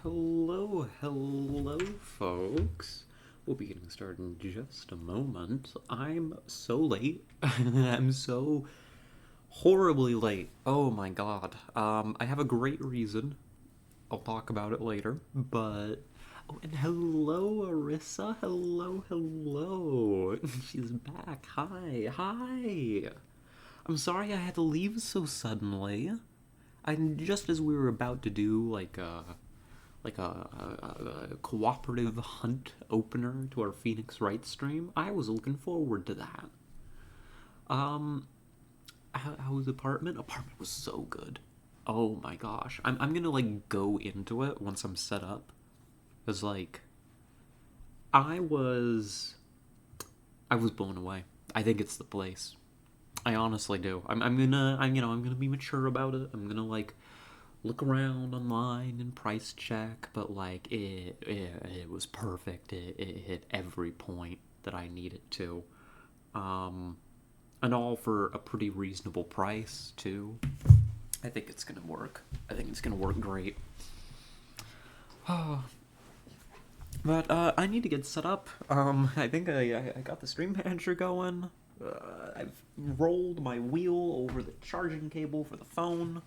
Hello, folks. We'll be getting started in just a moment. I'm so late. I'm so horribly late. Oh my god. I have a great reason. I'll talk about it later. But oh, and hello, Arissa. Hello. She's back. Hi. I'm sorry I had to leave so suddenly. And just as we were about to do like a cooperative hunt opener to our Phoenix Wright stream, I was looking forward to that. Um, how was the apartment? Apartment was so good. Oh my gosh, I'm gonna like go into it once I'm set up. Cause like I was I was blown away. I think it's the place. I honestly do. I'm gonna be mature about it. I'm gonna like look around online and price check, but like it was perfect. It hit every point that I needed to, um, and all for a pretty reasonable price too. I think it's gonna work. I think it's gonna work great. But I need to get set up. I think I got the stream manager going. I've rolled my wheel over the charging cable for the phone,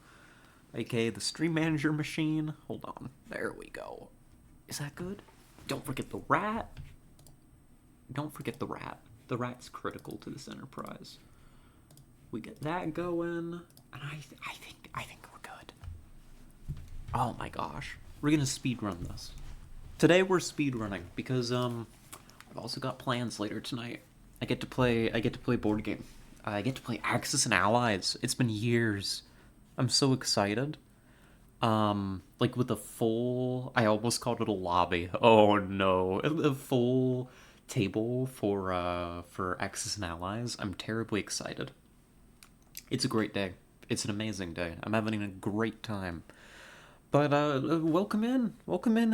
aka the stream manager machine. Hold on. There we go. Is that good? Don't forget the rat. Don't forget the rat. The rat's critical to this enterprise. We get that going, and I think we're good. Oh my gosh. We're gonna speed run this. Today we're speed running because I've also got plans later tonight. I get to play board game. I get to play Axis and Allies. It's been years. I'm so excited. Like with a full, I almost called it a lobby. Oh no, a full table for Axis and Allies. I'm terribly excited. It's a great day. It's an amazing day. I'm having a great time. But welcome in,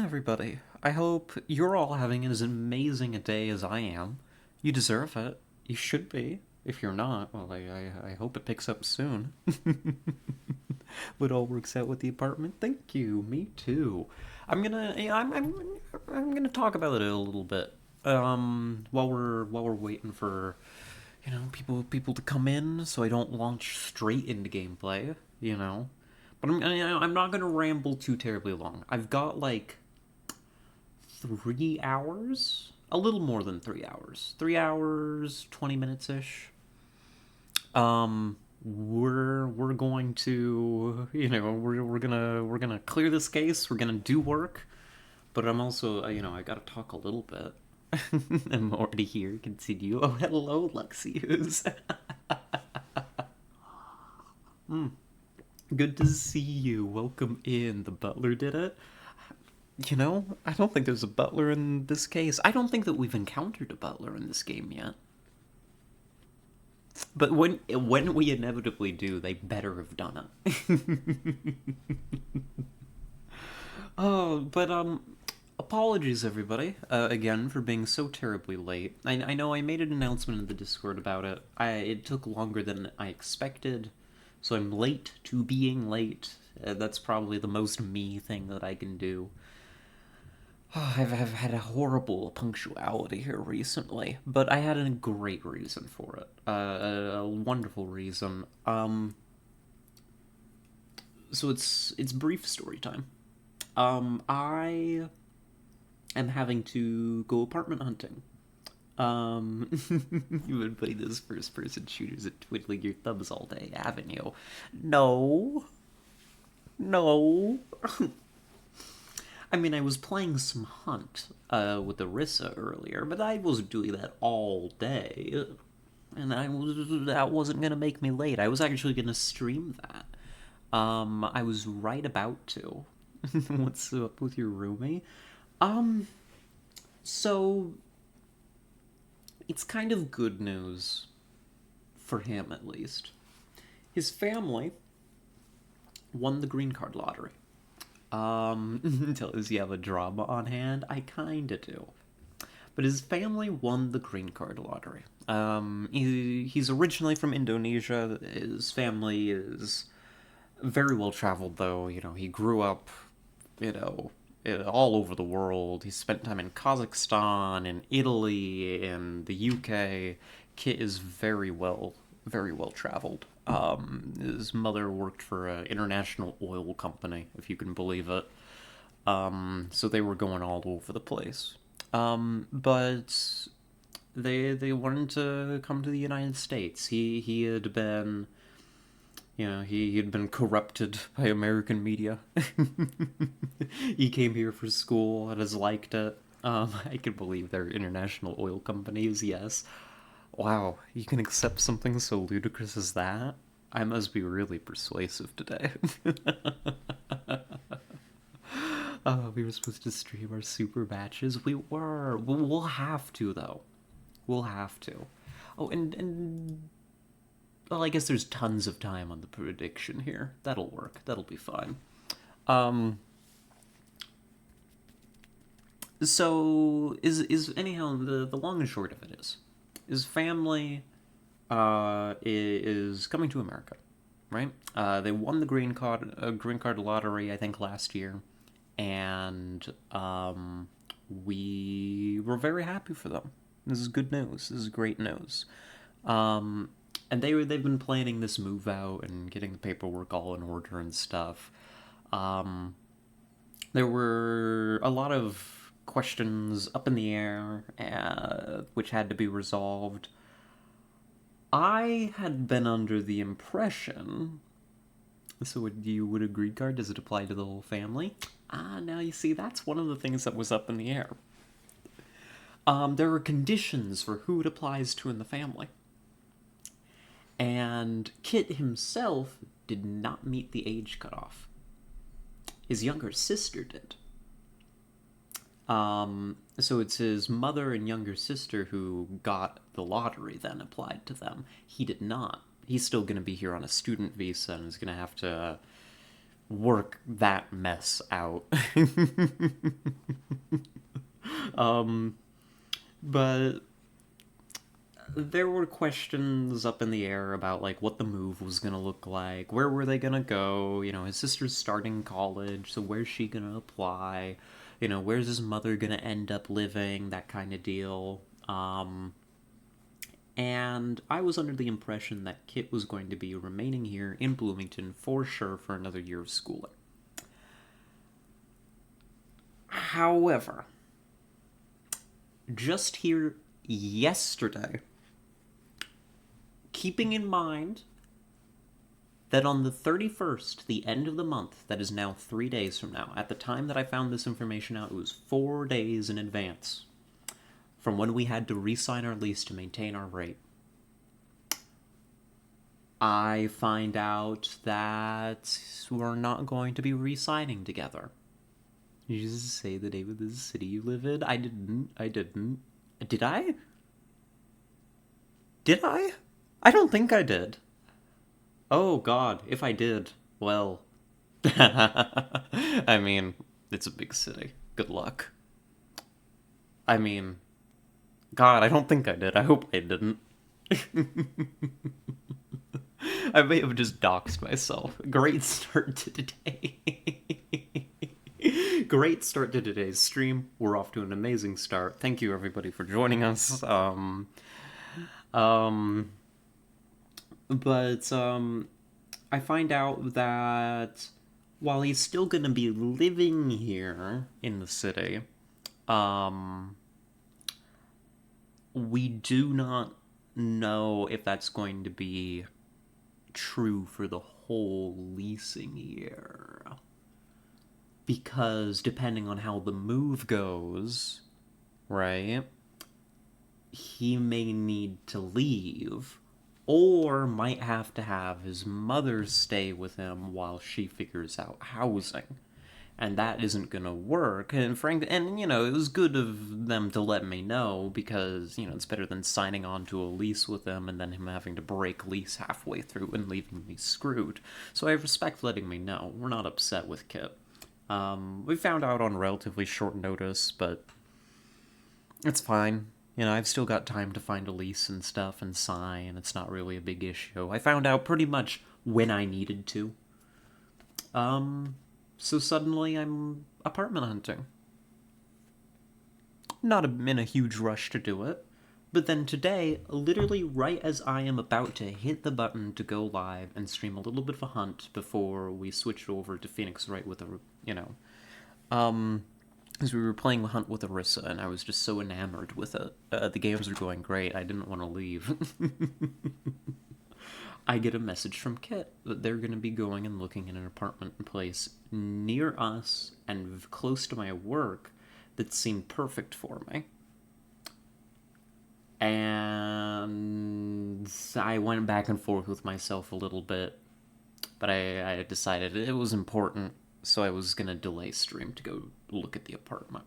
everybody. I hope you're all having as amazing a day as I am. You deserve it. You should be. If you're not, well, I hope it picks up soon. It all works out with the apartment. Thank you. Me too. I'm gonna talk about it a little bit. While we're waiting for people to come in, so I don't launch straight into gameplay. But I'm not gonna ramble too terribly long. I've got like 3 hours, a little more than 3 hours, 3 hours, 20 minutes ish. We're going to we're gonna clear this case. We're gonna do work, but I'm also I gotta talk a little bit. I'm already here. Continue. Oh, hello, Luxius. Good to see you. Welcome in. The butler did it. I don't think there's a butler in this case. I don't think that we've encountered a butler in this game yet. But when we inevitably do, they better have done it. Oh, but apologies everybody again for being so terribly late. I know I made an announcement in the Discord about it. It took longer than I expected, so I'm late to being late. That's probably the most me thing that I can do. I've had a horrible punctuality here recently, but I had a great reason for it. A wonderful reason. So it's brief story time. I am having to go apartment hunting. You've been playing those first-person shooters and twiddling your thumbs all day, haven't you? No. I mean, I was playing some Hunt with Arissa earlier, but I wasn't doing that all day, and that wasn't gonna make me late. I was actually gonna stream that. I was right about to. What's up with your roomie? So it's kind of good news for him, at least. His family won the green card lottery. Does he have a drama on hand? I kinda do. But his family won the green card lottery. He's originally from Indonesia. His family is very well traveled, though. He grew up, all over the world. He spent time in Kazakhstan, in Italy, in the UK. Kit is very well traveled. His mother worked for an international oil company, if you can believe it. So they were going all over the place. But they wanted to come to the United States. He had been, he had been corrupted by American media. He came here for school and has liked it. I can believe they're international oil companies. Yes. Wow, you can accept something so ludicrous as that? I must be really persuasive today. We were supposed to stream our super batches. We were. We'll have to, though. We'll have to. Oh, and well, I guess there's tons of time on the prediction here. That'll work. That'll be fine. Um. So is anyhow the long and short of it is family is coming to America, right? They won the green card lottery, I think, last year, and we were very happy for them. This is good news. This is great news. And they've been planning this move out and getting the paperwork all in order and stuff. There were a lot of questions up in the air, which had to be resolved. I had been under the impression. So you would a green card? Does it apply to the whole family? Now you see, that's one of the things that was up in the air. There are conditions for who it applies to in the family. And Kit himself did not meet the age cutoff. His younger sister did. So it's his mother and younger sister who got the lottery then applied to them. He did not. He's still going to be here on a student visa and is going to have to work that mess out. But there were questions up in the air about, like, what the move was going to look like. Where were they going to go? His sister's starting college, so where's she going to apply? Where's his mother going to end up living? That kind of deal. And I was under the impression that Kit was going to be remaining here in Bloomington for sure for another year of schooling. However, just here yesterday, keeping in mind that on the 31st, the end of the month, that is now 3 days from now, at the time that I found this information out, it was 4 days in advance from when we had to re-sign our lease to maintain our rate. I find out that we're not going to be re-signing together. Did you just say the name of the city you live in? I didn't. Did I? Did I? I don't think I did. Oh, God, if I did, well... I mean, it's a big city. Good luck. I mean... God, I don't think I did. I hope I didn't. I may have just doxed myself. Great start to today. Great start to today's stream. We're off to an amazing start. Thank you, everybody, for joining us. But I find out that while he's still going to be living here in the city, we do not know if that's going to be true for the whole leasing year. Because depending on how the move goes, right, he may need to leave, or might have to have his mother stay with him while she figures out housing. And that isn't gonna work. And it was good of them to let me know, because, it's better than signing on to a lease with him and then him having to break lease halfway through and leaving me screwed. So I respect letting me know. We're not upset with Kit. We found out on relatively short notice, but it's fine. I've still got time to find a lease and stuff and sign. It's not really a big issue. I found out pretty much when I needed to. So suddenly I'm apartment hunting. Not in a huge rush to do it. But then today, literally right as I am about to hit the button to go live and stream a little bit of a hunt before we switch over to Phoenix Wright with a, because we were playing the hunt with Arissa and I was just so enamored with it. The games were going great. I didn't want to leave. I get a message from Kit that they're going to be going and looking in an apartment place near us and close to my work that seemed perfect for me. And I went back and forth with myself a little bit, but I decided it was important, so I was going to delay stream to go look at the apartment.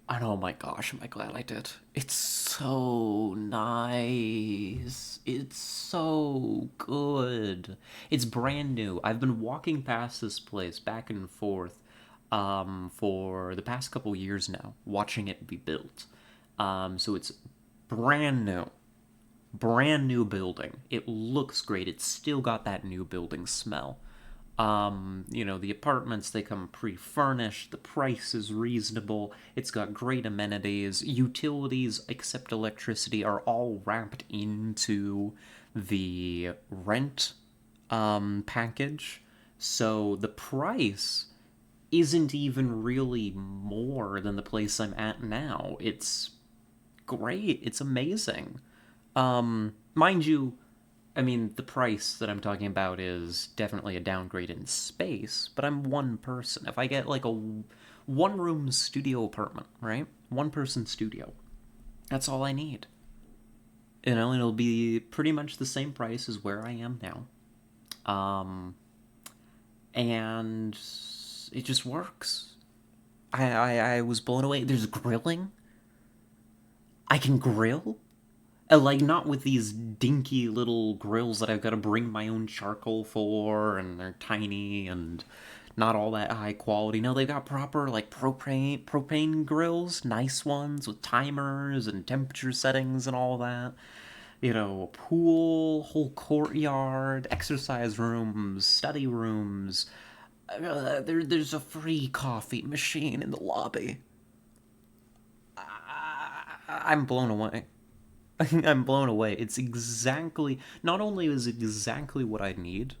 And oh my gosh, am I glad I did. It's so nice. It's so good. It's brand new. I've been walking past this place back and forth for the past couple years now, watching it be built. So it's brand new. Brand new building. It looks great. It's still got that new building smell. The apartments, they come pre-furnished, the price is reasonable, it's got great amenities, utilities except electricity are all wrapped into the rent package, so the price isn't even really more than the place I'm at now. It's great, it's amazing. Mind you, I mean, the price that I'm talking about is definitely a downgrade in space, but I'm one person. If I get like a one-room studio apartment, right? One-person studio. That's all I need. And it'll be pretty much the same price as where I am now. And it just works. I was blown away. There's grilling. I can grill. Like, not with these dinky little grills that I've got to bring my own charcoal for, and they're tiny and not all that high quality. No, they've got proper, like, propane grills, nice ones with timers and temperature settings and all that. A pool, whole courtyard, exercise rooms, study rooms. There's a free coffee machine in the lobby. I'm blown away. I'm blown away. It's exactly, not only is it exactly what I need,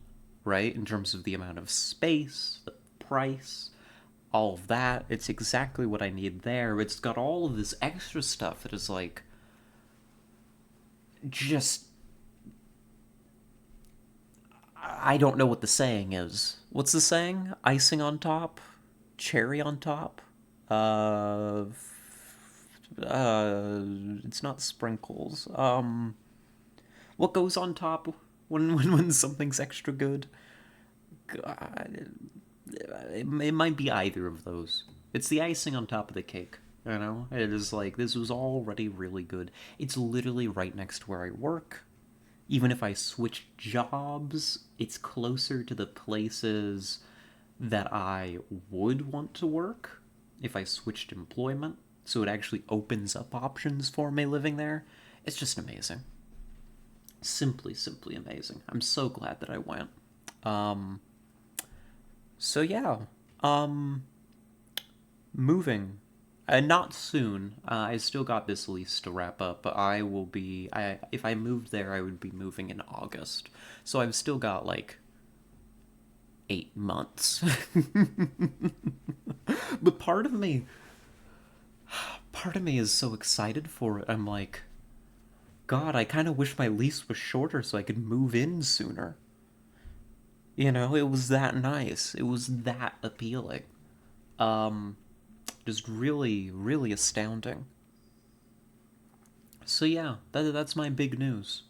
right, in terms of the amount of space, the price, all of that, it's exactly what I need there. It's got all of this extra stuff that is like, just, I don't know what the saying is. What's the saying? Icing on top? Cherry on top? Uh, it's not sprinkles. What goes on top when something's extra good? God, it might be either of those. It's the icing on top of the cake. It is like, this was already really good. It's literally right next to where I work. Even if I switch jobs, it's closer to the places that I would want to work if I switched employment. So it actually opens up options for me living there. It's just amazing. Simply amazing. I'm so glad that I went. So yeah. Moving. Not soon. I still got this lease to wrap up, but I will be... if I moved there, I would be moving in August. So I've still got, like, 8 months. But part of me is so excited for it. I'm like, God, I kind of wish my lease was shorter so I could move in sooner. It was that nice. It was that appealing. Just really, really astounding. So yeah, that's my big news.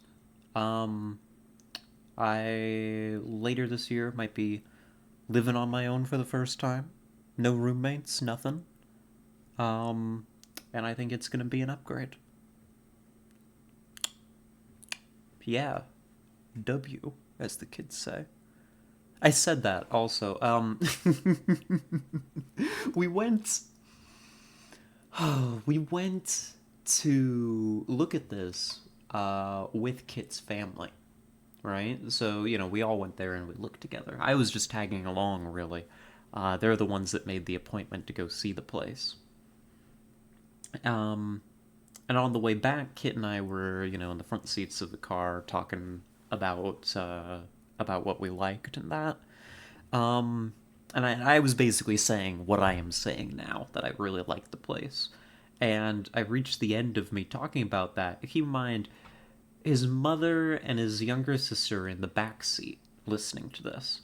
I later this year might be living on my own for the first time. No roommates, nothing. And I think it's gonna be an upgrade. Yeah. W, as the kids say. I said that also. We went we went to look at this with Kit's family, right? So, we all went there and we looked together. I was just tagging along, really. They're the ones that made the appointment to go see the place. And on the way back, Kit and I were, in the front seats of the car talking about what we liked and that. And I was basically saying what I am saying now, that I really liked the place. And I reached the end of me talking about that. Keep in mind, his mother and his younger sister are in the back seat listening to this.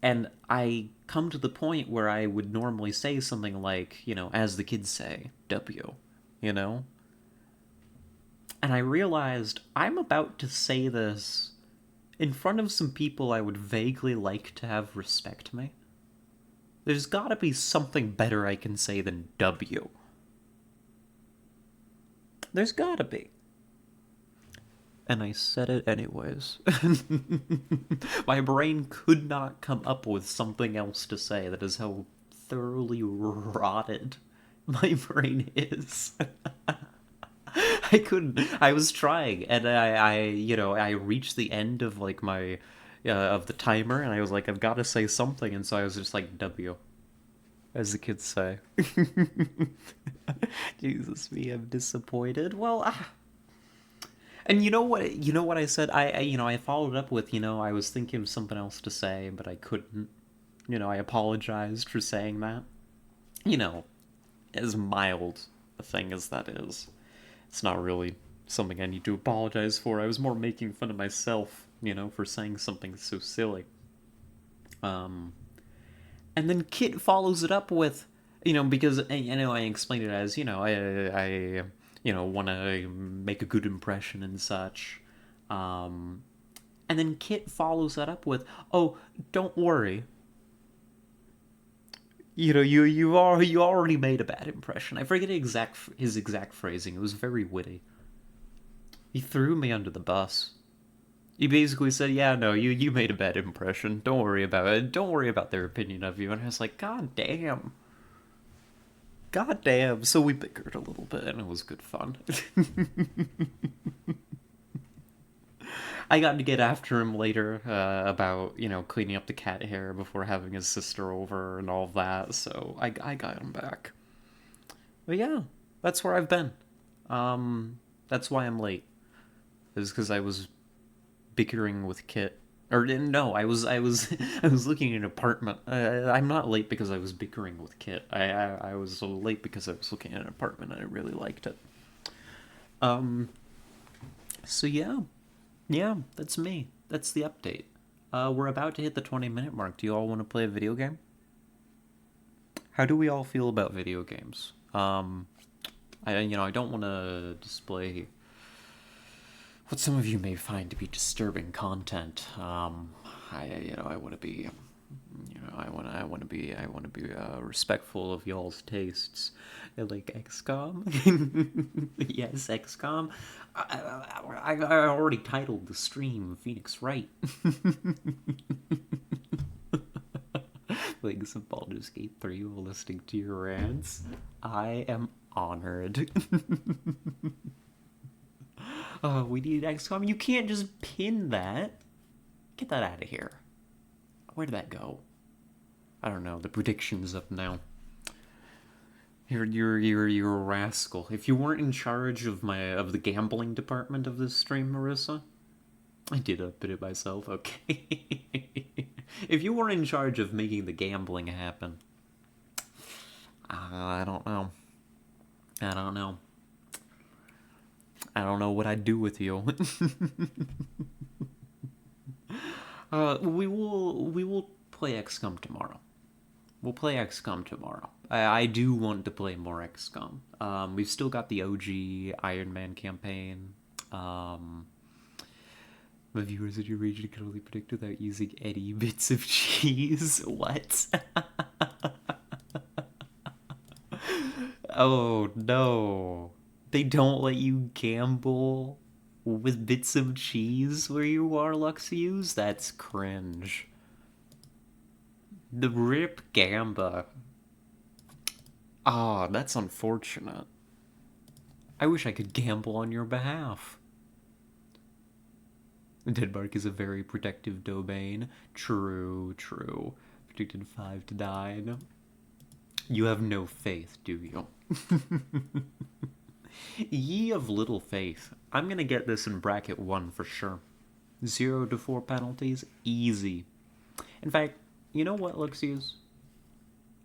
And I come to the point where I would normally say something like, as the kids say, W, you know? And I realized I'm about to say this in front of some people I would vaguely like to have respect me. There's gotta be something better I can say than W. There's gotta be. And I said it anyways. My brain could not come up with something else to say. That is how thoroughly rotted my brain is. I couldn't. I was trying, and I reached the end of like my of the timer, and I was like, I've got to say something, and so I was just like W, as the kids say. Jesus me, I'm disappointed. Well, and you know what? You know what I said? I followed up with, I was thinking of something else to say, but I couldn't. I apologized for saying that. As mild a thing as that is, it's not really something I need to apologize for. I was more making fun of myself, for saying something so silly. And then Kit follows it up with, because I explained it as, I want to make a good impression and such. And then Kit follows that up with, "Oh, don't worry. You already made a bad impression." I forget his exact phrasing. It was very witty. He threw me under the bus. He basically said, "Yeah, no, you made a bad impression. Don't worry about it. Don't worry about their opinion of you." And I was like, God damn. God damn. So we bickered a little bit, and it was good fun. I got to get after him later about, cleaning up the cat hair before having his sister over and all of that, so I got him back. But yeah, that's where I've been. That's why I'm late. Is because I was bickering with Kit. Or no, I was looking at an apartment. I'm not late because I was bickering with Kit. I was late because I was looking at an apartment and I really liked it. So yeah, that's me. That's the update. We're about to hit the 20-minute mark. Do you all want to play a video game? How do we all feel about video games? I don't want to display what some of you may find to be disturbing content. I want to be, I want to be respectful of y'all's tastes. Like XCOM. Yes, XCOM. I already titled the stream Phoenix Wright. Playing some Baldur's Gate 3 while listening to your rants. I am honored. Oh, we need XCOM. You can't just pin that. Get that out of here. Where did that go? I don't know. The prediction's up now. You're a rascal. If you weren't in charge of the gambling department of this stream, Marissa, I did a bit of myself. Okay. If you weren't in charge of making the gambling happen, I don't know. I don't know. I don't know what I'd do with you. We will play XCOM tomorrow. We'll play XCOM tomorrow. I do want to play more XCOM. We've still got the OG Iron Man campaign. The viewers in your region can only predict without using any bits of cheese. What? Oh no. They don't let you gamble with bits of cheese where you are, Luxius? That's cringe. The Rip Gamba. Ah, that's unfortunate. I wish I could gamble on your behalf. Denmark is a very protective domain. True. predicted 5 to 9. You have no faith, do you? Ye of little faith. I'm gonna get this in bracket 1 for sure. 0 to 4 penalties, easy. In fact, you know what, Luxius?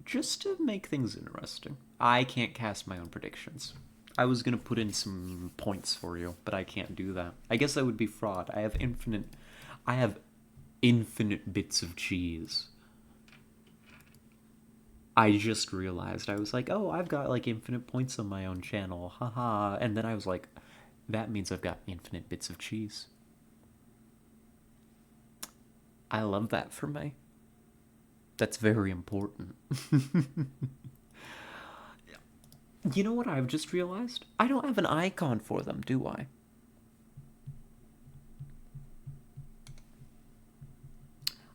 Just to make things interesting, I can't cast my own predictions. I was gonna put in some points for you, but I can't do that. I guess that would be fraud. I have infinite bits of cheese. I just realized, I was like, oh, I've got like infinite points on my own channel, haha. And then I was like, that means I've got infinite bits of cheese. I love that for me. That's very important. You know what I've just realized? I don't have an icon for them, do I?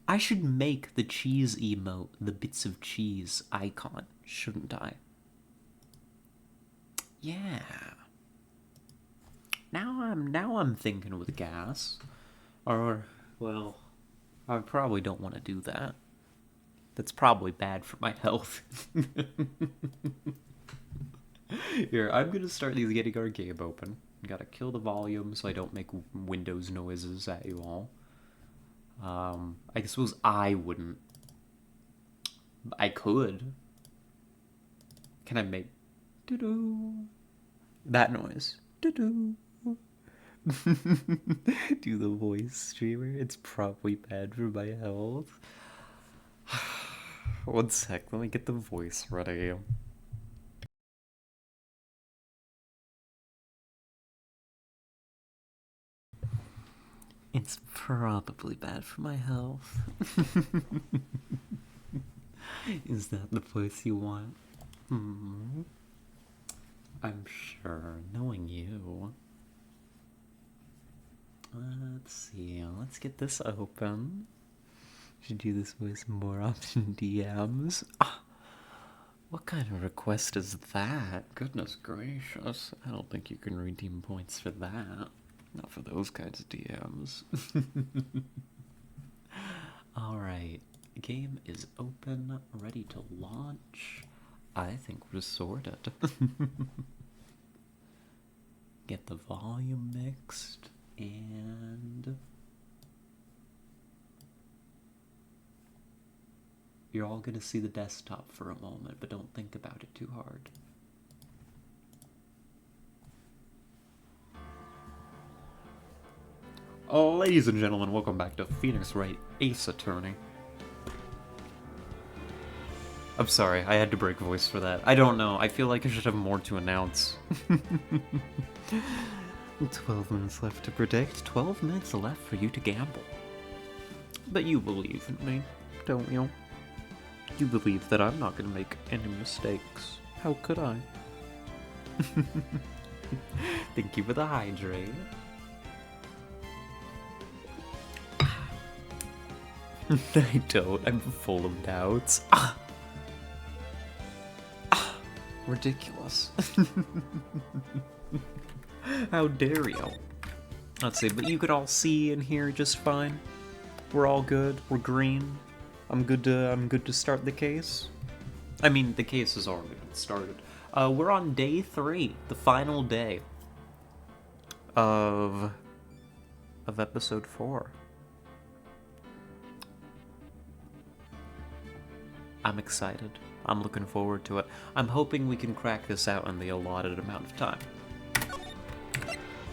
I should make the cheese emote the bits of cheese icon, shouldn't I? Yeah. Now I'm thinking with gas. Or, well, I probably don't want to do that. That's probably bad for my health. Here, I'm gonna start these getting our game open. Gotta kill the volume so I don't make Windows noises at you all. I suppose I wouldn't. I could. Can I make doo-doo that noise? Doo-doo. Do the voice streamer. It's probably bad for my health. 1 sec, let me get the voice ready. It's probably bad for my health. Is that the voice you want? I'm sure, knowing you. Let's see, let's get this open. Should do this voice more often DMs. What kind of request is that? Goodness gracious. I don't think you can redeem points for that. Not for those kinds of DMs. Alright, game is open, ready to launch. I think we're sorted. Get the volume mixed, and you're all gonna see the desktop for a moment, but don't think about it too hard. Ladies and gentlemen, welcome back to Phoenix Wright, Ace Attorney. I'm sorry, I had to break voice for that. I don't know, I feel like I should have more to announce. 12 minutes left to predict, 12 minutes left for you to gamble. But you believe in me, don't you? You believe that I'm not going to make any mistakes. How could I? Thank you for the hydrate. I don't. I'm full of doubts. Ridiculous. How dare you? Let's see, but you could all see and hear just fine. We're all good. We're green. I'm good to start the case. I mean, the case has already been started. We're on day 3, the final day of episode 4. I'm excited. I'm looking forward to it. I'm hoping we can crack this out in the allotted amount of time.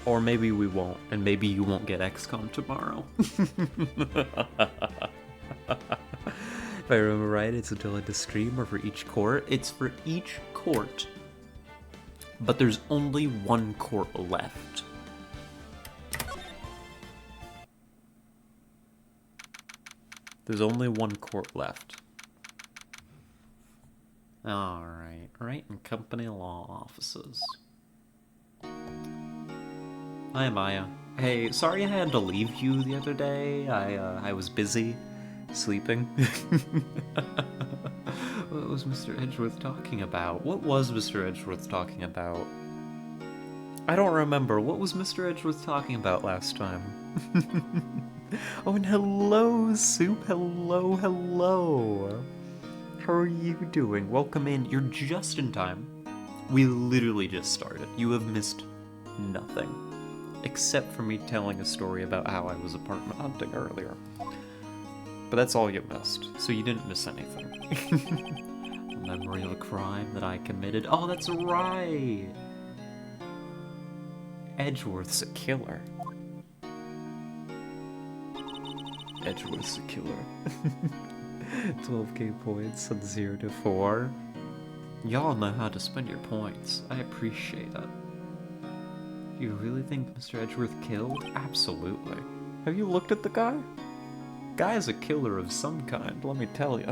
Or maybe we won't, and maybe you won't get XCOM tomorrow. If I remember right, it's until I stream or for each court. It's for each court, but there's only 1 court left. There's only 1 court left. Alright, Wright and Company Law Offices. Hi, Maya. Hey, sorry I had to leave you the other day. I was busy sleeping. What was Mr. Edgeworth talking about? What was Mr. Edgeworth talking about? I don't remember. What was Mr. Edgeworth talking about last time? Oh, and hello, Soup. Hello, hello. How are you doing? Welcome in. You're just in time. We literally just started. You have missed nothing. Except for me telling a story about how I was apartment hunting earlier. But that's all you missed, so you didn't miss anything. Memory of a crime that I committed. Oh, that's right! Edgeworth's a killer. Edgeworth's a killer. 12k points on 0 to 4. Y'all know how to spend your points. I appreciate it. Do you really think Mr. Edgeworth killed? Absolutely. Have you looked at the guy? Guy's a killer of some kind, let me tell you.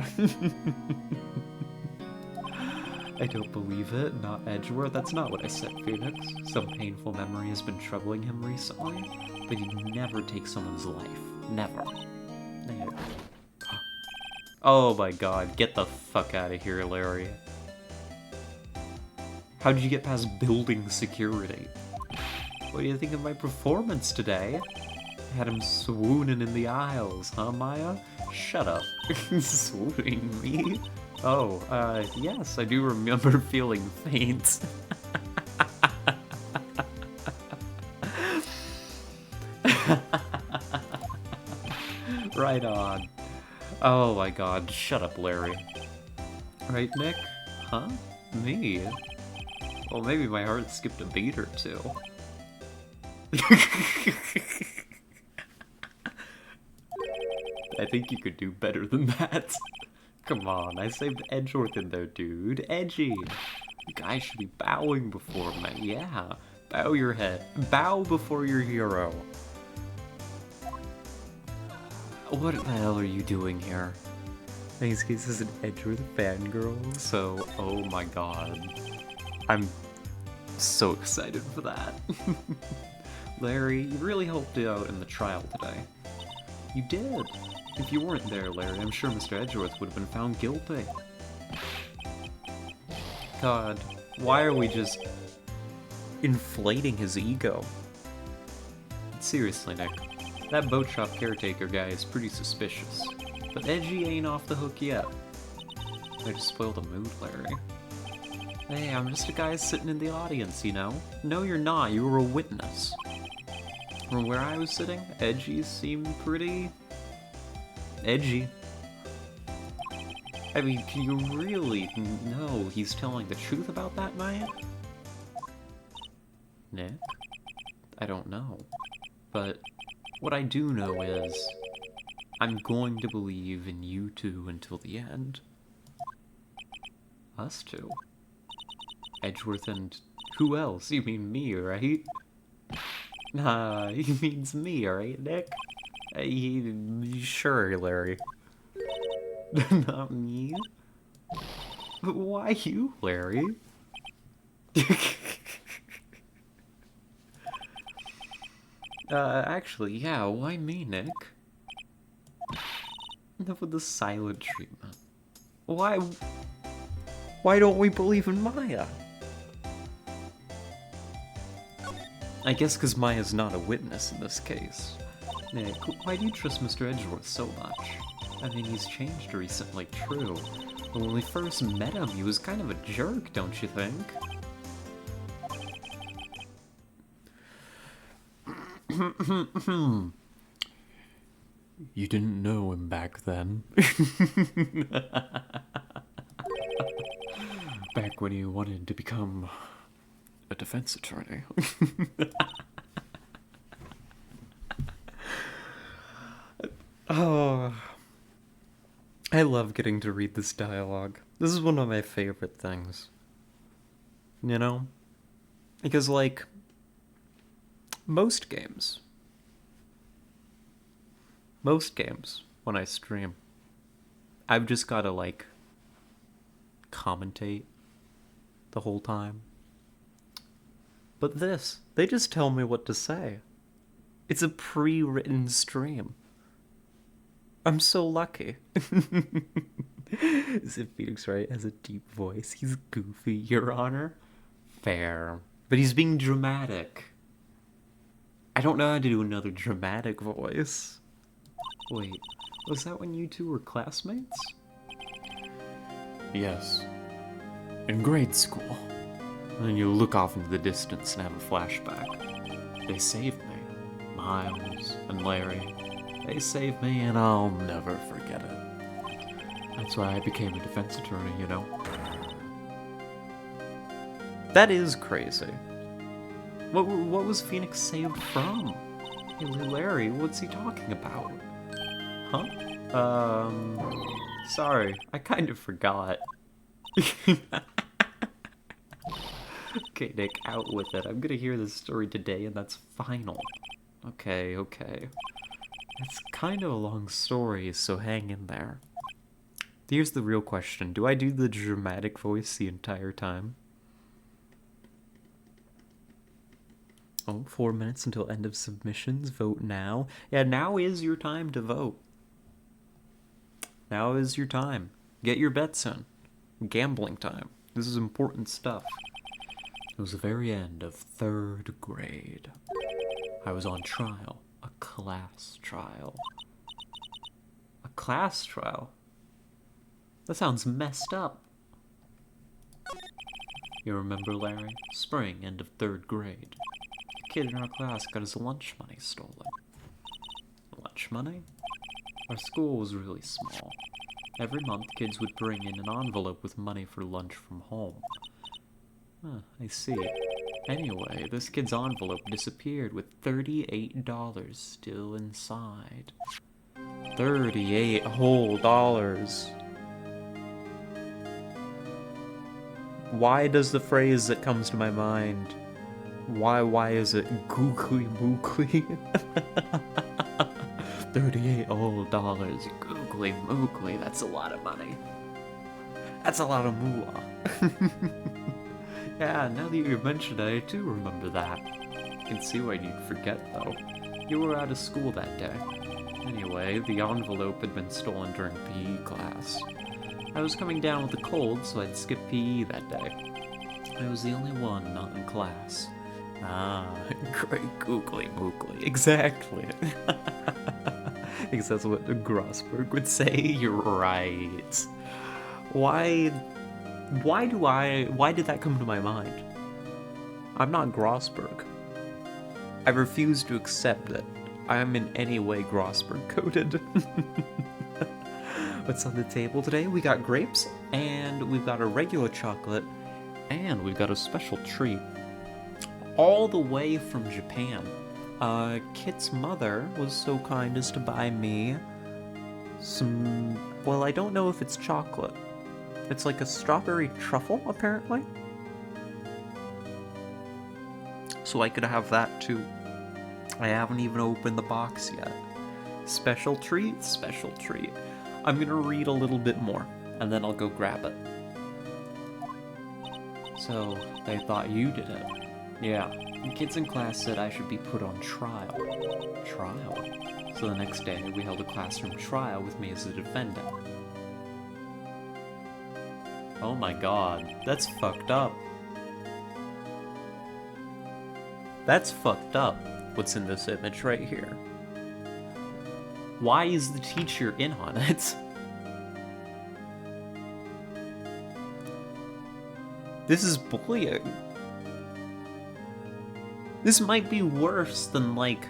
I don't believe it, not Edgeworth. That's not what I said, Phoenix. Some painful memory has been troubling him recently, but he'd never take someone's life. Never. Never. Oh my god, get the fuck out of here, Larry. How did you get past building security? What do you think of my performance today? I had him swooning in the aisles, huh, Maya? Shut up. Swooning me? Oh, yes, I do remember feeling faint. Right on. Oh my god, shut up, Larry. Right, Nick? Huh? Me? Well, maybe my heart skipped a beat or two. I think you could do better than that. Come on, I saved Edgeworth in there, dude. Edgy! You guys should be bowing before me. Yeah, bow your head. Bow before your hero. What the hell are you doing here? In this case, this is an Edgeworth fangirl, so oh my god. I'm so excited for that. Larry, you really helped out in the trial today. You did. If you weren't there, Larry, I'm sure Mr. Edgeworth would have been found guilty. God, why are we just inflating his ego? Seriously, Nick, that boat shop caretaker guy is pretty suspicious, but Edgy ain't off the hook yet. I just spoiled the mood, Larry. Hey, I'm just a guy sitting in the audience, you know? No, you're not. You were a witness. From where I was sitting, Edgy seemed pretty edgy. I mean, can you really know he's telling the truth about that man? Nick? I don't know. But what I do know is I'm going to believe in you two until the end. Us two? Edgeworth and who else? You mean me, right? Nah, he means me, right, Nick? Sure, Larry. Not me? But why you, Larry? Actually, yeah, why me, Nick? Enough with the silent treatment. Why don't we believe in Maya? I guess because Maya's not a witness in this case. Nick, why do you trust Mr. Edgeworth so much? I mean, he's changed recently, true. But when we first met him, he was kind of a jerk, don't you think? You didn't know him back then. Back when you wanted to become a defense attorney. Oh, I love getting to read this dialogue. This is one of my favorite things. You know? Because, like, most games, when I stream, I've just gotta, like, commentate the whole time. But this, they just tell me what to say. It's a pre-written stream. I'm so lucky. Is it Phoenix Wright has a deep voice? He's goofy, Your Honor. Fair. But he's being dramatic. I don't know how to do another dramatic voice. Wait, was that when you two were classmates? Yes. In grade school. And then you look off into the distance and have a flashback. They saved me. Miles and Larry. They saved me and I'll never forget it. That's why I became a defense attorney, you know? That is crazy. What was Phoenix saved from? Hey, Larry, what's he talking about? Huh? Sorry, I kind of forgot. Okay, Nick, out with it. I'm gonna hear this story today, and that's final. Okay. It's kind of a long story, so hang in there. Here's the real question. Do I do the dramatic voice the entire time? Oh, 4 minutes until end of submissions. Vote now. Yeah, now is your time to vote. Now is your time. Get your bets in. Gambling time. This is important stuff. It was the very end of 3rd grade. I was on trial. A class trial. A class trial? That sounds messed up. You remember, Larry? Spring, end of 3rd grade. A kid in our class got his lunch money stolen. Lunch money? Our school was really small. Every month, kids would bring in an envelope with money for lunch from home. Huh, I see. Anyway, this kid's envelope disappeared with $38 still inside. 38 whole dollars. Why does the phrase that comes to my mind, why is it googly moogly? 38 whole dollars, googly moogly, that's a lot of money. That's a lot of moolah. Yeah, now that you mentioned it, I do remember that. I can see why you'd forget, though. You were out of school that day. Anyway, the envelope had been stolen during PE class. I was coming down with a cold, so I'd skip PE that day. I was the only one not in class. Ah, great googly moogly. Exactly. Because that's what Grossberg would say. You're right. Why did that come to my mind? I'm not Grossberg. I refuse to accept that I am in any way Grossberg coded. What's on the table today? We got grapes, and we've got a regular chocolate, and we've got a special treat. All the way from Japan. Kit's mother was so kind as to buy me some... Well, I don't know if it's chocolate. It's like a strawberry truffle, apparently. So I could have that, too. I haven't even opened the box yet. Special treat, special treat. I'm gonna read a little bit more, and then I'll go grab it. So, they thought you did it. Yeah, the kids in class said I should be put on trial. Trial? So the next day, we held a classroom trial with me as the defendant. Oh my god, that's fucked up. That's fucked up, what's in this image right here. Why is the teacher in on it? This is bullying. This might be worse than, like,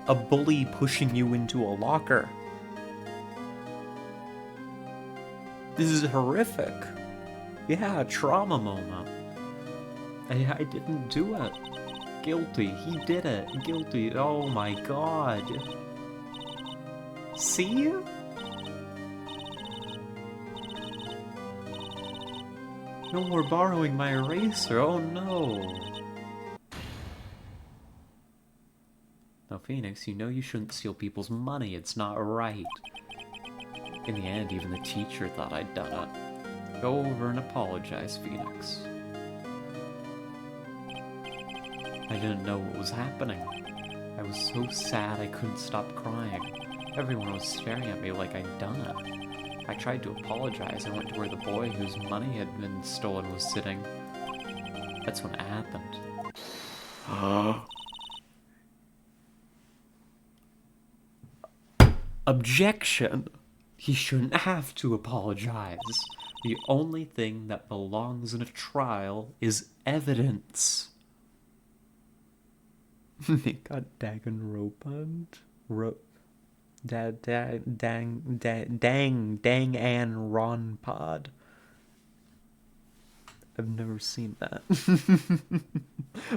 a bully pushing you into a locker. This is horrific. Yeah, a trauma moment. I didn't do it. Guilty. He did it. Guilty. Oh my god. See? No more borrowing my eraser. Oh no. Now, Phoenix, you know you shouldn't steal people's money. It's not right. In the end, even the teacher thought I'd done it. Go over and apologize, Phoenix. I didn't know what was happening. I was so sad I couldn't stop crying. Everyone was staring at me like I'd done it. I tried to apologize. I went to where the boy whose money had been stolen was sitting. That's when it happened. Objection! He shouldn't have to apologize. The only thing that belongs in a trial is evidence. They got Danganronpa. Dang and Ron Pod. I've never seen that.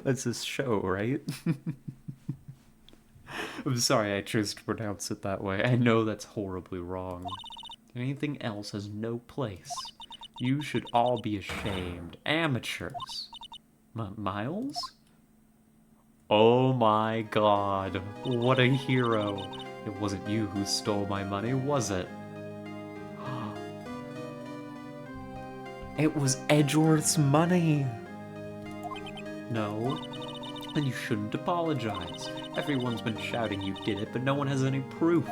That's this show, right? I'm sorry I chose to pronounce it that way. I know that's horribly wrong. Anything else has no place. You should all be ashamed. Amateurs. Miles? Oh my god. What a hero. It wasn't you who stole my money, was it? It was Edgeworth's money. No. Then you shouldn't apologize. Everyone's been shouting you did it, but no one has any proof.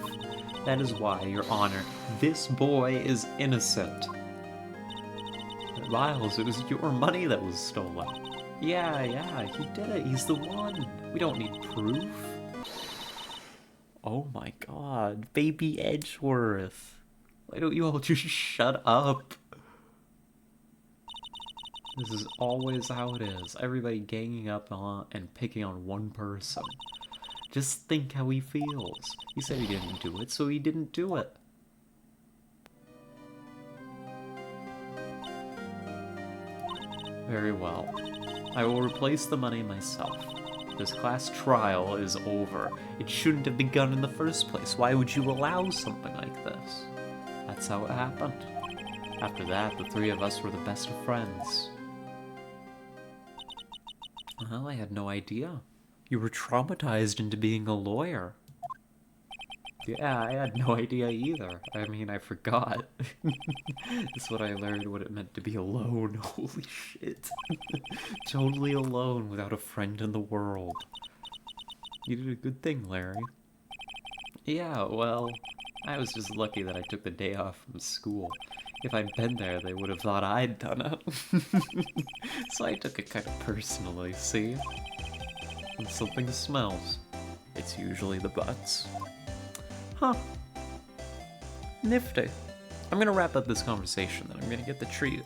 That is why, Your Honor, this boy is innocent. Miles, it was your money that was stolen. Yeah, he did it. He's the one. We don't need proof. Oh my god, baby Edgeworth. Why don't you all just shut up? This is always how it is. Everybody ganging up on and picking on one person. Just think how he feels. He said he didn't do it, so he didn't do it. Very well. I will replace the money myself. This class trial is over. It shouldn't have begun in the first place. Why would you allow something like this? That's how it happened. After that, the three of us were the best of friends. Well, I had no idea. You were traumatized into being a lawyer. Yeah, I had no idea either. I mean, I forgot. That's what I learned what it meant to be alone. Holy shit. Totally alone without a friend in the world. You did a good thing, Larry. Yeah, well, I was just lucky that I took the day off from school. If I'd been there, they would have thought I'd done it. So I took it kind of personally, see? When something smells, it's usually the butts. Huh. Nifty. I'm gonna wrap up this conversation, then I'm gonna get the treat.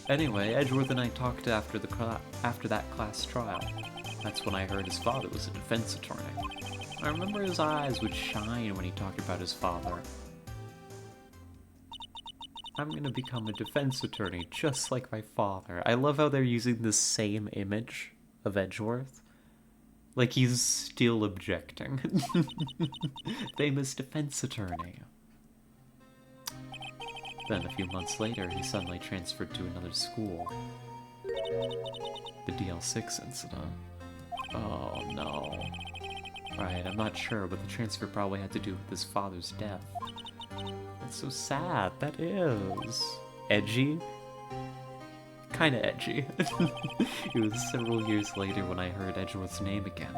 Anyway, Edgeworth and I talked after that class trial. That's when I heard his father was a defense attorney. I remember his eyes would shine when he talked about his father. I'm gonna become a defense attorney just like my father. I love how they're using the same image of Edgeworth. Like he's still objecting. Famous defense attorney. Then a few months later, he suddenly transferred to another school. The DL6 incident. Oh no. Right, I'm not sure, but the transfer probably had to do with his father's death. That's so sad, that is. Edgy? Kinda edgy. It was several years later when I heard Edgeworth's name again.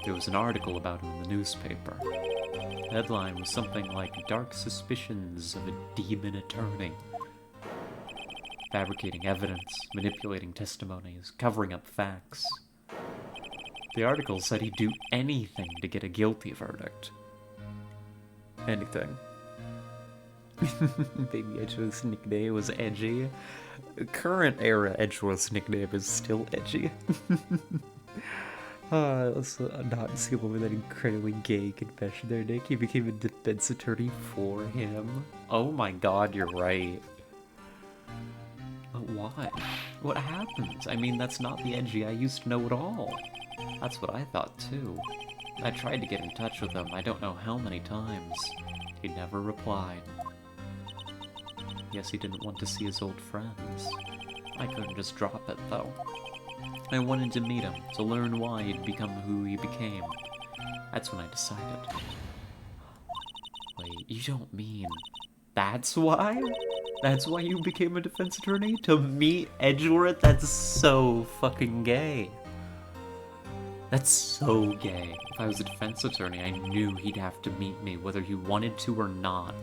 There was an article about him in the newspaper. The headline was something like Dark Suspicions of a Demon Attorney. Fabricating evidence, manipulating testimonies, covering up facts. The article said he'd do anything to get a guilty verdict. Anything. Baby Edgeworth's nickname was Edgy. Current era Edgeworth's nickname is still Edgy. Let's not skip over that incredibly gay confession there, Nick. You became a defense attorney for him. Oh my god, you're right. But why? What happens? I mean, that's not the Edgy I used to know at all. That's what I thought too. I tried to get in touch with him, I don't know how many times. He never replied. Guess he didn't want to see his old friends. I couldn't just drop it, though. I wanted to meet him, to learn why he'd become who he became. That's when I decided. Wait, you don't mean... That's why? That's why you became a defense attorney? To meet Edgeworth? That's so fucking gay. That's so gay. If I was a defense attorney, I knew he'd have to meet me, whether he wanted to or not.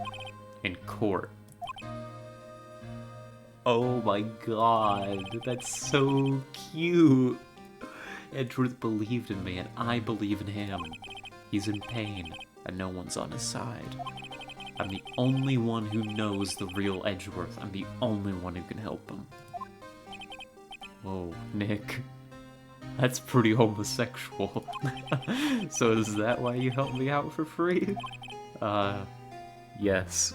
In court. Oh my god, that's so cute. Edgeworth believed in me and I believe in him. He's in pain. and no one's on his side. I'm the only one who knows the real Edgeworth. I'm the only one who can help him. Whoa, Nick. That's pretty homosexual. So is that why you helped me out for free? Yes.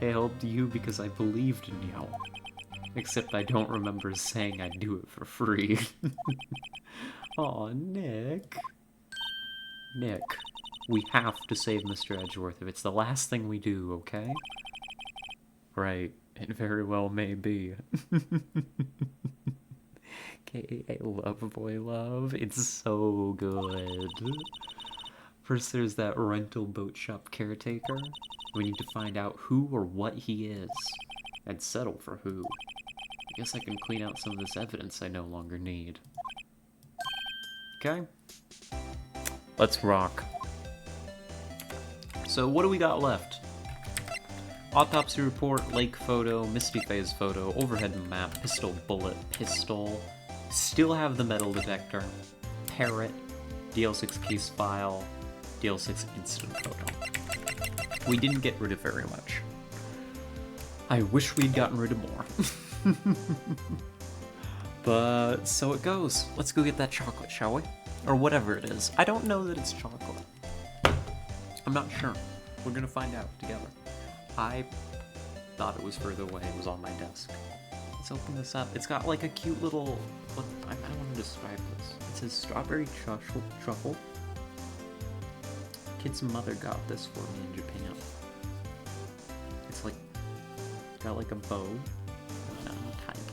I helped you because I believed in you. Except I don't remember saying I'd do it for free. Aw, Nick. Nick, we have to save Mr. Edgeworth if it's the last thing we do, okay? Right, it very well may be. Okay, love boy love, it's so good. First there's that rental boat shop caretaker. We need to find out who or what he is, and settle for who. I guess I can clean out some of this evidence I no longer need. Okay? Let's rock. So what do we got left? Autopsy report, lake photo, misty phase photo, overhead map, pistol bullet, pistol. Still have the metal detector, parrot, DL6 case file, DL6 instant photo. We didn't get rid of very much. I wish we'd gotten rid of more. But so it goes. Let's go get that chocolate, shall we? Or whatever it is. I don't know that it's chocolate. I'm not sure. We're gonna find out together. I thought it was further away. It was on my desk. Let's open this up. It's got like a cute little... I don't want to describe this. It says strawberry truffle. Kid's mother got this for me in Japan. It's like... got like a bow. I don't know, tied to it.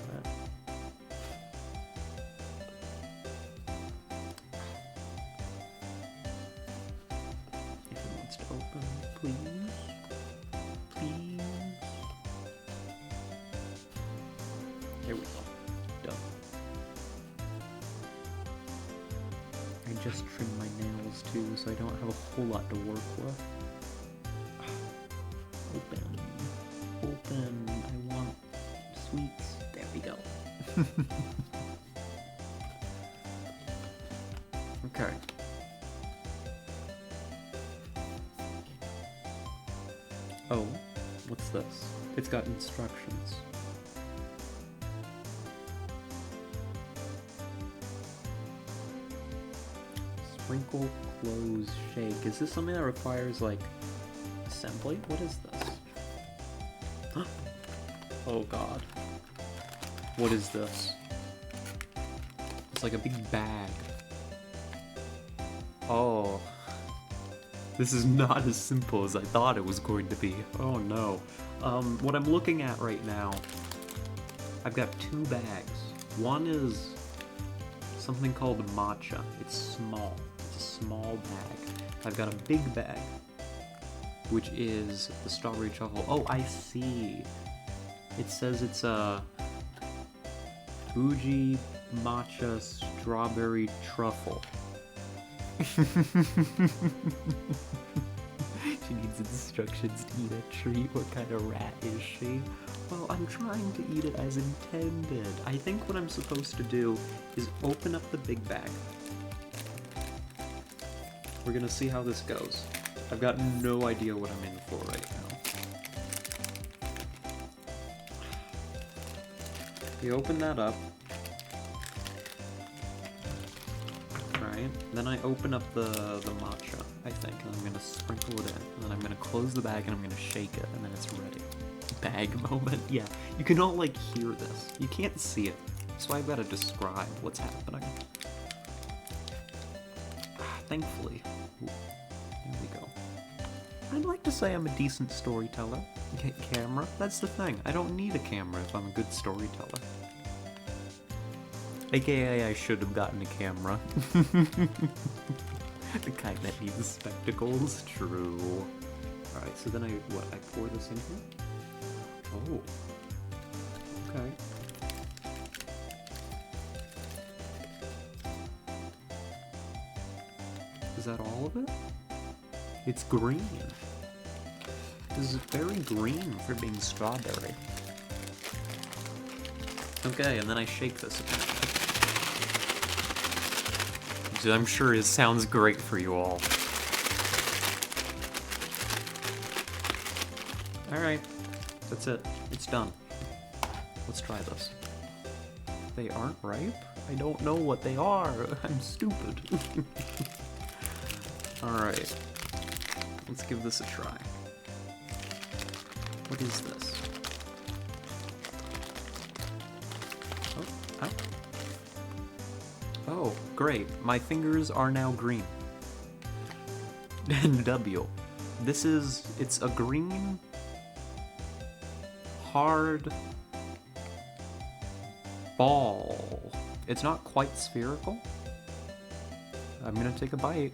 If it wants to open, please. Please. There we go. Done. I just trimmed my nails too, so I don't have a whole lot to work with. Open. Open. I want sweets. There we go. Okay. Oh, what's this? It's got instructions. Sprinkle, close, shake. Is this something that requires, like, assembly? What is this? Oh god. What is this? It's like a big bag. Oh. This is not as simple as I thought it was going to be. Oh no. What I'm looking at right now, I've got two bags. One is something called matcha. It's small. It's a small bag. I've got a big bag, which is the strawberry truffle. Oh, I see. It says it's a Fuji matcha strawberry truffle. She needs instructions to eat a treat. What kind of rat is she? Well, I'm trying to eat it as intended. I think what I'm supposed to do is open up the big bag. We're gonna see how this goes. I've got no idea what I'm in for right now. You open that up. Right, then I open up the matcha, I think, and I'm gonna sprinkle it in, and then I'm gonna close the bag and I'm gonna shake it, and then it's ready. Bag moment, yeah. You can all, like, hear this. You can't see it, so I've gotta describe what's happening. Thankfully. Ooh, there we go. I'd like to say I'm a decent storyteller. Get camera, that's the thing. I don't need a camera if I'm a good storyteller. AKA, I should have gotten a camera. The kind that needs spectacles. True. Alright, so then I pour this in here? Oh. Okay. Is that all of it? It's green. This is very green for being strawberry. Okay, and then I shake this again. I'm sure it sounds great for you all. Alright, that's it. It's done. Let's try this. They aren't ripe? I don't know what they are. I'm stupid. Alright. Let's give this a try. What is this? Oh, ow. Oh, great. My fingers are now green. W. It's a green, hard ball. It's not quite spherical. I'm gonna take a bite.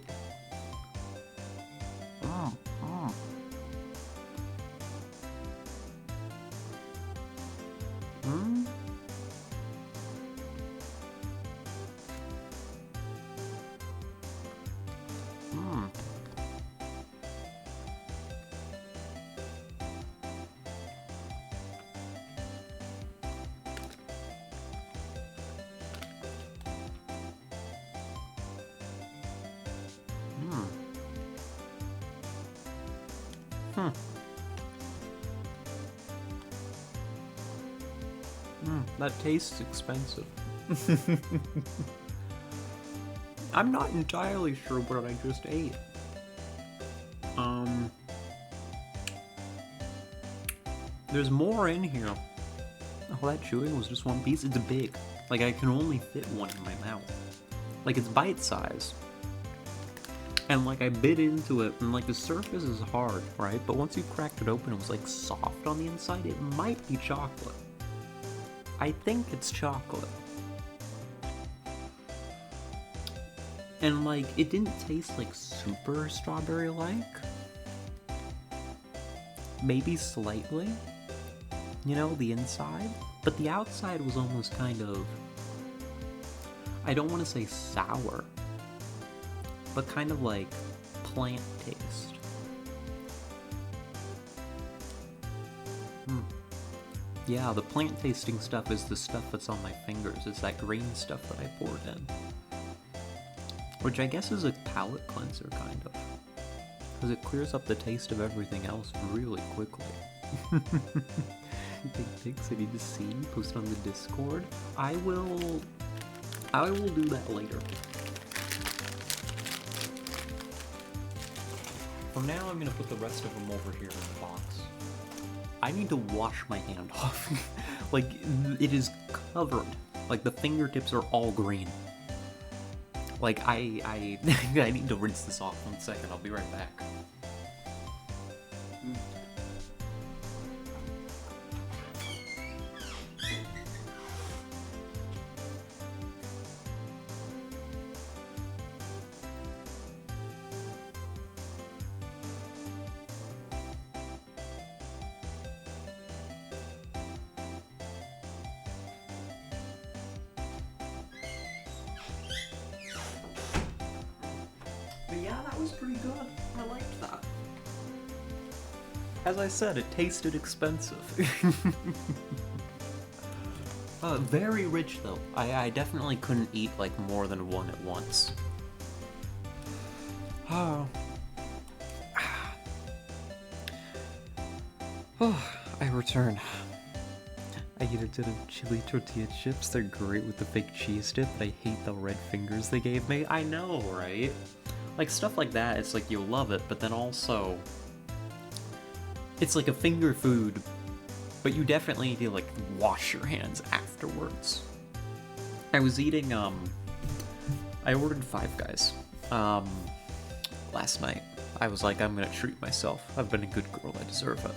That tastes expensive. I'm not entirely sure what I just ate. There's more in here. All that chewing was just one piece. It's big. Like, I can only fit one in my mouth. Like, it's bite-sized. And, like, I bit into it, and, like, the surface is hard, right? But once you cracked it open, it was, like, soft on the inside. It might be chocolate. I think it's chocolate. And, like, it didn't taste, like, super strawberry-like. Maybe slightly. You know, the inside. But the outside was almost kind of... I don't want to say sour. But kind of like plant taste. Yeah, the plant tasting stuff is the stuff that's on my fingers. It's that green stuff that I poured in. Which I guess is a palate cleanser, kind of. Because it clears up the taste of everything else really quickly. Big pics I need to see, post on the Discord. I will do that later. For now, I'm gonna put the rest of them over here in the box. I need to wash my hand off. Like, it is covered. Like, the fingertips are all green. Like, I need to rinse this off. 1 second, I'll be right back. Yeah, that was pretty good. I liked that. As I said, it tasted expensive. Very rich, though. I definitely couldn't eat, like, more than one at once. Oh. Oh, I return. I eat a tin of chili tortilla chips. They're great with the fake cheese dip, but I hate the red fingers they gave me. I know, right? Like, stuff like that, it's like you love it, but then also... It's like a finger food, but you definitely need to, like, wash your hands afterwards. I was eating, I ordered Five Guys, last night. I was like, I'm gonna treat myself. I've been a good girl, I deserve it.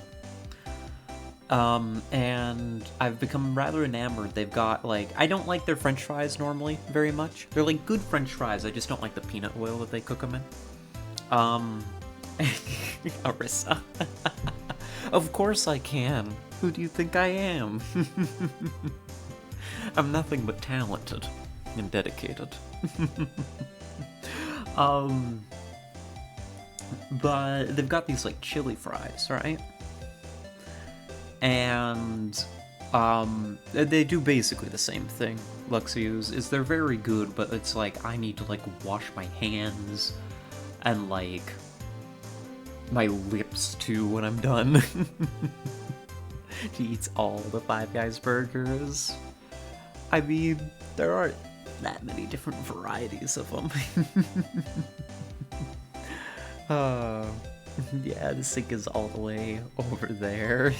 And I've become rather enamored. They've got, like, I don't like their french fries normally very much. They're, like, good french fries, I just don't like the peanut oil that they cook them in. Arissa. Of course I can. Who do you think I am? I'm nothing but talented and dedicated. But they've got these, like, chili fries, right? And They do basically the same thing. Luxios is they're very good, but it's like I need to like wash my hands and like my lips too when I'm done. She eats all the Five Guys burgers. I mean, there aren't that many different varieties of them. Yeah, the sink is all the way over there.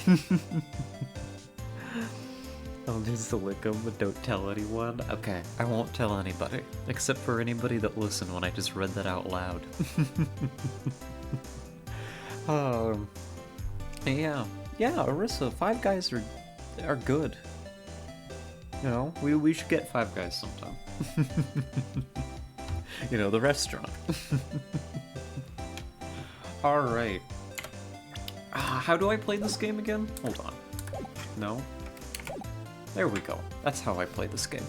I'll just lick them, but don't tell anyone. Okay, I won't tell anybody. Except for anybody that listened when I just read that out loud. Yeah. Yeah, Arissa, Five Guys are good. You know, we should get Five Guys sometime. You know, the restaurant. Alright. How do I play this game again? Hold on. No? There we go. That's how I play this game.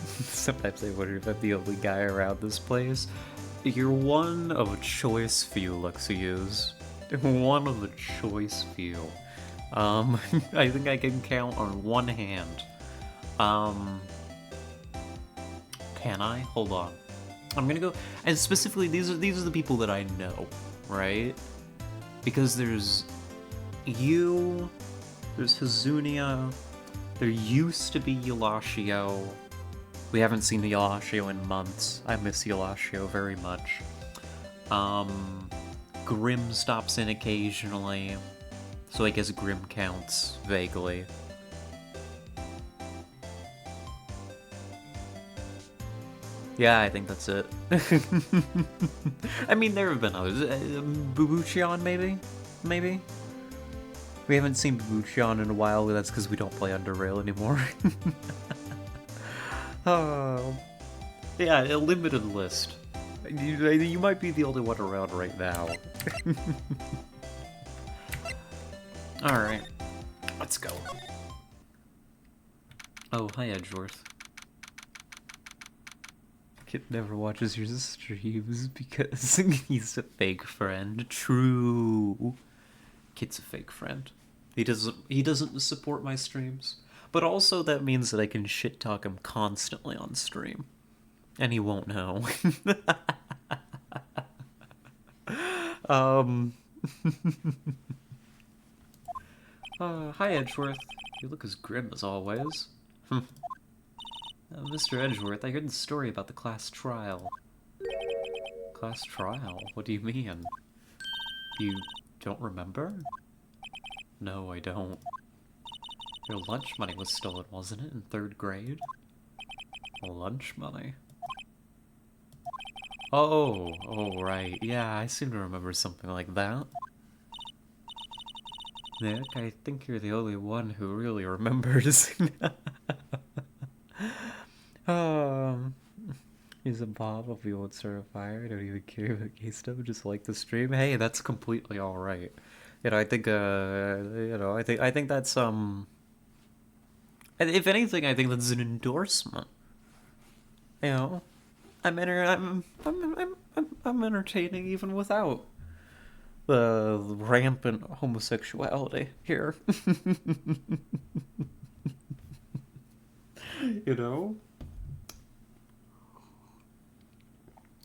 Sometimes I wonder if I'm the only guy around this place. You're one of a choice few Luxios. One of the choice few. I think I can count on one hand. Can I? Hold on. I'm gonna go, and specifically these are the people that I know, right? Because there's you, there's Hazunia, there used to be Yelashio. We haven't seen the Yelashio in months. I miss Yelashio very much. Grim stops in occasionally, so I guess Grim counts vaguely. Yeah, I think that's it. I mean, there have been others. Bubuchion, maybe? Maybe? We haven't seen Bubuchion in a while, but that's because we don't play Under Rail anymore. Oh. Yeah, a limited list. You might be the only one around right now. Alright. Let's go. Oh, hi, Edgeworth. Kit never watches your streams because he's a fake friend. True. Kit's a fake friend. He doesn't support my streams. But also that means that I can shit talk him constantly on stream. And he won't know. Hi Edgeworth. You look as grim as always. Mr. Edgeworth, I heard the story about the class trial. Class trial? What do you mean? You don't remember? No, I don't. Your lunch money was stolen, wasn't it, in 3rd grade? Lunch money? Oh, right. Yeah, I seem to remember something like that. Nick, I think you're the only one who really remembers. He's a Bob of the old certifier. I don't even care about case stuff. Just like the stream. Hey, that's completely all right. You know, I think. I think that's If anything, I think that's an endorsement. You know, I'm entertaining even without the rampant homosexuality here. You know.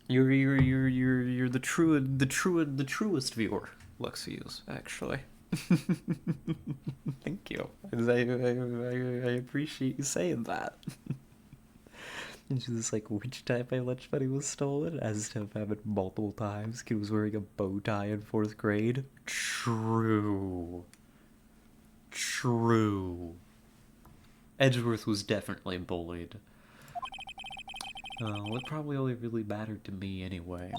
You're the truest viewer, Luxius, actually. Thank you. I appreciate you saying that. And she's just like, which time my lunch money was stolen? As to have happened multiple times. Kid was wearing a bow tie in 4th grade. True. Edgeworth was definitely bullied. It probably only really mattered to me anyway.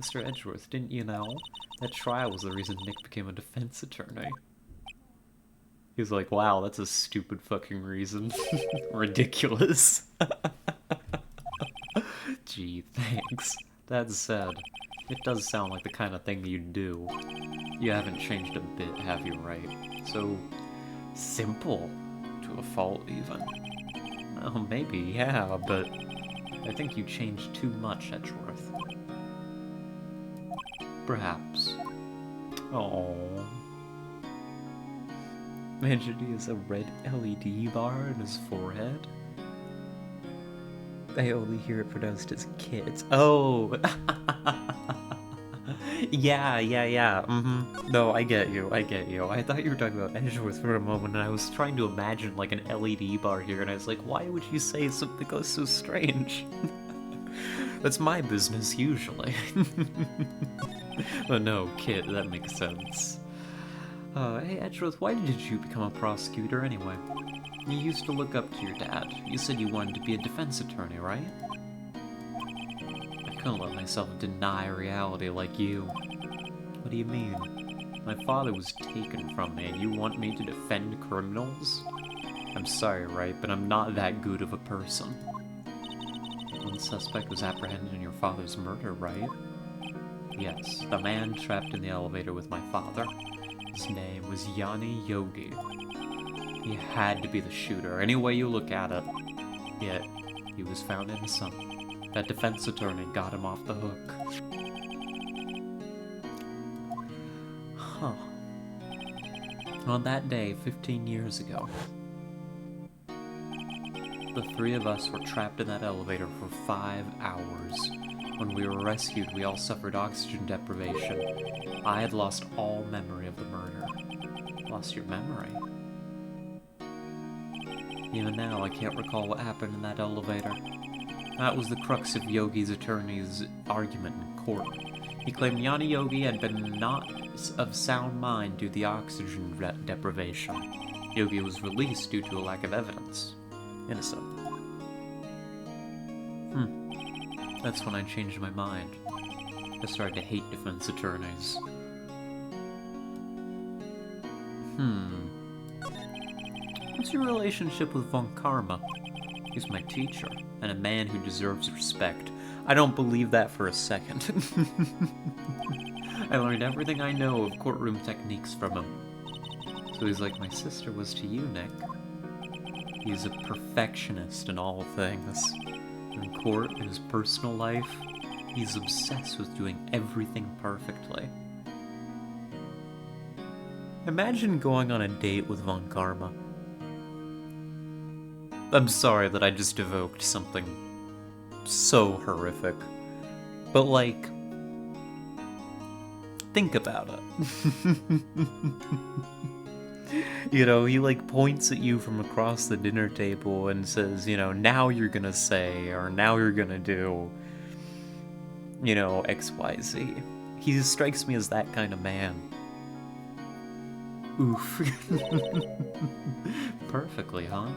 Mr. Edgeworth, didn't you know? That trial was the reason Nick became a defense attorney. He was like, wow, that's a stupid fucking reason. Ridiculous. Gee, thanks. That said, it does sound like the kind of thing you'd do. You haven't changed a bit, have you, Wright? So simple, to a fault even. Oh, maybe, yeah, but I think you changed too much, Edgeworth. Perhaps. Oh. Imagine he has a red LED bar in his forehead. I only hear it pronounced as kids. Oh! Yeah. No, I get you. I thought you were talking about Edgeworth for a moment, and I was trying to imagine, like, an LED bar here, and I was like, why would you say something so strange? That's my business, usually. But no, kid, that makes sense. Hey, Edgeworth, why did you become a prosecutor anyway? You used to look up to your dad. You said you wanted to be a defense attorney, right? I couldn't let myself deny reality like you. What do you mean? My father was taken from me, and you want me to defend criminals? I'm sorry, Wright, but I'm not that good of a person. One suspect was apprehended in your father's murder, right? Yes, the man trapped in the elevator with my father. His name was Yanni Yogi. He had to be the shooter, any way you look at it. Yet, he was found innocent. That defense attorney got him off the hook. Huh. On that day, 15 years ago, the three of us were trapped in that elevator for 5 hours. When we were rescued, we all suffered oxygen deprivation. I had lost all memory of the murder. Lost your memory? Even now, I can't recall what happened in that elevator. That was the crux of Yogi's attorney's argument in court. He claimed Yanni Yogi had been not of sound mind due to the oxygen deprivation. Yogi was released due to a lack of evidence. Innocent. That's when I changed my mind. I started to hate defense attorneys. What's your relationship with Von Karma? He's my teacher, and a man who deserves respect. I don't believe that for a second. I learned everything I know of courtroom techniques from him. So he's like my sister was to you, Nick. He's a perfectionist in all things. In court, in his personal life, he's obsessed with doing everything perfectly. Imagine going on a date with Von Karma. I'm sorry that I just evoked something so horrific. But, like, think about it. You know, he, like, points at you from across the dinner table and says, you know, now you're gonna say, or now you're gonna do, you know, XYZ. He strikes me as that kind of man. Oof. Perfectly, huh?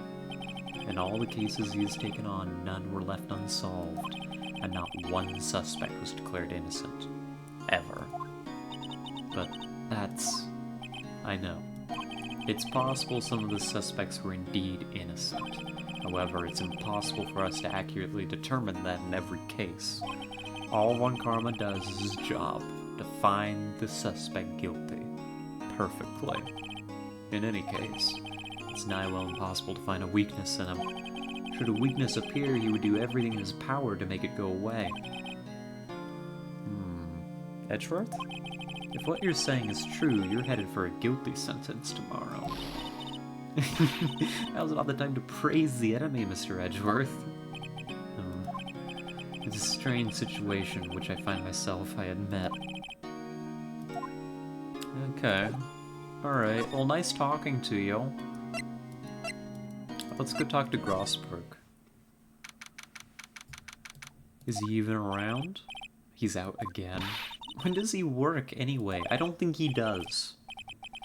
In all the cases he has taken on, none were left unsolved, and not one suspect was declared innocent. Ever. But that's... I know. It's possible some of the suspects were indeed innocent. However, it's impossible for us to accurately determine that in every case. All Von Karma does is his job, to find the suspect guilty. Perfectly. In any case, it's nigh well impossible to find a weakness in him. Should a weakness appear, he would do everything in his power to make it go away. Edgeworth? If what you're saying is true, you're headed for a guilty sentence tomorrow. Now's not the time to praise the enemy, Mr. Edgeworth. It's a strange situation in which I find myself, I admit. Okay. Alright, well, nice talking to you. Let's go talk to Grossberg. Is he even around? He's out again. When does he work, anyway? I don't think he does.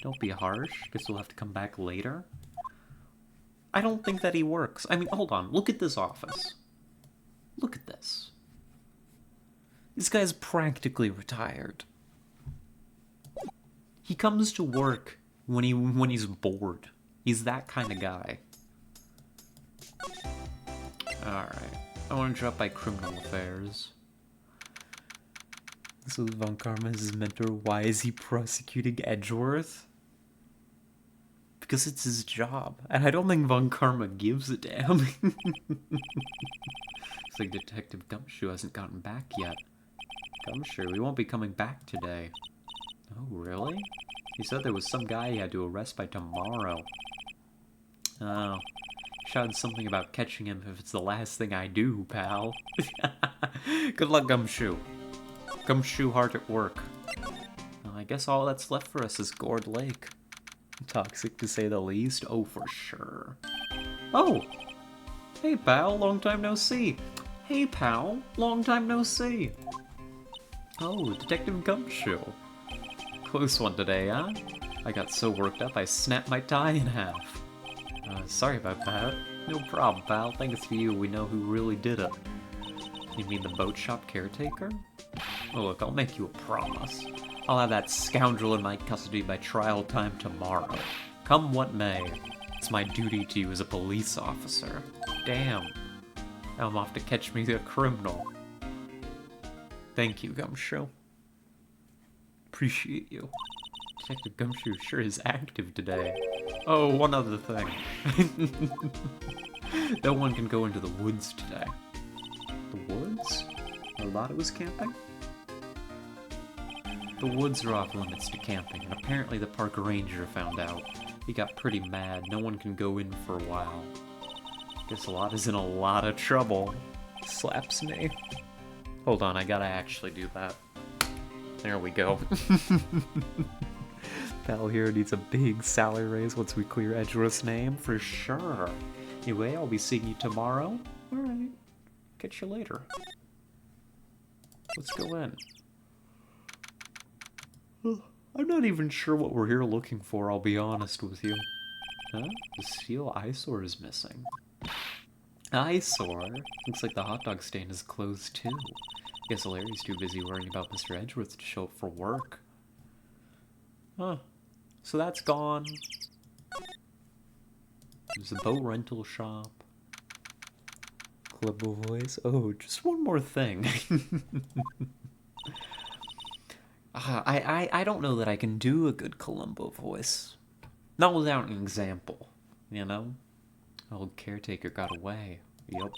Don't be harsh. Guess we'll have to come back later. I don't think that he works. I mean, hold on. Look at this office. Look at this. This guy's practically retired. He comes to work when he's bored. He's that kind of guy. Alright. I want to drop by criminal affairs. So Von Karma is his mentor. Why is he prosecuting Edgeworth? Because it's his job. And I don't think Von Karma gives a damn. It's like Detective Gumshoe hasn't gotten back yet. Gumshoe, we won't be coming back today. Oh, really? He said there was some guy he had to arrest by tomorrow. Oh. Shouted something about catching him if it's the last thing I do, pal. Good luck, Gumshoe. Gumshoe hard at work. Well, I guess all that's left for us is Gourd Lake. Toxic to say the least. Oh, for sure. Oh! Hey, pal. Long time no see. Hey, pal. Long time no see. Oh, Detective Gumshoe. Close one today, huh? I got so worked up I snapped my tie in half. Sorry about that. No problem, pal. Thanks to you, we know who really did it. You mean the boat shop caretaker? Oh, look, I'll make you a promise. I'll have that scoundrel in my custody by trial time tomorrow. Come what may. It's my duty to you as a police officer. Damn. Now I'm off to catch me a criminal. Thank you, Gumshoe. Appreciate you. Detective Gumshoe sure is active today. Oh, one other thing. No one can go into the woods today. The woods? I thought it was camping? The woods are off limits to camping, and apparently the park ranger found out. He got pretty mad. No one can go in for a while. Guess a lot is in a lot of trouble. Slaps me. Hold on, I gotta actually do that. There we go. Pal here needs a big salary raise once we clear Edgeworth's name, for sure. Anyway, I'll be seeing you tomorrow. Alright. Catch you later. Let's go in. I'm not even sure what we're here looking for, I'll be honest with you. Huh? The steel eyesore is missing. Eyesore? Looks like the hot dog stand is closed too. Guess Larry's too busy worrying about Mr. Edgeworth to show up for work. Huh. So that's gone. There's a boat rental shop. Club voice. Oh, just one more thing. I don't know that I can do a good Columbo voice. Not without an example, you know? Old caretaker got away. Yup.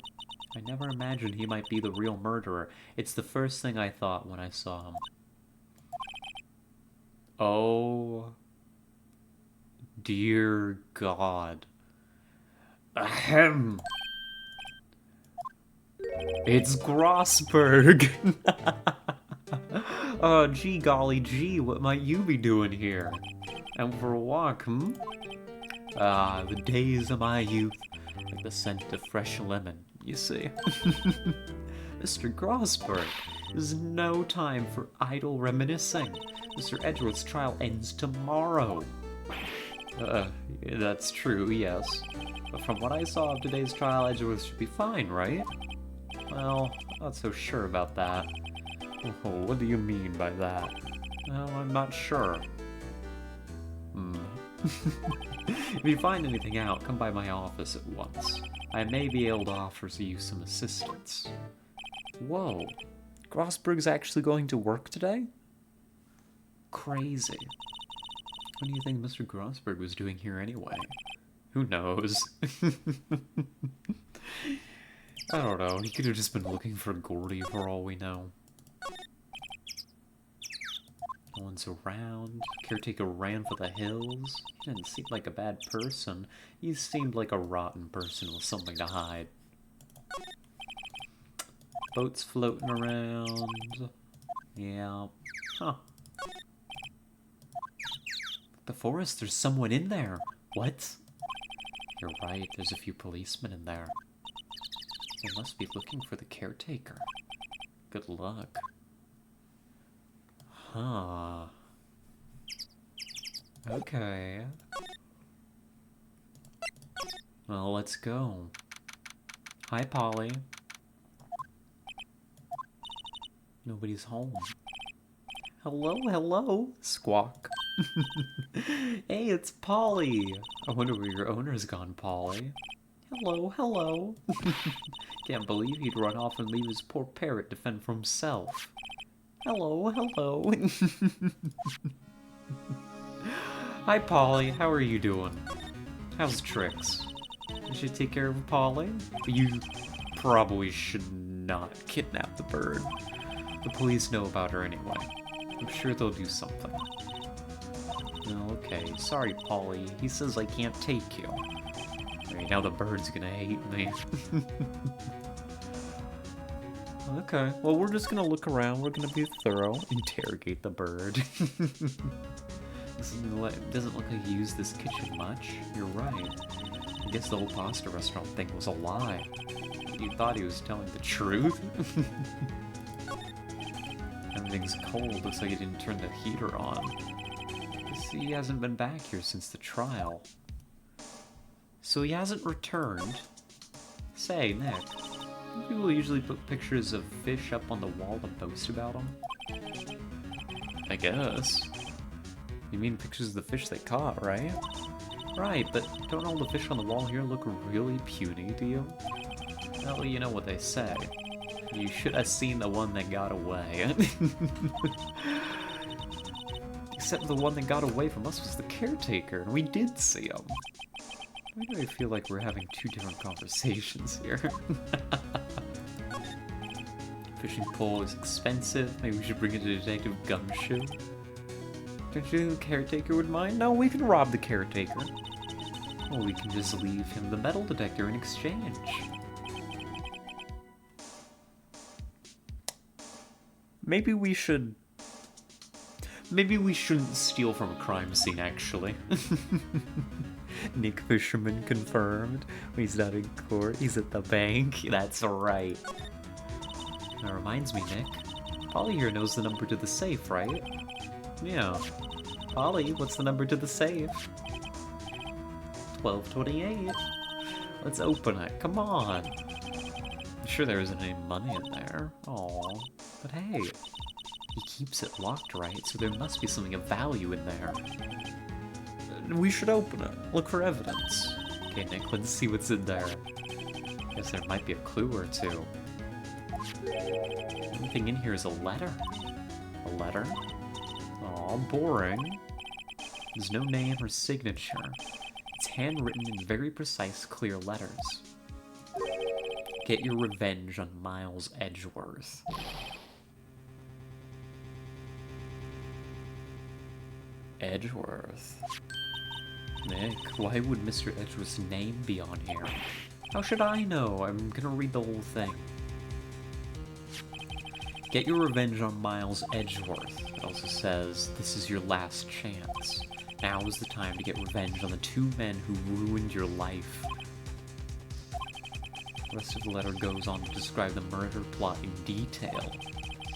I never imagined he might be the real murderer. It's the first thing I thought when I saw him. Oh. Dear God. Ahem. It's Grossberg. Oh, gee golly gee, what might you be doing here? Out for a walk, hmm? Ah, the days of my youth, like the scent of fresh lemon, you see. Mr. Grossberg, there's no time for idle reminiscing. Mr. Edgeworth's trial ends tomorrow. That's true, yes. But from what I saw of today's trial, Edgeworth should be fine, right? Well, I'm not so sure about that. Oh, what do you mean by that? Well, I'm not sure. If you find anything out, come by my office at once. I may be able to offer you some assistance. Whoa. Grossberg's actually going to work today? Crazy. What do you think Mr. Grossberg was doing here anyway? Who knows? I don't know. He could have just been looking for Gordy for all we know. No one's around. Caretaker ran for the hills. He didn't seem like a bad person. He seemed like a rotten person with something to hide. Boats floating around. Yeah. Huh. The forest, there's someone in there. What? You're right, there's a few policemen in there. They must be looking for the caretaker. Good luck. Huh. Okay. Well, let's go. Hi, Polly. Nobody's home. Hello, hello, Squawk. Hey, it's Polly. I wonder where your owner's gone, Polly. Hello, hello. Can't believe he'd run off and leave his poor parrot to fend for himself. Hello, hello. Hi, Polly. How are you doing? How's Trix? I should take care of Polly? You probably should not kidnap the bird. The police know about her anyway. I'm sure they'll do something. Oh, okay. Sorry, Polly. He says I can't take you. Right, now the bird's gonna hate me. Okay, well, we're just gonna look around. We're gonna be thorough. Interrogate the bird. Doesn't look like you use this kitchen much. You're right. I guess the whole pasta restaurant thing was a lie. You thought he was telling the truth? Everything's cold. Looks like he didn't turn the heater on. Guess he hasn't been back here since the trial. So he hasn't returned. Say, Nick, people usually put pictures of fish up on the wall to boast about them? I guess. You mean pictures of the fish they caught, right? Right, but don't all the fish on the wall here look really puny to you? Well, you know what they say. You should have seen the one that got away. Except the one that got away from us was the caretaker, and we did see him. Why do I feel like we're having two different conversations here? Fishing pole is expensive. Maybe we should bring it to Detective Gumshoe. Don't you think the caretaker would mind? No, we can rob the caretaker. Or we can just leave him the metal detector in exchange. Maybe we should... Maybe we shouldn't steal from a crime scene, actually. Nick Fisherman confirmed. He's not in court, he's at the bank. That's right. That reminds me, Nick. Polly here knows the number to the safe, right? Yeah. Polly, what's the number to the safe? 1228. Let's open it. Come on. I'm sure there isn't any money in there. Aw. But hey, he keeps it locked, right? So there must be something of value in there. We should open it. Look for evidence. Okay, Nick, let's see what's in there. Guess there might be a clue or two. The only thing in here is a letter. A letter? Aw, boring. There's no name or signature. It's handwritten in very precise, clear letters. Get your revenge on Miles Edgeworth. Edgeworth. Nick, why would Mr. Edgeworth's name be on here? How should I know? I'm gonna read the whole thing. Get your revenge on Miles Edgeworth. It also says, this is your last chance. Now is the time to get revenge on the two men who ruined your life. The rest of the letter goes on to describe the murder plot in detail.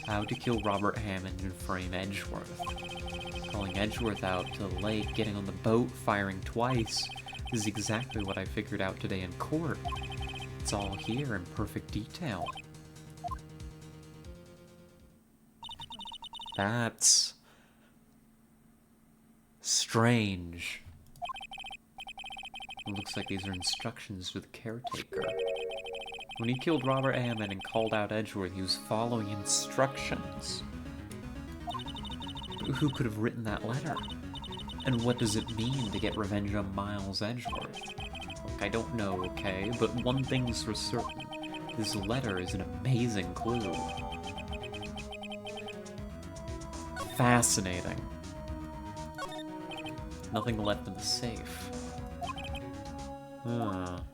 How to kill Robert Hammond and frame Edgeworth. Calling Edgeworth out to the lake, getting on the boat, firing twice. This is exactly what I figured out today in court. It's all here in perfect detail. That's strange. It looks like these are instructions for the caretaker. When he killed Robert Hammond and called out Edgeworth, he was following instructions. Who could have written that letter? And what does it mean to get revenge on Miles Edgeworth? Look, I don't know, okay? But one thing's for certain. This letter is an amazing clue. Fascinating. Nothing left in the safe. Well...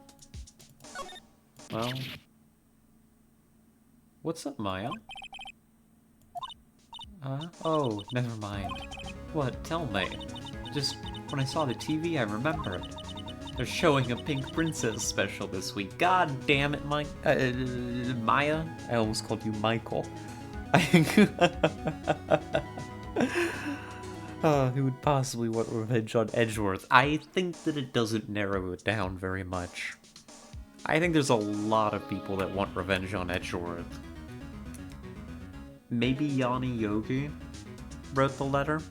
What's up, Maya? Oh, never mind. What? Tell me. Just, when I saw the TV, I remembered. They're showing a Pink Princess special this week. God damn it, Maya? I almost called you Michael. Who would possibly want revenge on Edgeworth? I think that it doesn't narrow it down very much. I think there's a lot of people that want revenge on Edgeworth. Maybe Yanni Yogi wrote the letter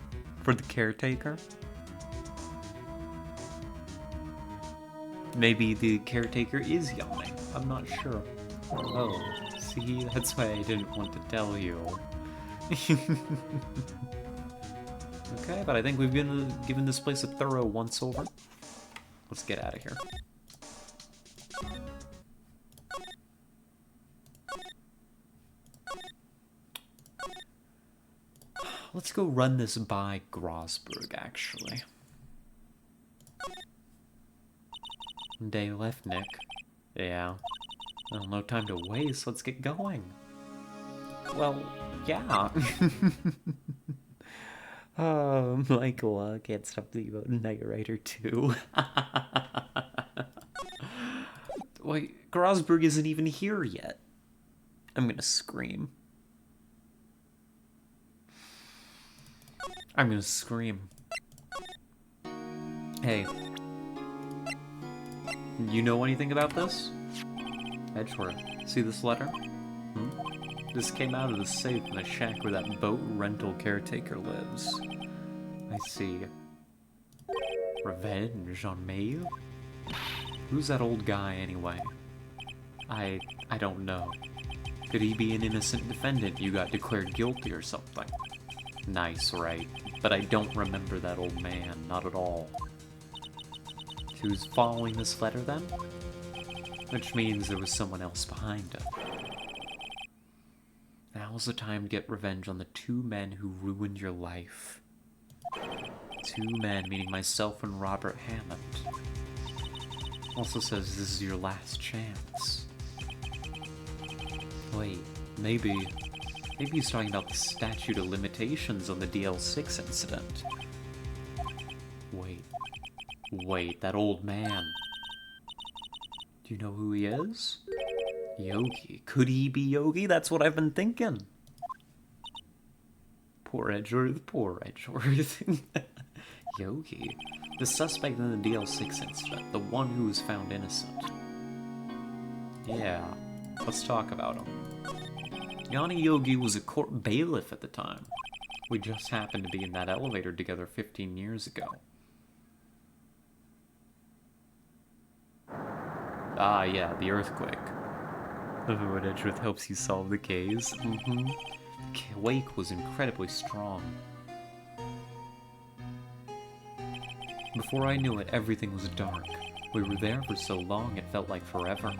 for the caretaker? Maybe the caretaker is Yanni. I'm not sure. Oh, see, that's why I didn't want to tell you. Okay, but I think we've given this place a thorough once-over. Let's get out of here. Let's go run this by Grosberg, actually. Day left, Nick. Yeah. Well, no time to waste. Let's get going. Well, yeah. Oh, Michael, can't stop thinking about Knight Rider 2. Wait, Grosberg isn't even here yet. I'm gonna scream. I'm gonna scream. Hey. You know anything about this? Edgeworth, see this letter? This came out of the safe in the shack where that boat rental caretaker lives. I see. Revenge on me? Who's that old guy, anyway? I don't know. Could he be an innocent defendant you got declared guilty or something? Nice, right? But I don't remember that old man, not at all. Who's following this letter, then? Which means there was someone else behind it. Now's the time to get revenge on the two men who ruined your life. Two men, meaning myself and Robert Hammond. Also says this is your last chance. Wait, maybe he's talking about the statute of limitations on the DL6 incident. Wait, that old man. Do you know who he is? Yogi. Could he be Yogi? That's what I've been thinking. Poor Edgeworth, poor Edgeworth. Yogi. The suspect in the DL6 incident. The one who was found innocent. Yeah, let's talk about him. Yanni Yogi was a court bailiff at the time. We just happened to be in that elevator together 15 years ago. Ah, yeah, the earthquake. When Edgeworth helps you solve the case. The quake was incredibly strong. Before I knew it, everything was dark. We were there for so long it felt like forever.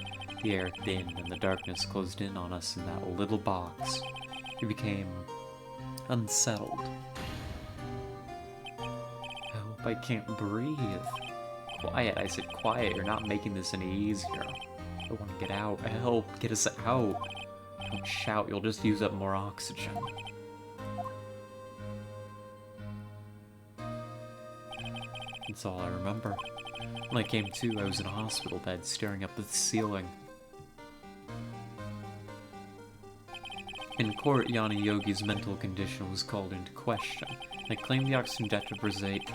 The air thinned and the darkness closed in on us in that little box. We became unsettled. I hope I can't breathe. Quiet, I said quiet. You're not making this any easier. I want to get out. Help, get us out. Don't shout, you'll just use up more oxygen. That's all I remember. When I came to, I was in a hospital bed staring up at the ceiling. In court, Yanni Yogi's mental condition was called into question. They claimed the oxygen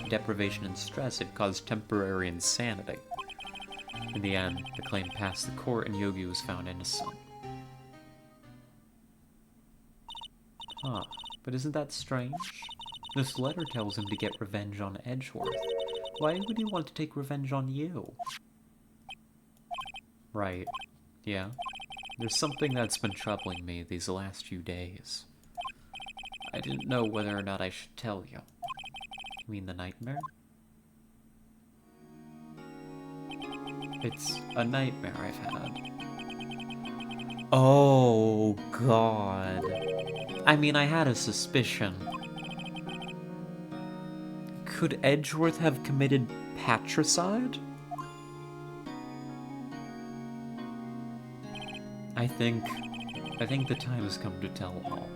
deprivation and stress had caused temporary insanity. In the end, the claim passed the court and Yogi was found innocent. Huh, but isn't that strange? This letter tells him to get revenge on Edgeworth. Why would he want to take revenge on you? Right, yeah. There's something that's been troubling me these last few days. I didn't know whether or not I should tell you. You mean the nightmare? It's a nightmare I've had. Oh, God. I mean, I had a suspicion. Could Edgeworth have committed patricide? I think the time has come to tell all.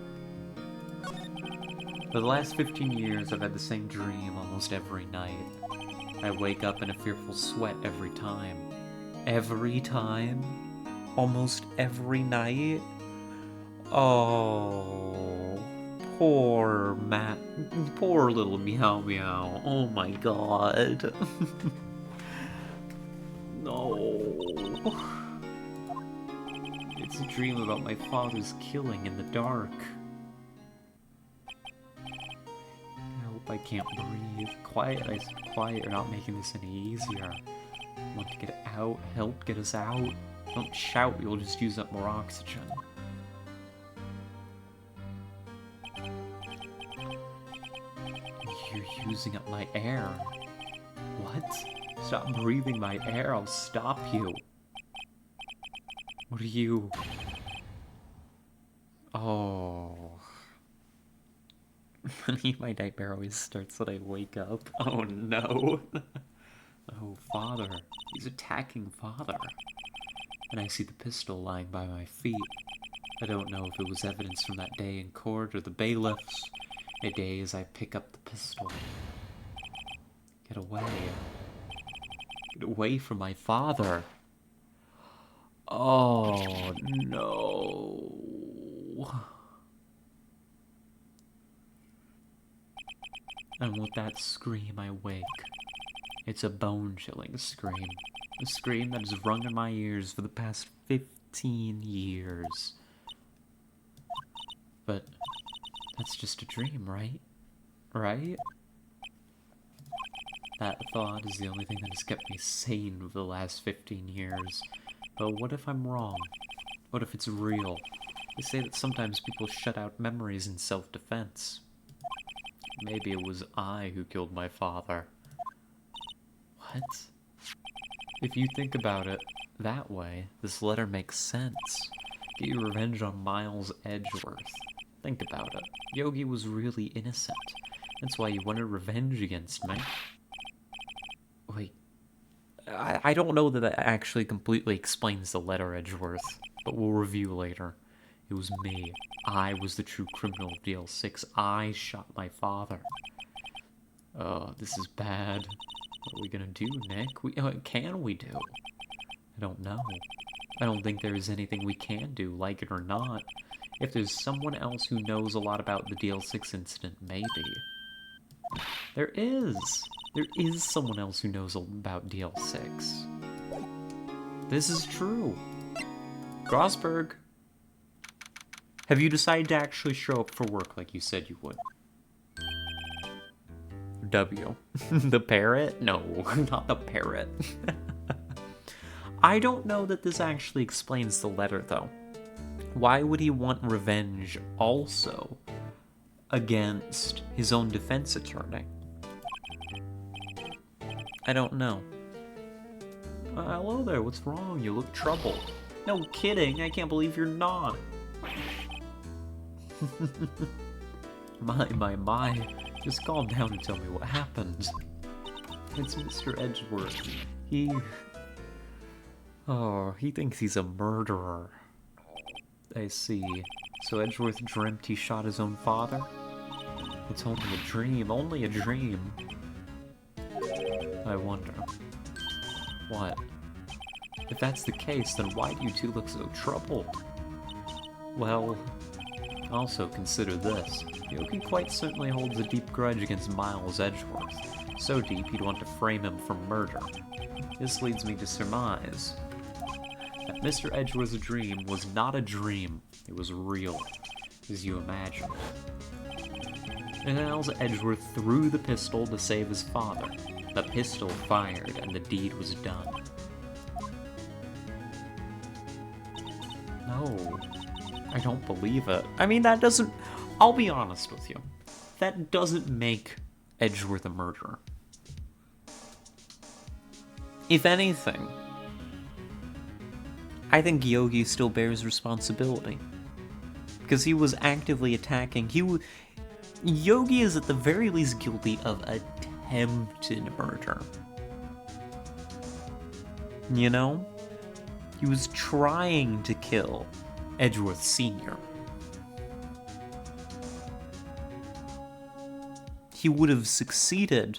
For the last 15 years, I've had the same dream almost every night. I wake up in a fearful sweat every time. Every time? Almost every night? Oh, poor Matt. Poor little Meow Meow. Oh my god. No. It's a dream about my father's killing in the dark. I can't breathe. Quiet, I said quiet, you're not making this any easier. I want to get out, help get us out. Don't shout, you'll just use up more oxygen. You're using up my air. What? Stop breathing my air, I'll stop you. What are you? Oh. funny. My nightmare always starts when I wake up. Oh no. Oh, father. He's attacking father. And I see the pistol lying by my feet. I don't know if it was evidence from that day in court or the bailiffs. A day as I pick up the pistol. Get away. Get away from my father. Oh, no. And with that scream, I wake. It's a bone-chilling scream. A scream that has rung in my ears for the past 15 years. But that's just a dream, right? Right? That thought is the only thing that has kept me sane for the last 15 years. But what if I'm wrong? What if it's real? They say that sometimes people shut out memories in self-defense. Maybe it was I who killed my father. What? If you think about it that way, this letter makes sense. Get your revenge on Miles Edgeworth. Think about it. Yogi was really innocent. That's why you wanted revenge against me. Wait. I don't know that that actually completely explains the letter, Edgeworth, but we'll review later. It was me. I was the true criminal of DL6. I shot my father. Oh, this is bad. What are we gonna do, Nick? What can we do? I don't know. I don't think there is anything we can do, like it or not. If there's someone else who knows a lot about the DL6 incident, maybe. There is! There is someone else who knows about DL6. This is true. Grosberg, have you decided to actually show up for work like you said you would? W. The parrot? No, not the parrot. I don't know that this actually explains the letter, though. Why would he want revenge also against his own defense attorney? I don't know. Hello there, what's wrong? You look troubled. No kidding, I can't believe you're not. My. Just calm down and tell me what happened. It's Mr. Edgeworth. He thinks he's a murderer. I see. So Edgeworth dreamt he shot his own father? It's only a dream, only a dream. I wonder. What? If that's the case, then why do you two look so troubled? Well, also consider this. Yogi quite certainly holds a deep grudge against Miles Edgeworth. So deep he'd want to frame him for murder. This leads me to surmise that Mr. Edgeworth's dream was not a dream, it was real, as you imagine. Miles Edgeworth threw the pistol to save his father. The pistol fired, and the deed was done. No, I don't believe it. I mean, that doesn't... I'll be honest with you. That doesn't make Edgeworth a murderer. If anything, I think Yogi still bears responsibility. Because he was actively attacking... Yogi is at the very least guilty of attempted murder. You know? He was trying to kill Edgeworth Sr. He would have succeeded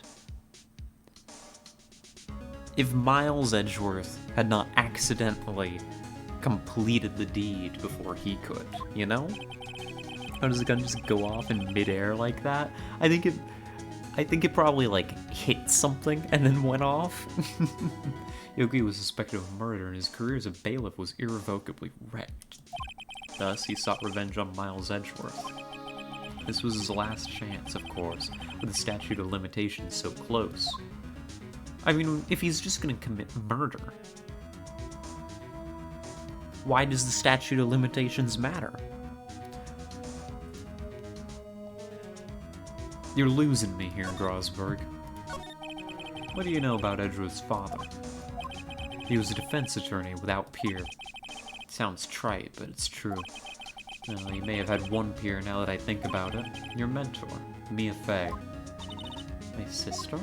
if Miles Edgeworth had not accidentally completed the deed before he could, you know? How does the gun just go off in midair like that? I think it probably, like, hit something and then went off. Yogi was suspected of murder, and his career as a bailiff was irrevocably wrecked. Thus, he sought revenge on Miles Edgeworth. This was his last chance, of course, with the statute of limitations so close. I mean, if he's just gonna commit murder, why does the statute of limitations matter? You're losing me here, Grosberg. What do you know about Edgeworth's father? He was a defense attorney without peer. It sounds trite, but it's true. Well, you may have had one peer now that I think about it. Your mentor, Mia Fey. My sister?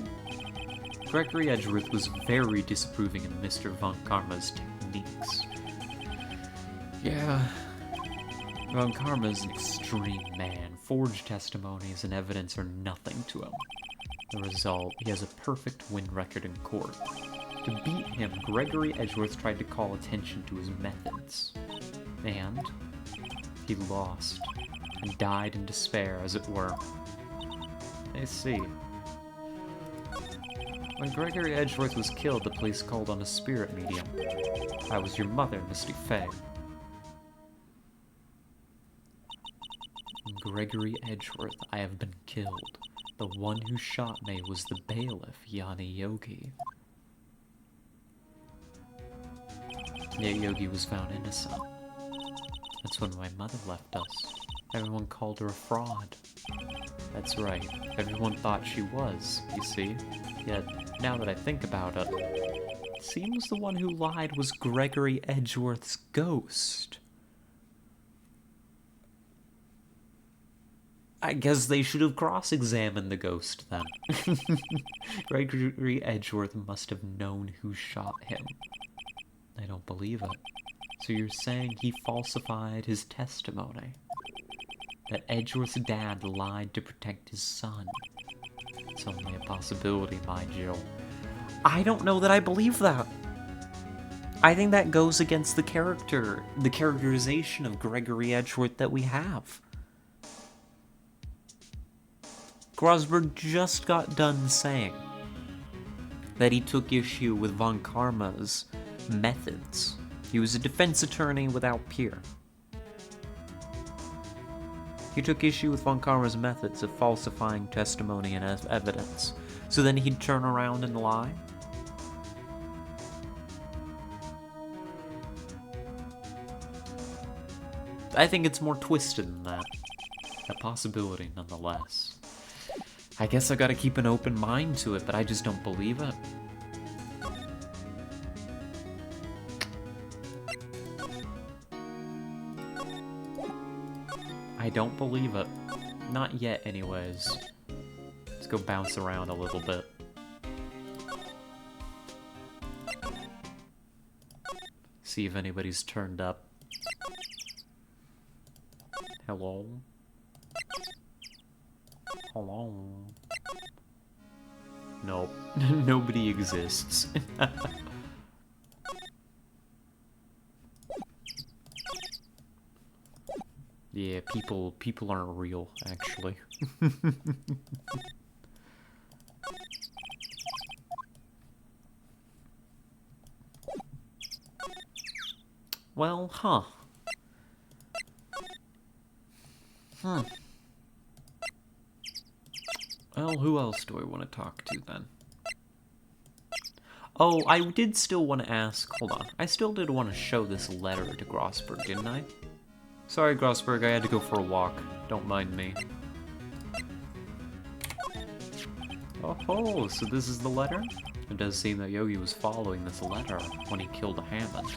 Gregory Edgeworth was very disapproving of Mr. Von Karma's techniques. Yeah, Von Karma's an extreme man. Forged testimonies and evidence are nothing to him. The result, he has a perfect win record in court. To beat him, Gregory Edgeworth tried to call attention to his methods. And he lost, and died in despair, as it were. I see. When Gregory Edgeworth was killed, the police called on a spirit medium. I was your mother, Misty Fey. Gregory Edgeworth, I have been killed. The one who shot me was the bailiff, Yanni Yogi. Yet Yogi was found innocent. That's when my mother left us. Everyone called her a fraud. That's right, everyone thought she was, you see. Yet, now that I think about it, it seems the one who lied was Gregory Edgeworth's ghost. I guess they should have cross-examined the ghost then. Gregory Edgeworth must have known who shot him. I don't believe it. So you're saying he falsified his testimony? That Edgeworth's dad lied to protect his son? It's only a possibility, my Jill. I don't know that I believe that. I think that goes against the characterization of Gregory Edgeworth that we have. Grosberg just got done saying that he took issue with Von Karma's methods. He was a defense attorney without peer. He took issue with Von Karma's methods of falsifying testimony and evidence. So then he'd turn around and lie? I think it's more twisted than that. A possibility nonetheless. I guess I gotta keep an open mind to it, but I just don't believe it. I don't believe it. Not yet, anyways. Let's go bounce around a little bit. See if anybody's turned up. Hello? Hello? Nope. Nobody exists. Yeah, people aren't real, actually. Well, huh. Well, who else do I want to talk to, then? Oh, I did still want to ask... Hold on. I still did want to show this letter to Grosberg, didn't I? Sorry, Grosberg, I had to go for a walk. Don't mind me. Oh, so this is the letter? It does seem that Yogi was following this letter when he killed Hammond.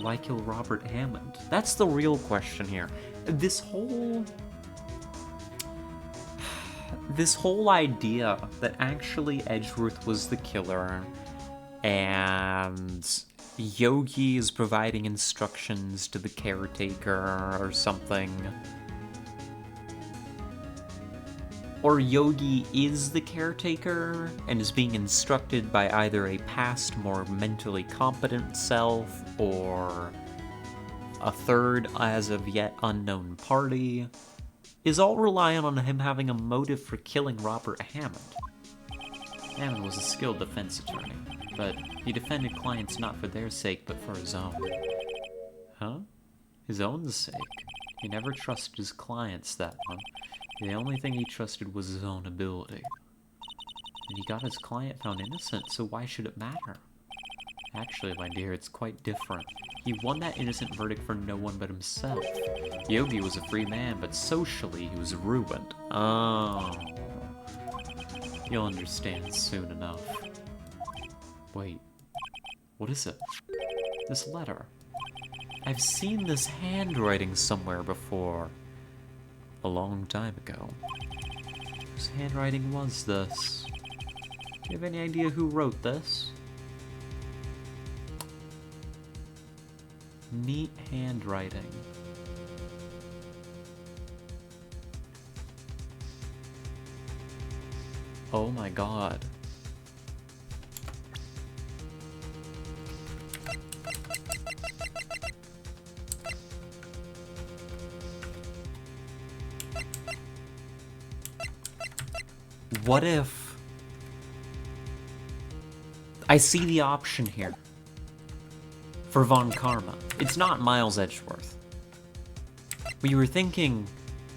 Why kill Robert Hammond? That's the real question here. This whole idea that actually Edgeworth was the killer and Yogi is providing instructions to the caretaker or something. Or Yogi is the caretaker and is being instructed by either a past, more mentally competent self or a third, as of yet unknown party, is all reliant on him having a motive for killing Robert Hammond. Hammond was a skilled defense attorney, but he defended clients not for their sake, but for his own. Huh? His own sake? He never trusted his clients that one. The only thing he trusted was his own ability. And he got his client found innocent, so why should it matter? Actually, my dear, it's quite different. He won that innocent verdict for no one but himself. Yogi was a free man, but socially he was ruined. Oh. You'll understand soon enough. Wait. What is it? This letter. I've seen this handwriting somewhere before. A long time ago. Whose handwriting was this? Do you have any idea who wrote this? Neat handwriting. Oh my god. What if... I see the option here. For Von Karma. It's not Miles Edgeworth. We were thinking...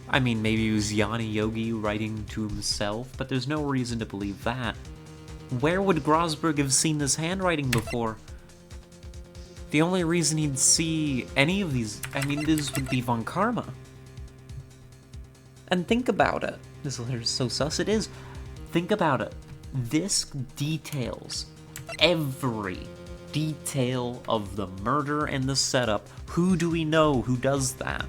I mean, maybe it was Yanni Yogi writing to himself, but there's no reason to believe that. Where would Grosberg have seen this handwriting before? The only reason he'd see any of these... I mean, this would be Von Karma. And think about it. This letter's so sus it is. Think about it. This details every detail of the murder and the setup. Who do we know who does that?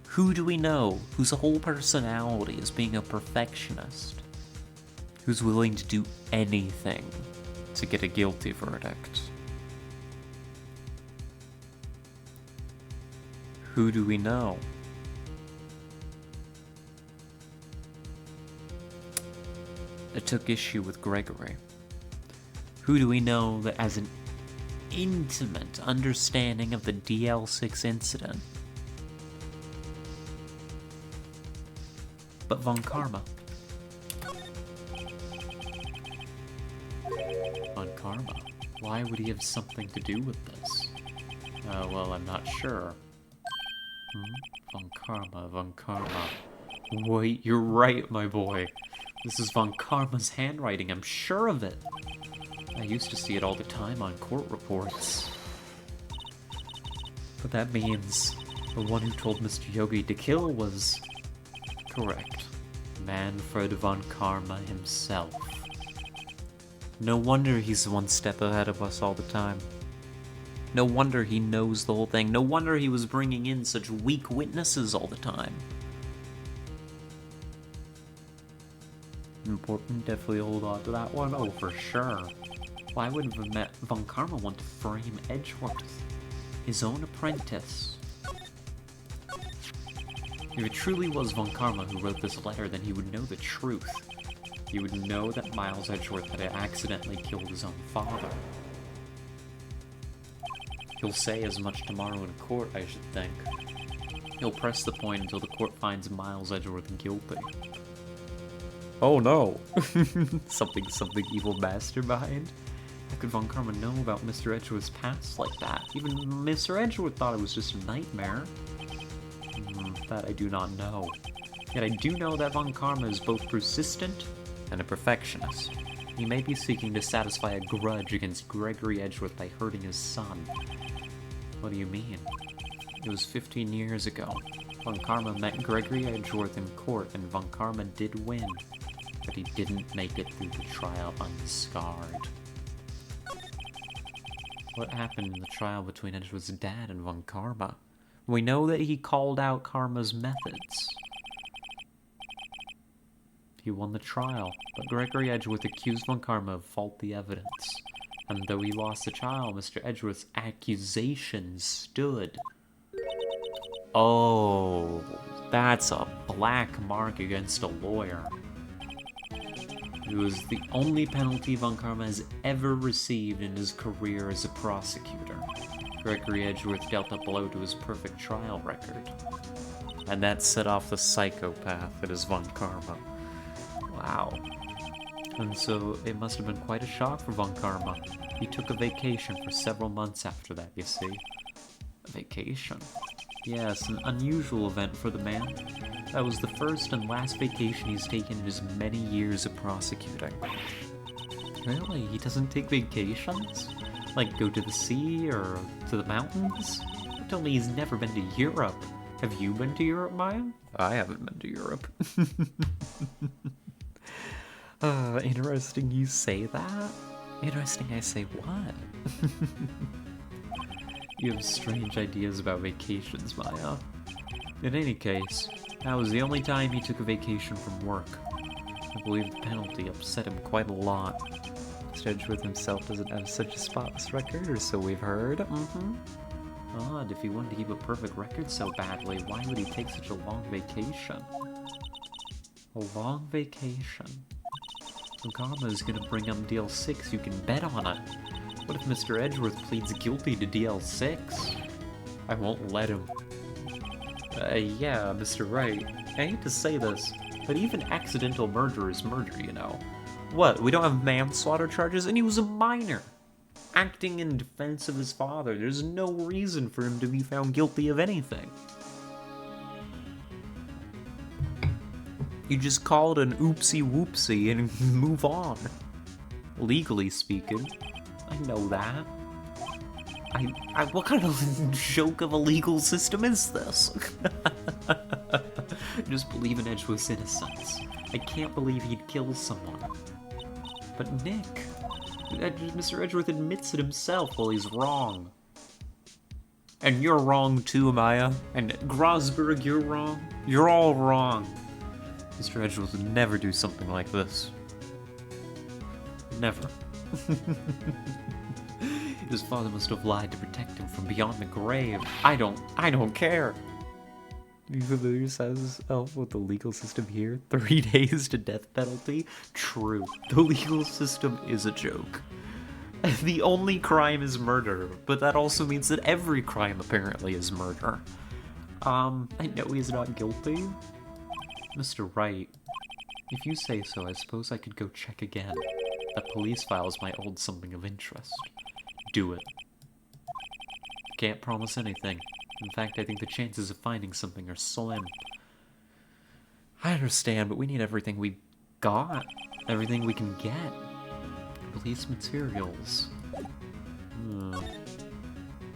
Who do we know whose whole personality is being a perfectionist? Who's willing to do anything to get a guilty verdict? Who do we know? That took issue with Gregory? Who do we know that has an intimate understanding of the DL6 incident? But Von Karma. Von Karma? Why would he have something to do with this? Well, I'm not sure. Von Karma, Von Karma. Wait, you're right, my boy. This is Von Karma's handwriting, I'm sure of it. I used to see it all the time on court reports. But that means the one who told Mr. Yogi to kill was... correct. Manfred Von Karma himself. No wonder he's one step ahead of us all the time. No wonder he knows the whole thing. No wonder he was bringing in such weak witnesses all the time. Important, definitely hold on to that one. Oh, for sure. Why would Von Karma want to frame Edgeworth? His own apprentice. If it truly was Von Karma who wrote this letter, then he would know the truth. He would know that Miles Edgeworth had accidentally killed his own father. He'll say as much tomorrow in court, I should think. He'll press the point until the court finds Miles Edgeworth guilty. Oh no! something evil mastermind? How could Von Karma know about Mr. Edgeworth's past like that? Even Mr. Edgeworth thought it was just a nightmare. That I do not know. Yet I do know that Von Karma is both persistent and a perfectionist. He may be seeking to satisfy a grudge against Gregory Edgeworth by hurting his son. What do you mean? It was 15 years ago. Von Karma met Gregory Edgeworth in court, and Von Karma did win. But he didn't make it through the trial unscarred. What happened in the trial between Edgeworth's dad and Von Karma? We know that he called out Karma's methods. He won the trial, but Gregory Edgeworth accused Von Karma of faulty evidence. And though he lost the trial, Mr. Edgeworth's accusations stood. Oh, that's a black mark against a lawyer. It was the only penalty Von Karma has ever received in his career as a prosecutor. Gregory Edgeworth dealt a blow to his perfect trial record. And that set off the psychopath that is Von Karma. Wow. And so it must have been quite a shock for Von Karma. He took a vacation for several months after that, you see. A vacation? Yes, an unusual event for the man. That was the first and last vacation he's taken in his many years of prosecuting. Really? He doesn't take vacations? Like go to the sea or to the mountains? He told me he's never been to Europe. Have you been to Europe, Maya? I haven't been to Europe. Interesting you say that. Interesting I say what? You have strange ideas about vacations, Maya. In any case, that was the only time he took a vacation from work. I believe the penalty upset him quite a lot. Mr. Edgeworth himself doesn't have such a spotless record, or so we've heard. Odd, if he wanted to keep a perfect record so badly, why would he take such a long vacation? A long vacation? Karma is gonna bring him DL6, you can bet on it. What if Mr. Edgeworth pleads guilty to DL6? I won't let him. Yeah, Mr. Wright. I hate to say this, but even accidental murder is murder, you know. What, we don't have manslaughter charges? And he was a minor! Acting in defense of his father, there's no reason for him to be found guilty of anything. You just call it an oopsie whoopsie and move on. Legally speaking. I know that. What kind of joke of a legal system is this? Just believe in Edgeworth's innocence. I can't believe he'd kill someone. But Nick, Mr. Edgeworth admits it himself while he's wrong. And you're wrong too, Maya. And Grosberg, you're wrong. You're all wrong. Mr. Edgeworth would never do something like this. Never. His father must have lied to protect him from beyond the grave. I don't care. You familiar yourself with the legal system here? 3 days to death penalty? True. The legal system is a joke. The only crime is murder, but that also means that every crime apparently is murder. I know he's not guilty. Mr. Wright, if you say so, I suppose I could go check again. That police files might hold something of interest. Do it. Can't promise anything. In fact, I think the chances of finding something are slim. I understand, but we need everything we got. Everything we can get. Police materials.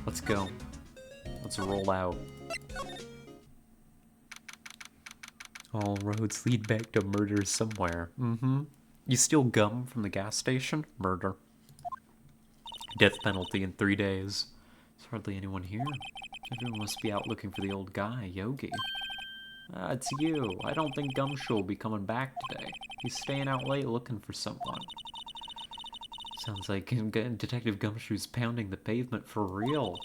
Let's go. Let's roll out. All roads lead back to murder somewhere. You steal gum from the gas station? Murder. Death penalty in 3 days. There's hardly anyone here. Everyone must be out looking for the old guy, Yogi. It's you. I don't think Gumshoe will be coming back today. He's staying out late looking for someone. Sounds like Detective Gumshoe's pounding the pavement for real.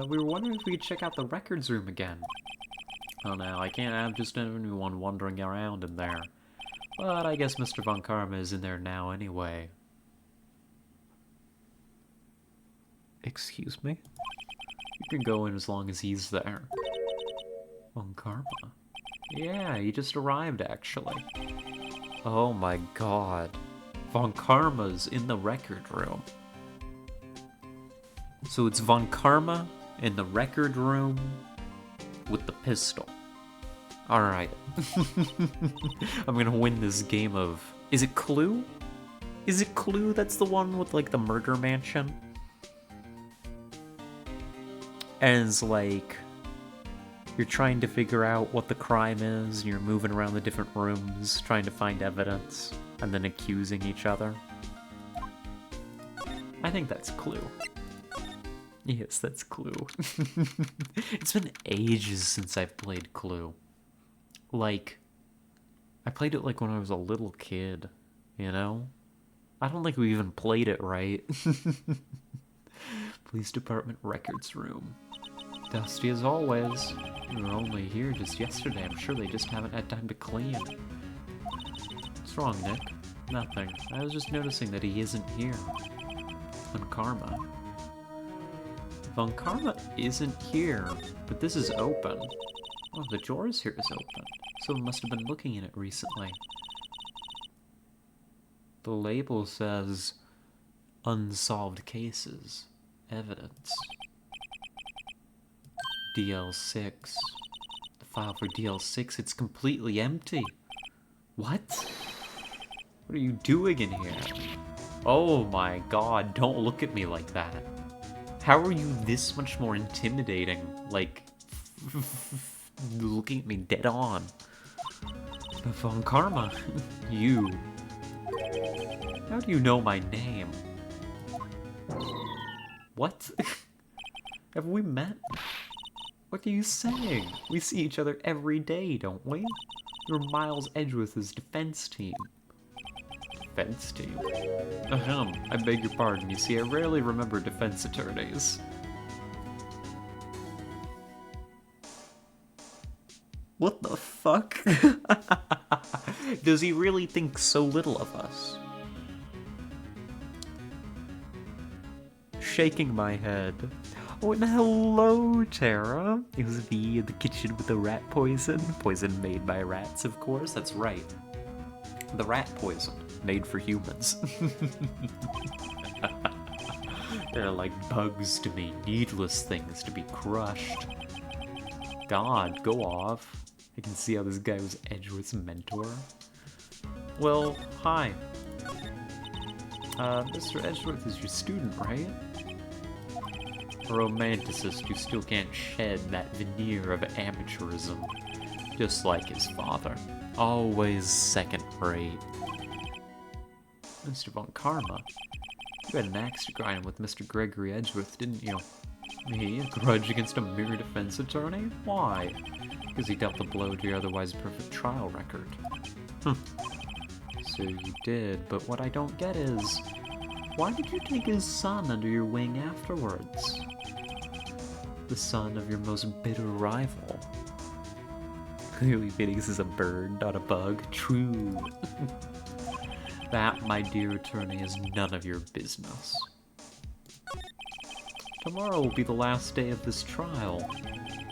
We were wondering if we could check out the records room again. Oh no, I can't have just anyone wandering around in there. But I guess Mr. Von Karma is in there now anyway. Excuse me? You can go in as long as he's there. Von Karma? Yeah, he just arrived actually. Oh my god. Von Karma's in the record room. So it's Von Karma in the record room with the pistol. Alright. I'm gonna win this game of... Is it Clue? Is it Clue that's the one with, like, the murder mansion? And it's like... You're trying to figure out what the crime is, and you're moving around the different rooms, trying to find evidence, and then accusing each other. I think that's Clue. Yes, that's Clue. It's been ages since I've played Clue. Like, I played it like when I was a little kid, you know? I don't think we even played it right. Police Department Records Room. Dusty as always. We were only here just yesterday. I'm sure they just haven't had time to clean. What's wrong, Nick? Nothing. I was just noticing that he isn't here. Von Karma. Von Karma isn't here, but this is open. Oh, the drawers here is open. Someone must have been looking in it recently. The label says Unsolved Cases. Evidence. DL6. The file for DL6, it's completely empty. What? What are you doing in here? Oh my god, don't look at me like that. How are you this much more intimidating? Like, looking at me dead on. Von Karma, you. How do you know my name? What? Have we met? What are you saying? We see each other every day, don't we? You're Miles Edgeworth's defense team. Defense team? Ahem, I beg your pardon. You see, I rarely remember defense attorneys. What the fuck? Does he really think so little of us? Shaking my head. Oh, and hello, Tara. It was me in the kitchen with the rat poison. Poison made by rats, of course. That's right. The rat poison, made for humans. They're like bugs to me, needless things to be crushed. God, go off. I can see how this guy was Edgeworth's mentor. Well, hi. Mr. Edgeworth is your student, right? A romanticist who still can't shed that veneer of amateurism, just like his father. Always second rate. Mr. Von Karma, you had an axe to grind with Mr. Gregory Edgeworth, didn't you? Me? A grudge against a mere defense attorney? Why? Because he dealt the blow to your otherwise perfect trial record. So you did, but what I don't get is, why did you take his son under your wing afterwards? The son of your most bitter rival. Clearly Phoenix is a bird, not a bug. True. That, my dear attorney, is none of your business. Tomorrow will be the last day of this trial.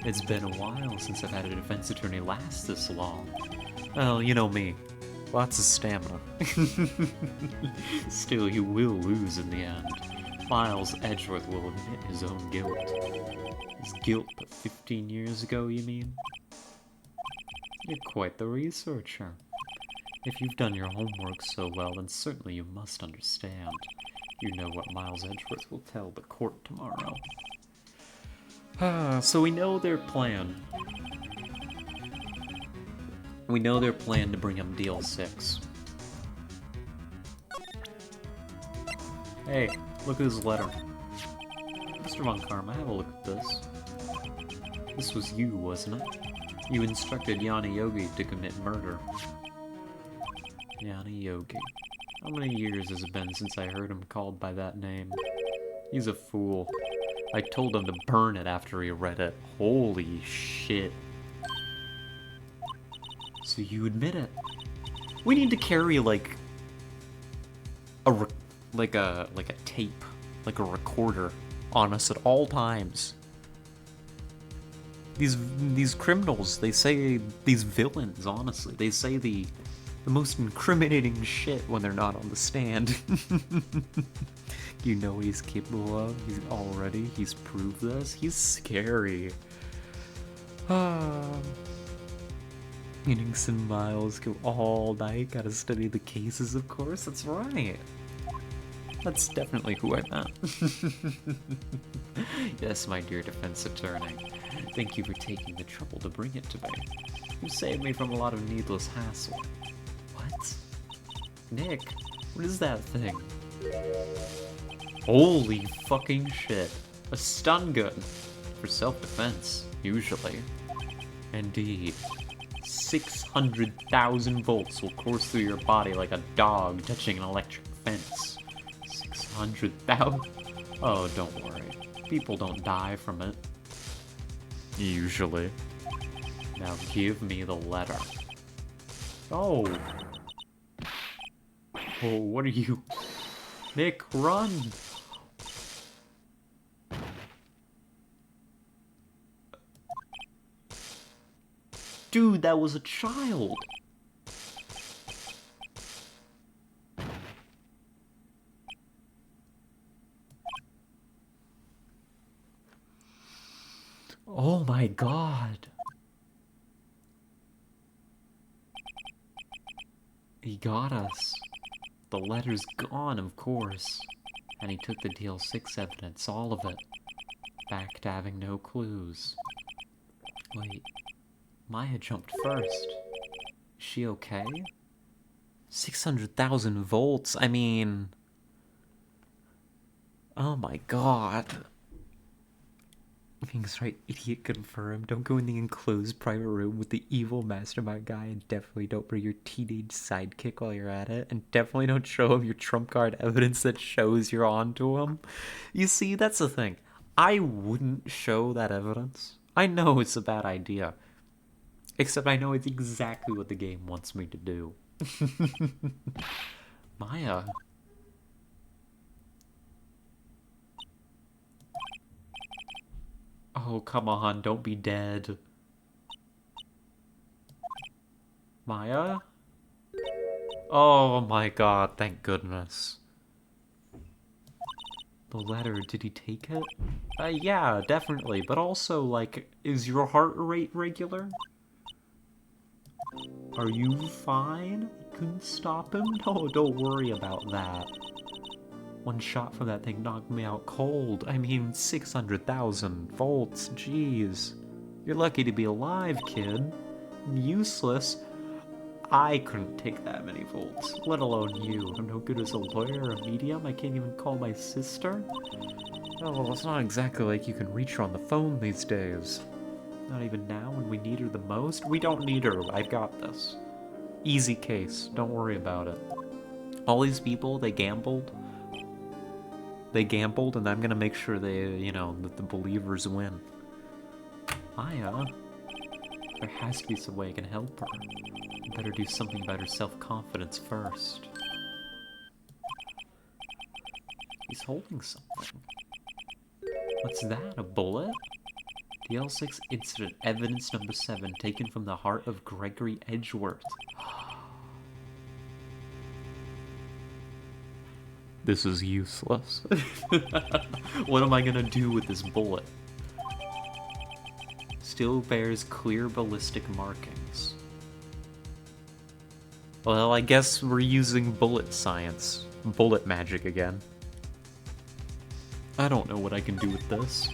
It's been a while since I've had a defense attorney last this long. Well, you know me. Lots of stamina. Still, you will lose in the end. Miles Edgeworth will admit his own guilt. His guilt but 15 years ago, you mean? You're quite the researcher. If you've done your homework so well, then certainly you must understand. You know what Miles Edgeworth will tell the court tomorrow. So we know their plan. We know their plan to bring him Deal 6. Hey, look at his letter. Mr. Von Karma, have a look at this. This was you, wasn't it? You instructed Yanni Yogi to commit murder. Yanni Yogi. How many years has it been since I heard him called by that name? He's a fool. I told him to burn it after he read it. Holy shit. So you admit it. We need to carry like a tape, like a recorder on us at all times. These criminals, they say, these villains, honestly, they say the most incriminating shit when they're not on the stand. You know what he's capable of? He's proved this. He's scary. Phoenix and Miles go all night, gotta study the cases, of course. That's right. That's definitely who I meant. Yes, my dear defense attorney. Thank you for taking the trouble to bring it to me. You saved me from a lot of needless hassle. What? Nick, what is that thing? Holy fucking shit. A stun gun. For self-defense, usually. Indeed. 600,000 volts will course through your body like a dog touching an electric fence. 600,000? Oh, don't worry. People don't die from it. Usually. Now give me the letter. Oh. Oh, what are you? Nick, run! Dude, that was a child! Oh my god. He got us. The letter's gone, of course. And he took the Deal 6 evidence, all of it. Back to having no clues. Wait, Maya jumped first. Is she okay? 600,000 volts, I mean... Oh my god. Timing's right, idiot confirmed. Don't go in the enclosed private room with the evil mastermind guy, and definitely don't bring your teenage sidekick while you're at it, and definitely don't show him your trump card evidence that shows you're on to him. You see, that's the thing. I wouldn't show that evidence. I know it's a bad idea. Except I know it's exactly what the game wants me to do. Maya. Oh, come on, don't be dead. Maya? Oh my god, thank goodness. The letter, did he take it? Yeah, definitely, but also, like, is your heart rate regular? Are you fine? Couldn't stop him? No, don't worry about that. One shot from that thing knocked me out cold. I mean, 600,000 volts, jeez. You're lucky to be alive, kid. Useless. I couldn't take that many volts, let alone you. I'm no good as a lawyer or a medium. I can't even call my sister. Oh, well, it's not exactly like you can reach her on the phone these days. Not even now when we need her the most. We don't need her. I've got this. Easy case. Don't worry about it. All these people, they gambled. They gambled, and I'm gonna make sure they, you know, that the believers win. Maya, there has to be some way I can help her. I better do something about her self-confidence first. He's holding something. What's that? A bullet? DL6 incident, evidence number 7, taken from the heart of Gregory Edgeworth. This is useless. What am I gonna do with this bullet? Still bears clear ballistic markings. Well, I guess we're using bullet science. Bullet magic again. I don't know what I can do with this.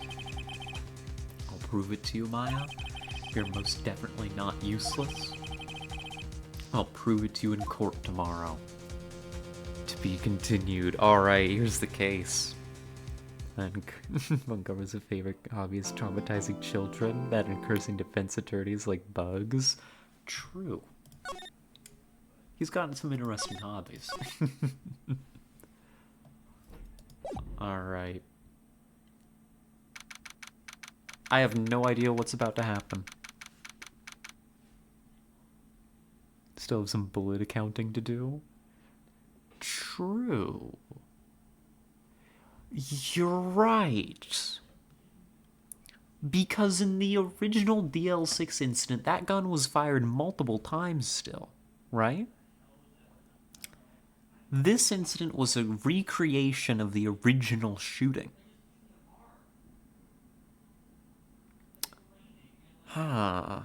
I'll prove it to you, Maya. You're most definitely not useless. I'll prove it to you in court tomorrow. To be continued. Alright, here's the case. And Montgomery's a favorite hobby is traumatizing children, that and cursing defense attorneys like Bugs. True. He's gotten some interesting hobbies. Alright. I have no idea what's about to happen. Still have some bullet accounting to do. True. You're right. Because in the original DL6 incident, that gun was fired multiple times still, right? This incident was a recreation of the original shooting. Huh.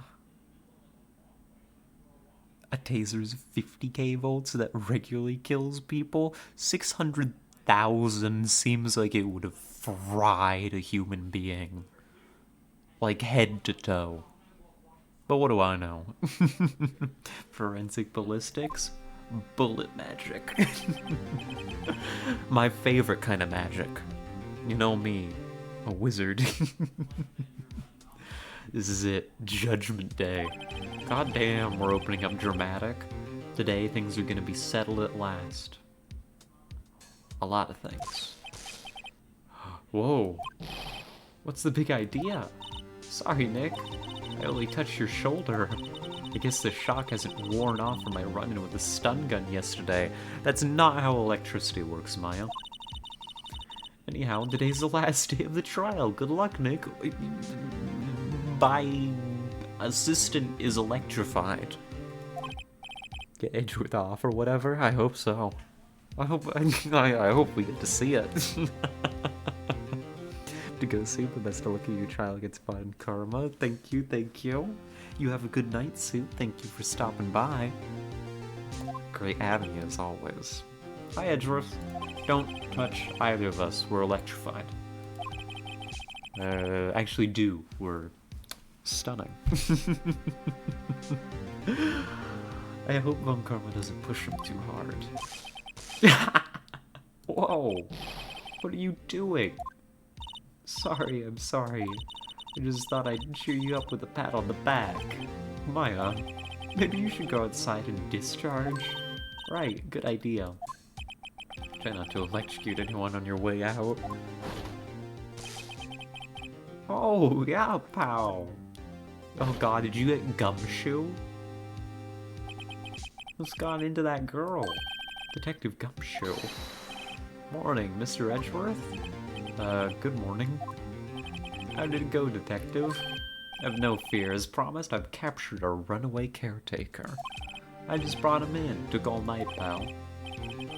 A taser's 50k volts that regularly kills people? 600,000 seems like it would have fried a human being. Like head to toe. But what do I know? Forensic ballistics? Bullet magic. My favorite kind of magic. You know me, a wizard. This is it, Judgment Day. Goddamn, we're opening up dramatic. Today things are gonna be settled at last. A lot of things. Whoa. What's the big idea? Sorry, Nick. I only touched your shoulder. I guess the shock hasn't worn off from my run-in with the stun gun yesterday. That's not how electricity works, Maya. Anyhow, today's the last day of the trial. Good luck, Nick. My assistant is electrified. Get Edgeworth off or whatever? I hope so. I hope we get to see it. To go see the best of luck of your trial gets fun, Karma. Thank you, thank you. You have a good night, Sue. Thank you for stopping by. Great having you as always. Hi, Edgeworth. Don't touch either of us. We're electrified. Actually do. We're stunning. I hope Von Karma doesn't push him too hard. Whoa. What are you doing? Sorry, I'm sorry. I just thought I'd cheer you up with a pat on the back. Maya, maybe you should go outside and discharge? Right, good idea. Try not to electrocute anyone on your way out. Oh, yeah, pal. Oh god, did you get Gumshoe? What's gone into that girl? Detective Gumshoe. Morning, Mr. Edgeworth? Good morning. How did it go, Detective? Have no fear. As promised, I've captured a runaway caretaker. I just brought him in. Took all night, pal.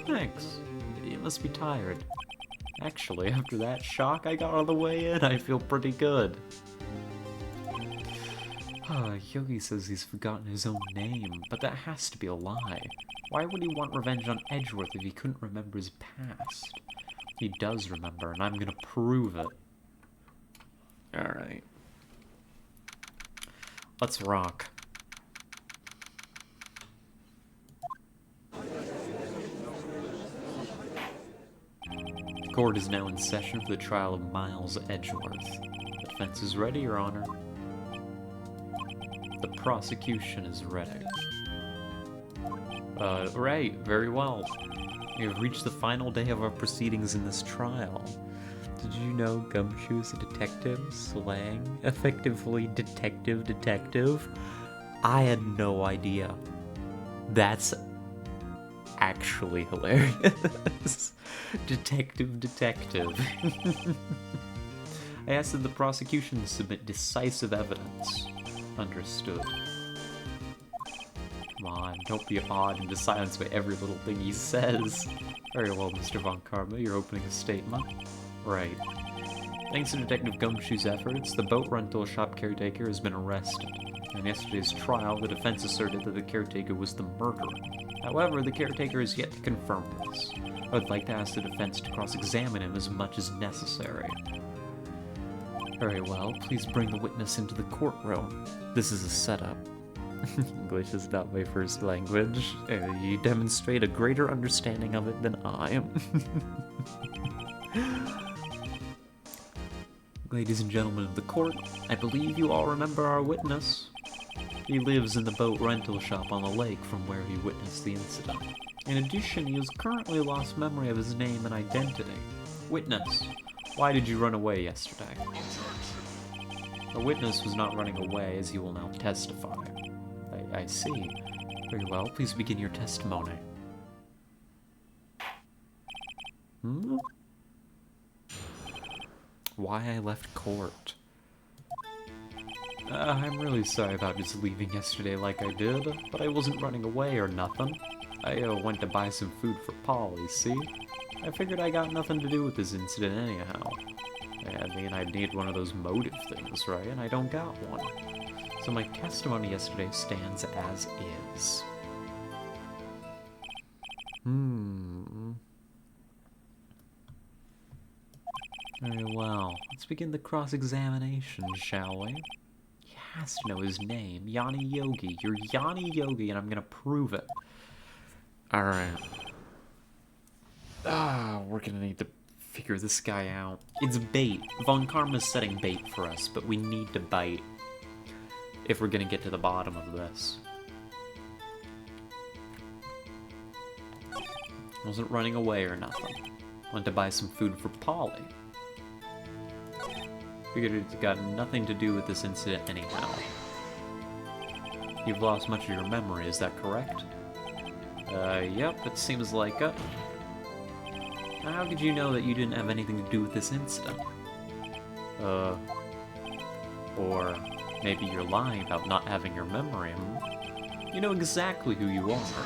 Thanks. You must be tired. Actually, after that shock I got on the way in, I feel pretty good. Yogi says he's forgotten his own name, but that has to be a lie. Why would he want revenge on Edgeworth if he couldn't remember his past? He does remember, and I'm gonna prove it. Alright. Let's rock. The court is now in session for the trial of Miles Edgeworth. The defense is ready, Your Honor. The prosecution is ready. Right, very well. We have reached the final day of our proceedings in this trial. Did you know Gumshoe's a detective? Slang? Effectively detective? I had no idea. That's actually hilarious. Detective. I asked that the prosecution submit decisive evidence. Understood. Come on, don't be awed into silence by every little thing he says. Very well, Mr. Von Karma, you're opening a statement. Right. Thanks to Detective Gumshoe's efforts, the boat rental shop caretaker has been arrested. In yesterday's trial, the defense asserted that the caretaker was the murderer. However, the caretaker is yet to confirm this. I would like to ask the defense to cross-examine him as much as necessary. Very well, please bring the witness into the courtroom. This is a setup. English is not my first language. You demonstrate a greater understanding of it than I am. Ladies and gentlemen of the court, I believe you all remember our witness. He lives in the boat rental shop on the lake from where he witnessed the incident. In addition, he has currently lost memory of his name and identity. Witness, why did you run away yesterday? The witness was not running away, as he will now testify. I see. Very well, please begin your testimony. Why I left court. I'm really sorry about just leaving yesterday like I did, but I wasn't running away or nothing. I went to buy some food for Polly, see? I figured I got nothing to do with this incident anyhow. I mean, I need one of those motive things, right? And I don't got one. So my testimony yesterday stands as is. Very well. Let's begin the cross-examination, shall we? He has to know his name. Yanni Yogi. You're Yanni Yogi, and I'm gonna prove it. Alright. We're gonna need to figure this guy out. It's bait. Von Karma's setting bait for us, but we need to bite if we're gonna get to the bottom of this. Wasn't running away or nothing. Went to buy some food for Polly. Figured it's got nothing to do with this incident anyhow. You've lost much of your memory, is that correct? Yep, it seems like it. How could you know that you didn't have anything to do with this incident? Or maybe you're lying about not having your memory. You know exactly who you are.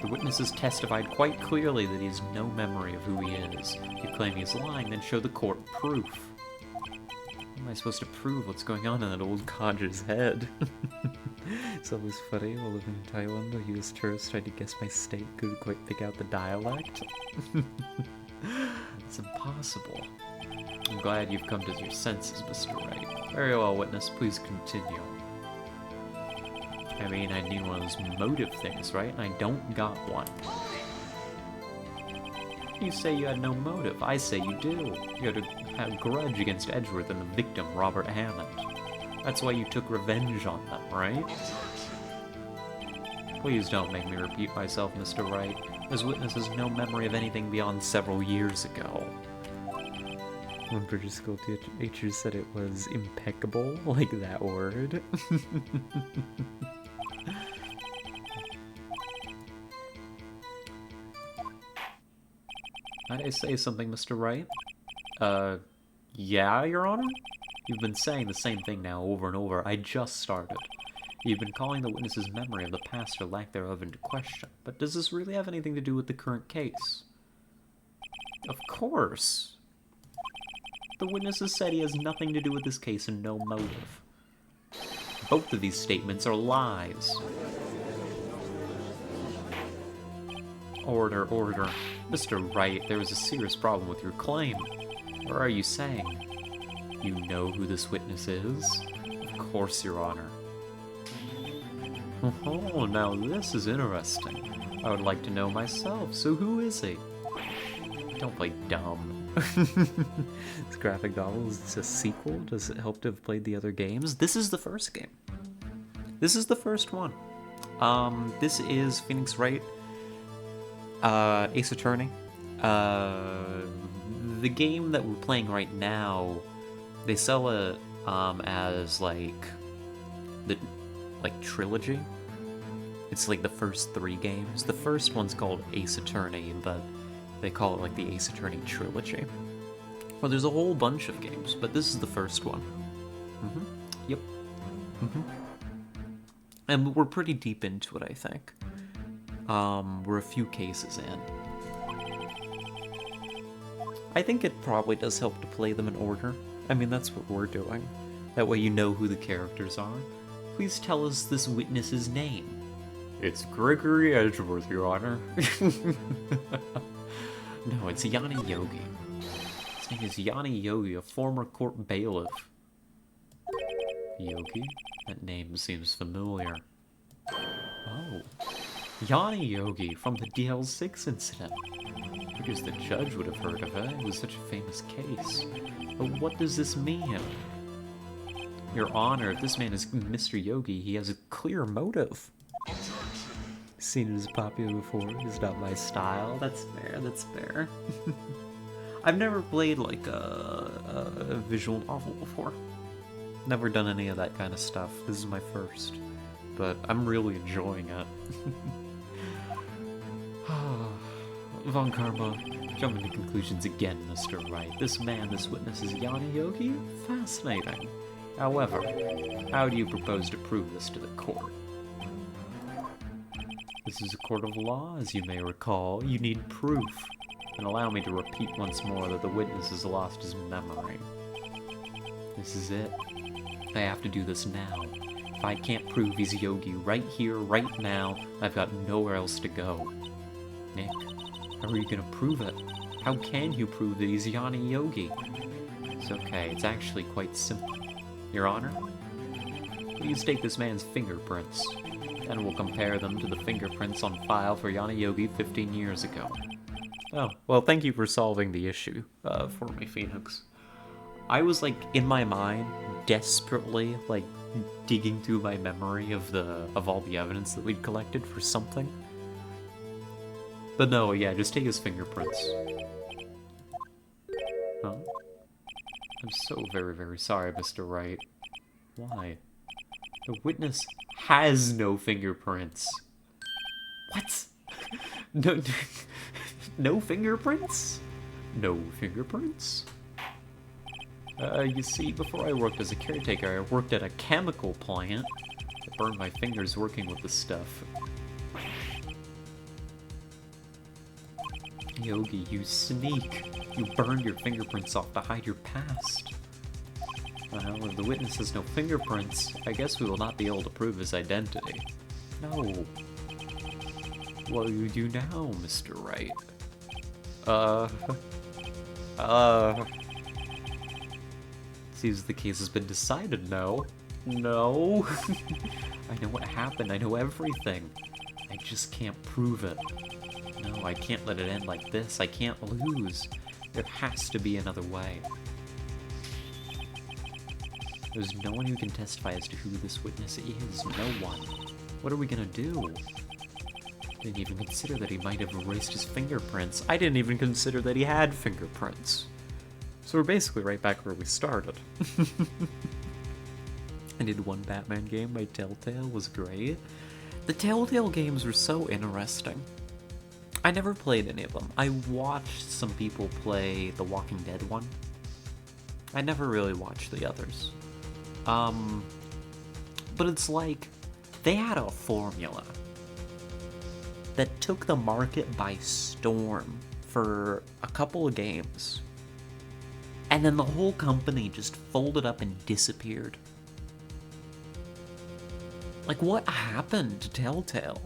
The witness has testified quite clearly that he has no memory of who he is. If you claim he's lying, then show the court proof. How am I supposed to prove what's going on in that old codger's head? It's always funny, while living in Thailand, a US tourist tried to guess my state, couldn't quite pick out the dialect. It's impossible. I'm glad you've come to your senses, Mr. Wright. Very well, witness, please continue. I mean, I need one of those motive things, right? And I don't got one. You say you had no motive. I say you do. You had a grudge against Edgeworth and the victim, Robert Hammond. That's why you took revenge on them, right? Please don't make me repeat myself, Mr. Wright. This witness has no memory of anything beyond several years ago. One British school teacher said it was impeccable, like that word. Might I say something, Mr. Wright? Yeah, Your Honor? You've been saying the same thing now over and over. I just started. You've been calling the witness's memory of the past or lack thereof into question. But does this really have anything to do with the current case? Of course. The witness has said he has nothing to do with this case and no motive. Both of these statements are lies. Order, order. Mr. Wright, there is a serious problem with your claim. What are you saying? You know who this witness is? Of course, Your Honor. Oh, now this is interesting. I would like to know myself, so who is he? Don't play dumb. This graphic novel is a sequel? Does it help to have played the other games? This is the first game. This is the first one. This is Phoenix Wright, Ace Attorney. The game that we're playing right now, they sell it as like the trilogy. It's like the first 3 games. The first one's called Ace Attorney, but they call it like the Ace Attorney trilogy. Well, there's a whole bunch of games, but this is the first one. Yep. And we're pretty deep into it, I think. We're a few cases in. I think it probably does help to play them in order. I mean, that's what we're doing. That way you know who the characters are. Please tell us this witness's name. It's Gregory Edgeworth, Your Honor. No, it's Yanni Yogi. His name is Yanni Yogi, a former court bailiff. Yogi? That name seems familiar. Oh. Yanni Yogi from the DL6 incident. Figures the judge would have heard of it. It was such a famous case. But what does this mean? Your Honor, if this man is Mr. Yogi, he has a clear motive. Seen it as popular before. It's not my style. That's fair, that's fair. I've never played like a visual novel before. Never done any of that kind of stuff. This is my first. But I'm really enjoying it. Von Karma, jumping to conclusions again, Mr. Wright. This witness is Yanni Yogi? Fascinating. However, how do you propose to prove this to the court? This is a court of law, as you may recall. You need proof. And allow me to repeat once more that the witness has lost his memory. This is it. I have to do this now. If I can't prove he's Yogi right here, right now, I've got nowhere else to go. Nick, how are you gonna prove it? How can you prove that he's Yanni Yogi? It's okay, it's actually quite simple. Your Honor, please take this man's fingerprints, and we'll compare them to the fingerprints on file for Yanni Yogi 15 years ago. Oh, well, thank you for solving the issue for me, Phoenix. I was, like, in my mind, desperately, like, digging through my memory of all the evidence that we'd collected for something. But no, yeah, just take his fingerprints. Huh? I'm so very, very sorry, Mr. Wright. Why? The witness has no fingerprints. What? No, no fingerprints? No fingerprints? You see, before I worked as a caretaker, I worked at a chemical plant. I burned my fingers working with the stuff. Yogi, you sneak. You burned your fingerprints off to hide your past. Well, if the witness has no fingerprints, I guess we will not be able to prove his identity. No. What do you do now, Mr. Wright? Seems the case has been decided, no? No. I know what happened, I know everything. I just can't prove it. No, I can't let it end like this. I can't lose. There has to be another way. There's no one who can testify as to who this witness is. No one. What are we gonna do? Didn't even consider that he might have erased his fingerprints. I didn't even consider that he had fingerprints. So we're basically right back where we started. I did one Batman game by Telltale, was great. The Telltale games were so interesting. I never played any of them. I watched some people play the Walking Dead one. I never really watched the others. But it's like, they had a formula that took the market by storm for a couple of games. And then the whole company just folded up and disappeared. Like, what happened to Telltale?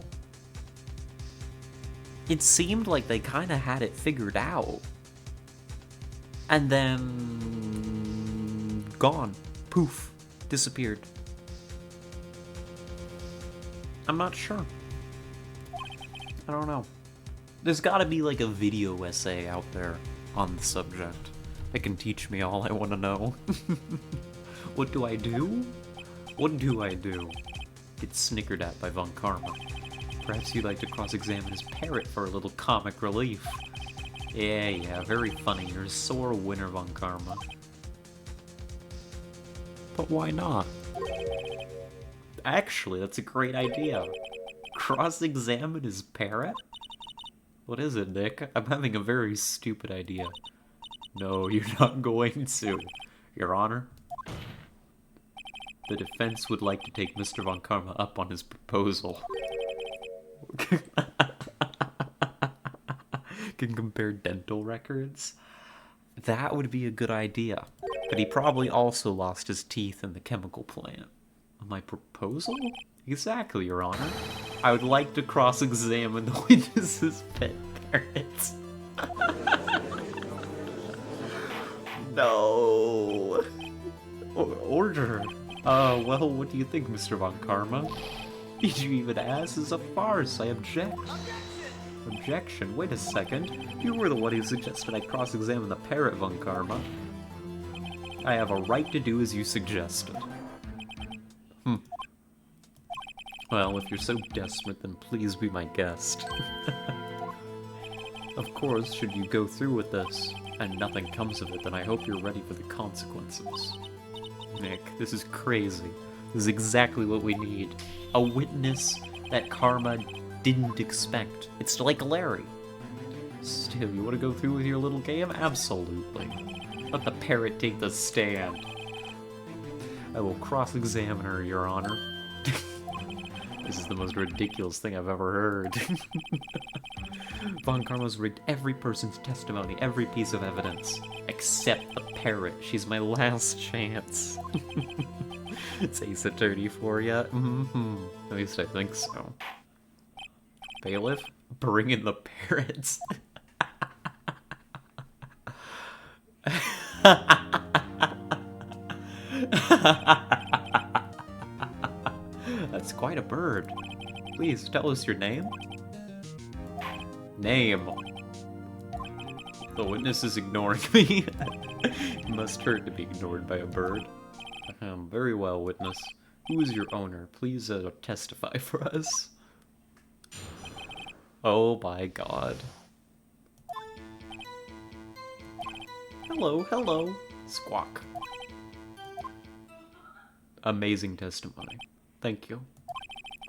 It seemed like they kind of had it figured out. And then... gone. Poof. Disappeared. I'm not sure. I don't know. There's gotta be like a video essay out there on the subject that can teach me all I want to know. What do I do? What do I do? Get snickered at by Von Karma. Perhaps you'd like to cross-examine his parrot for a little comic relief. Yeah, very funny. You're a sore winner, Von Karma. But why not? Actually, that's a great idea. Cross-examine his parrot? What is it, Nick? I'm having a very stupid idea. No, you're not going to. Your Honor? The defense would like to take Mr. Von Karma up on his proposal. Can compare dental records? That would be a good idea. But he probably also lost his teeth in the chemical plant. My proposal? Exactly, Your Honor. I would like to cross-examine the witness's pet parrots. No. Order. Well, what do you think, Mr. Von Karma? Did you even ask? This is a farce. I object. Objection? Wait a second. You were the one who suggested I cross-examine the parrot, Von Karma. I have a right to do as you suggested. Well, if you're so desperate, then please be my guest. Of course, should you go through with this, and nothing comes of it, then I hope you're ready for the consequences. Nick, this is crazy. This is exactly what we need. A witness that Karma didn't expect. It's like Larry. Still, you want to go through with your little game? Absolutely. Let the parrot take the stand. I will cross-examine her, Your Honor. This is the most ridiculous thing I've ever heard. Von Karma's rigged every person's testimony, every piece of evidence, except the parrot. She's my last chance. It's Ace Attorney for ya. At least I think so. Bailiff, bring in the parrots. That's quite a bird. Please tell us your name. Name. The witness is ignoring me. It must hurt to be ignored by a bird. Very well, witness. Who is your owner? Please testify for us. Oh my god. Hello, hello. Squawk. Amazing testimony. Thank you.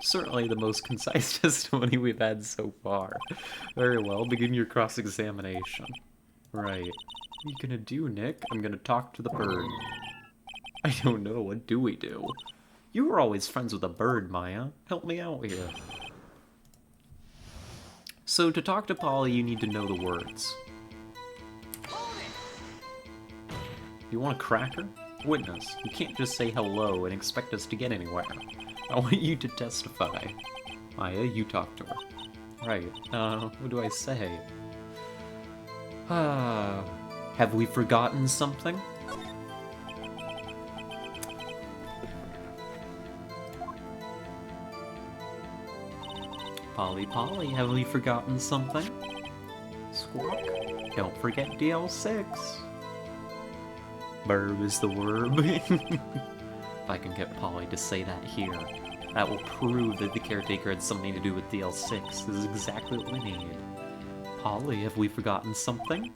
Certainly the most concise testimony we've had so far. Very well, begin your cross-examination. Right. What are you gonna do, Nick? I'm gonna talk to the bird. I don't know, what do we do? You were always friends with a bird, Maya. Help me out here. So to talk to Polly, you need to know the words. You want a cracker? Witness, you can't just say hello and expect us to get anywhere. I want you to testify. Maya, you talk to her. Right, what do I say? Have we forgotten something? Polly, Polly, have we forgotten something? Squawk. Don't forget DL6. Burb is the word. If I can get Polly to say that here, that will prove that the caretaker had something to do with DL6. This is exactly what we need. Polly, have we forgotten something?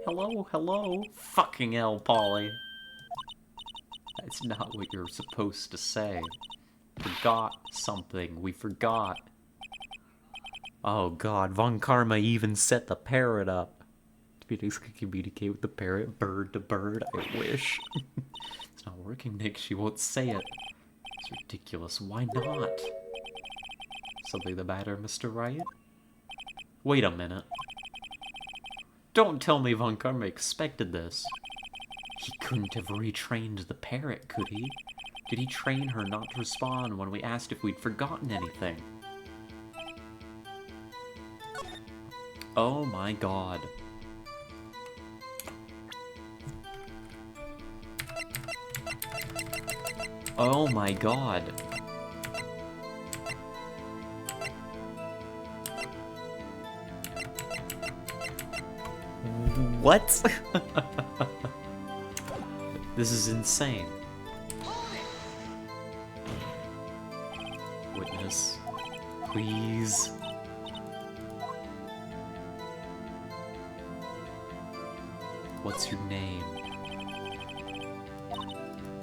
Hello, hello. Fucking hell, Polly. That's not what you're supposed to say. Forgot something. We forgot. Oh god, Von Karma even set the parrot up. Phoenix can communicate with the parrot bird to bird. I wish. It's not working, Nick. She won't say it. It's ridiculous. Why not? Something the matter, Mr. Wright? Wait a minute. Don't tell me Von Karma expected this. He couldn't have retrained the parrot, could he? Did he train her not to respond when we asked if we'd forgotten anything? Oh my god. Oh my god. What? This is insane. Witness. Please. What's your name?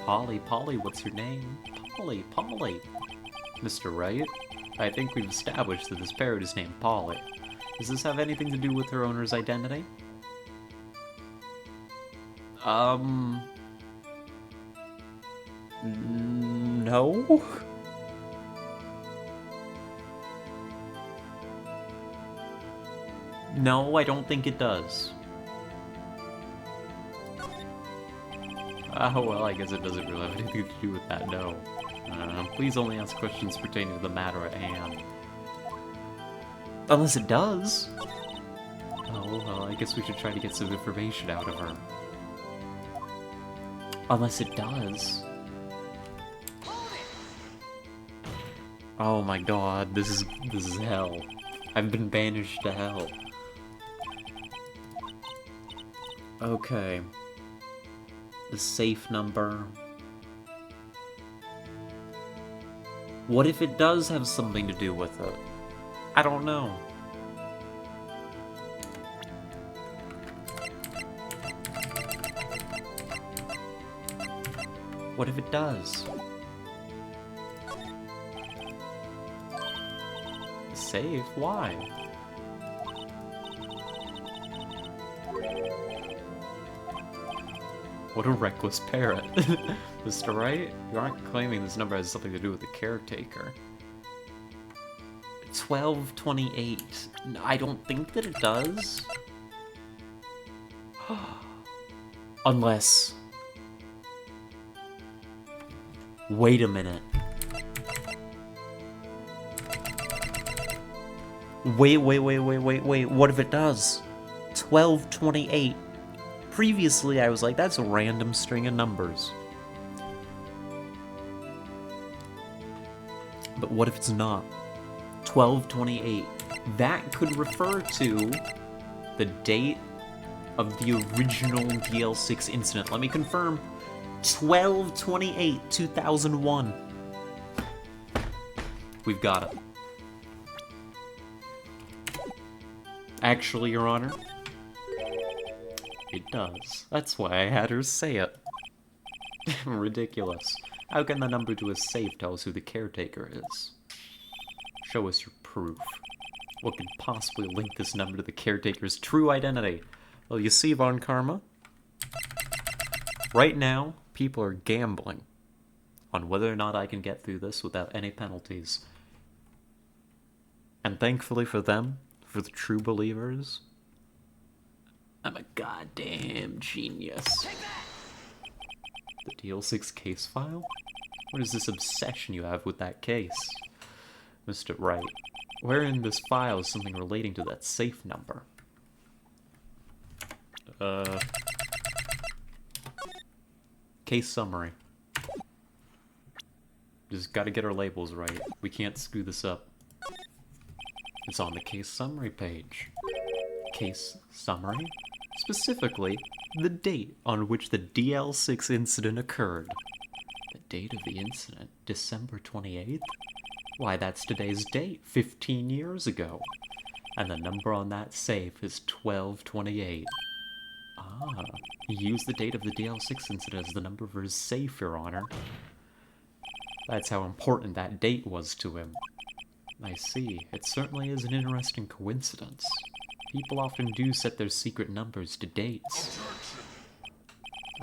Polly, Polly, what's your name? Polly, Polly. Mr. Wright, I think we've established that this parrot is named Polly. Does this have anything to do with her owner's identity? No? No, I don't think it does. Oh, well, I guess it doesn't really have anything to do with that, no. Please only ask questions pertaining to the matter at hand. Unless it does. Oh, well, I guess we should try to get some information out of her. Unless it does. Oh my god, this is hell. I've been banished to hell. Okay. The safe number. What if it does have something to do with it? I don't know. What if it does? Safe? Why? What a reckless parrot. Mr. Wright, you aren't claiming this number has something to do with the caretaker. 1228. I don't think that it does. Unless... Wait a minute. Wait. What if it does? 1228. Previously, I was like, that's a random string of numbers. But what if it's not? 1228. That could refer to the date of the original DL6 incident. Let me confirm. 12/28/2001. We've got it. Actually, Your Honor, it does. That's why I had her say it. Ridiculous. How can the number to a safe tell us who the caretaker is? Show us your proof. What could possibly link this number to the caretaker's true identity? Well, you see, Von Karma? Right now, people are gambling on whether or not I can get through this without any penalties. And thankfully for them, for the true believers, I'm a goddamn genius. The DL6 case file? What is this obsession you have with that case? Mr. Wright, where in this file is something relating to that safe number? Case summary. Just gotta get our labels right. We can't screw this up. It's on the case summary page. Case summary? Specifically, the date on which the DL6 incident occurred. The date of the incident? December 28th? Why, that's today's date, 15 years ago. And the number on that safe is 1228. Ah, he used the date of the DL6 incident as the number for his safe, Your Honor. That's how important that date was to him. I see. It certainly is an interesting coincidence. People often do set their secret numbers to dates.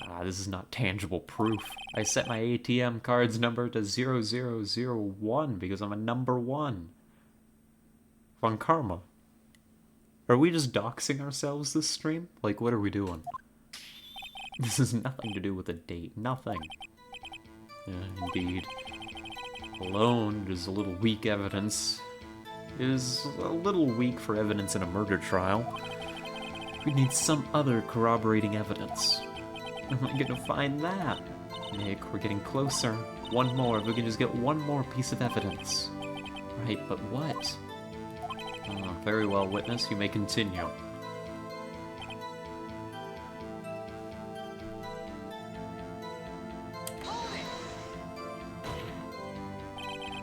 Ah, this is not tangible proof. I set my ATM card's number to 0001 because I'm a number 1. On Karma. Are we just doxing ourselves this stream? Like, what are we doing? This has nothing to do with a date. Nothing. Indeed. Alone is a little weak evidence. It is a little weak for evidence in a murder trial. We need some other corroborating evidence. Am I gonna find that? Nick, we're getting closer. One more. If we can just get one more piece of evidence. Right, but what? Very well, witness. You may continue.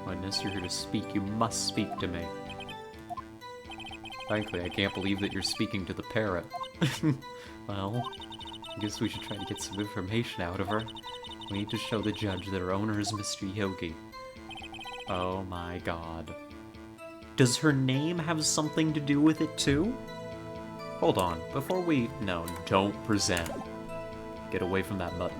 Witness, you're here to speak. You must speak to me. Frankly, I can't believe that you're speaking to the parrot. Well, I guess we should try to get some information out of her. We need to show the judge that her owner is Mr. Yogi. Oh my god. Does her name have something to do with it too? Hold on, before we... No, don't present. Get away from that button.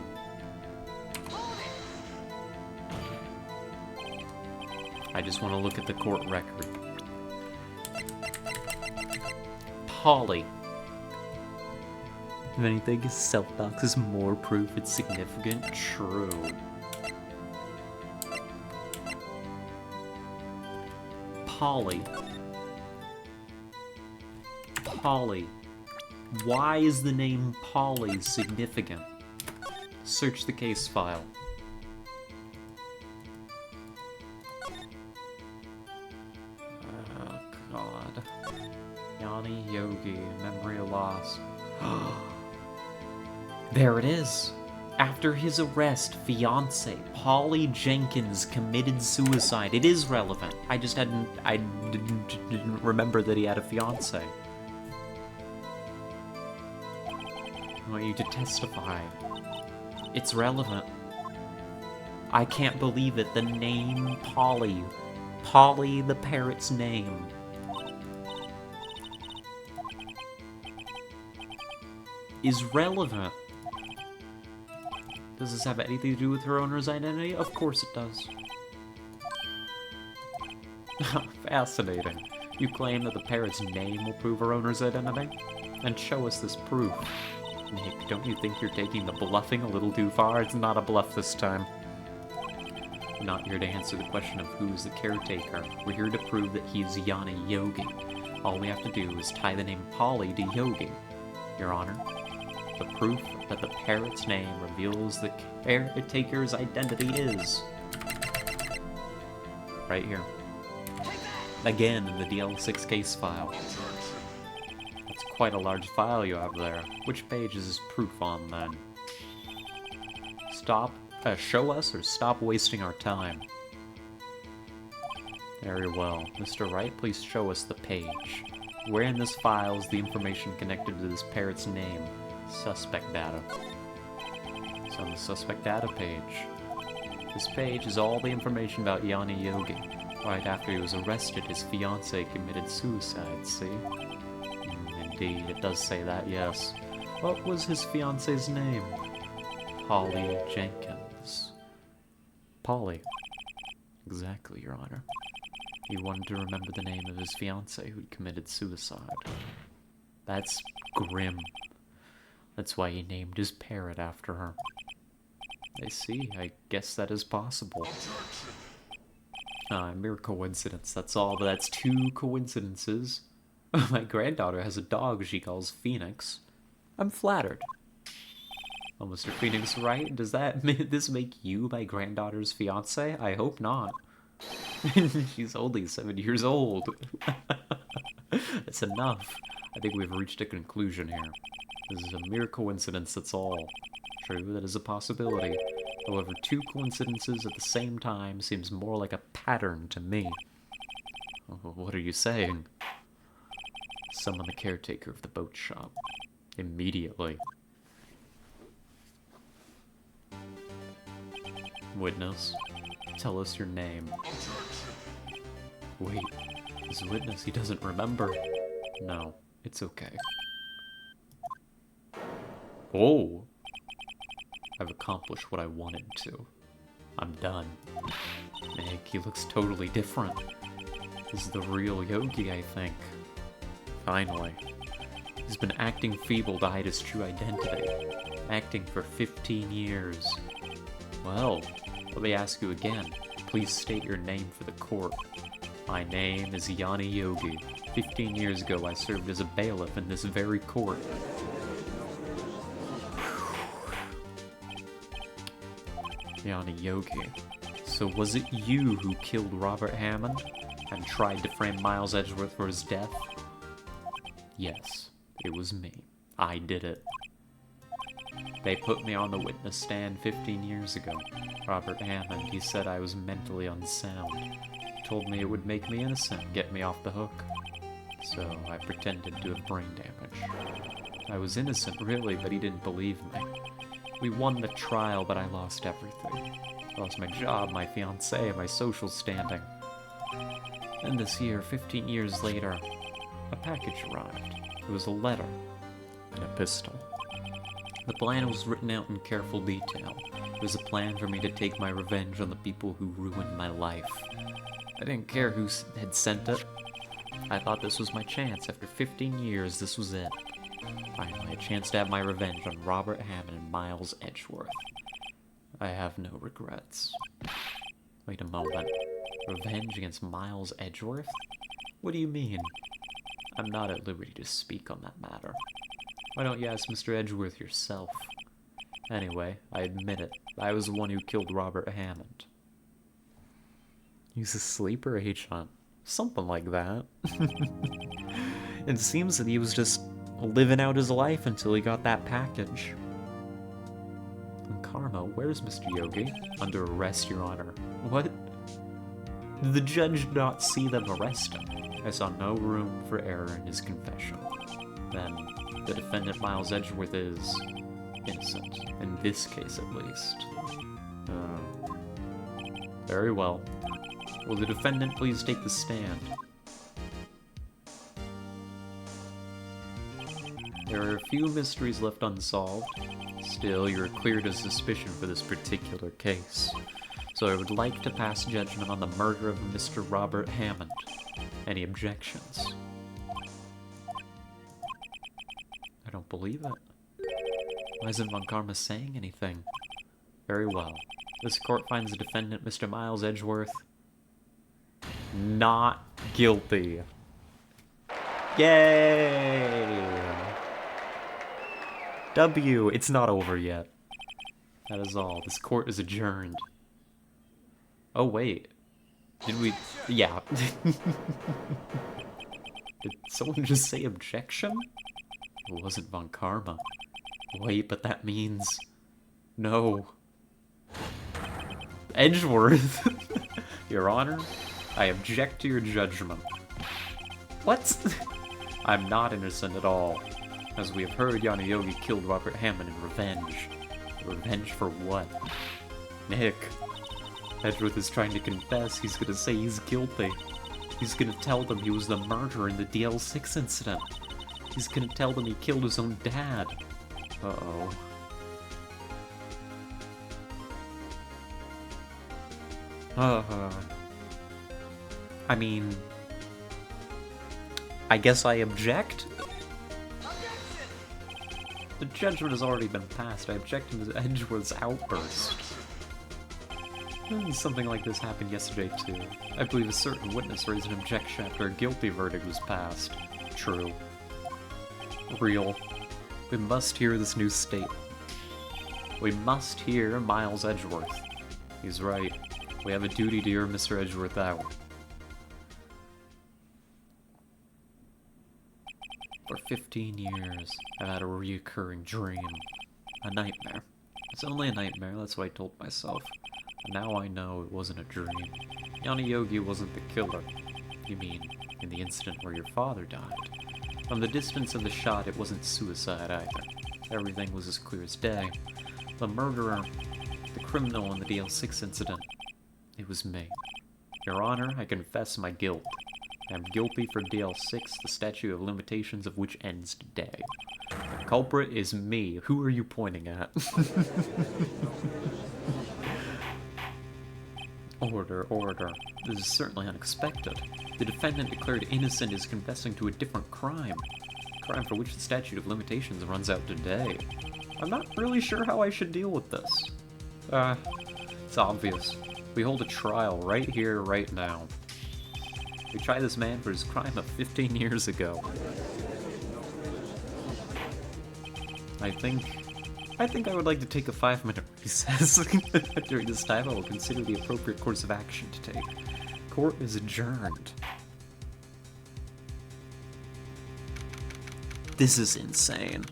I just want to look at the court record. Polly. If anything, self-dox is more proof it's significant. True. Polly. Polly. Why is the name Polly significant? Search the case file. Oh, God. Yanni Yogi, memory loss. There it is. After his arrest, fiancé Polly Jenkins committed suicide. It is relevant. I didn't remember that he had a fiancé. I want you to testify. It's relevant. I can't believe it. The name Polly. Polly the parrot's name. Is relevant. Does this have anything to do with her owner's identity? Of course it does. Fascinating. You claim that the parrot's name will prove her owner's identity? Then show us this proof. Nick, don't you think you're taking the bluffing a little too far? It's not a bluff this time. We're not here to answer the question of who's the caretaker. We're here to prove that he's Yanni Yogi. All we have to do is tie the name Polly to Yogi. Your Honor, the proof that the parrot's name reveals the caretaker's identity is... right here. Again, in the DL6 case file. That's quite a large file you have there. Which page is this proof on, then? Show us or stop wasting our time. Very well. Mr. Wright, please show us the page. Where in this file is the information connected to this parrot's name? Suspect data. It's on the suspect data page. This page is all the information about Yanni Yogi. Right after he was arrested, his fiancée committed suicide, see? Indeed, it does say that, yes. What was his fiancée's name? Polly Jenkins. Polly. Exactly, Your Honor. He wanted to remember the name of his fiancée who'd committed suicide. That's grim. That's why he named his parrot after her. I see. I guess that is possible. Mere coincidence, that's all, but that's 2 coincidences. My granddaughter has a dog she calls Phoenix. I'm flattered. Oh, Mr. Phoenix, Wright? Does this make you my granddaughter's fiance? I hope not. She's only 7 years old. That's enough. I think we've reached a conclusion here. This is a mere coincidence, that's all. True, that is a possibility. However, two coincidences at the same time seems more like a pattern to me. What are you saying? Summon the caretaker of the boat shop. Immediately. Witness, tell us your name. Wait, this witness, he doesn't remember. No, it's okay. Oh! I've accomplished what I wanted to. I'm done. Nick, he looks totally different. This is the real Yogi, I think. Finally. He's been acting feeble to hide his true identity. Acting for 15 years. Well, let me ask you again. Please state your name for the court. My name is Yanni Yogi. 15 years ago, I served as a bailiff in this very court. Yanni Yogi. So was it you who killed Robert Hammond and tried to frame Miles Edgeworth for his death? Yes, it was me. I did it. They put me on the witness stand 15 years ago. Robert Hammond, he said I was mentally unsound. He told me it would make me innocent, get me off the hook. So I pretended to have brain damage. I was innocent, really, but he didn't believe me. We won the trial, but I lost everything. I lost my job, my fiancée, my social standing. And this year, 15 years later, a package arrived. It was a letter and a pistol. The plan was written out in careful detail. It was a plan for me to take my revenge on the people who ruined my life. I didn't care who had sent it. I thought this was my chance. After 15 years, this was it. Finally, a chance to have my revenge on Robert Hammond and Miles Edgeworth. I have no regrets. Wait a moment. Revenge against Miles Edgeworth? What do you mean? I'm not at liberty to speak on that matter. Why don't you ask Mr. Edgeworth yourself? Anyway, I admit it. I was the one who killed Robert Hammond. He's a sleeper agent. Something like that. It seems that he was just living out his life until he got that package. And Karma, where's Mr. Yogi? Under arrest, Your Honor. What? Did the judge not see them arrest him? I saw no room for error in his confession. Then, the defendant Miles Edgeworth is innocent, in this case at least. Very well. Will the defendant please take the stand? There are a few mysteries left unsolved. Still, you're cleared of suspicion for this particular case. So I would like to pass judgment on the murder of Mr. Robert Hammond. Any objections? I don't believe it. Why isn't Von Karma saying anything? Very well. This court finds the defendant, Mr. Miles Edgeworth, not guilty. Yay! W, it's not over yet. That is all. This court is adjourned. Oh, wait. Did we... Yeah. Did someone just say objection? It wasn't Von Karma. Wait, but that means... No. Edgeworth! Your Honor, I object to your judgment. What? I'm not innocent at all. As we have heard, Yanni Yogi killed Robert Hammond in revenge. Revenge for what? Nick. Edgeworth is trying to confess. He's gonna say he's guilty. He's gonna tell them he was the murderer in the DL6 incident. He's gonna tell them he killed his own dad. Uh-oh. I mean... I guess I object? The judgment has already been passed. I object to Edgeworth's outburst. Something like this happened yesterday, too. I believe a certain witness raised an objection after a guilty verdict was passed. True. Real. We must hear this new statement. We must hear Miles Edgeworth. He's right. We have a duty to hear Mr. Edgeworth out. For 15 years, I've had a reoccurring dream. A nightmare. It's only a nightmare, that's what I told myself. And now I know it wasn't a dream. Yanni Yogi wasn't the killer. You mean, in the incident where your father died? From the distance of the shot, it wasn't suicide either. Everything was as clear as day. The murderer, the criminal in the DL6 incident, it was me. Your Honor, I confess my guilt. I am guilty for DL6, the statute of limitations of which ends today. The culprit is me. Who are you pointing at? Order, order. This is certainly unexpected. The defendant declared innocent is confessing to a different crime. A crime for which the statute of limitations runs out today. I'm not really sure how I should deal with this. It's obvious. We hold a trial right here, right now. We try this man for his crime of 15 years ago. I think I would like to take a 5-minute recess. During this time, I will consider the appropriate course of action to take. Court is adjourned. This is insane.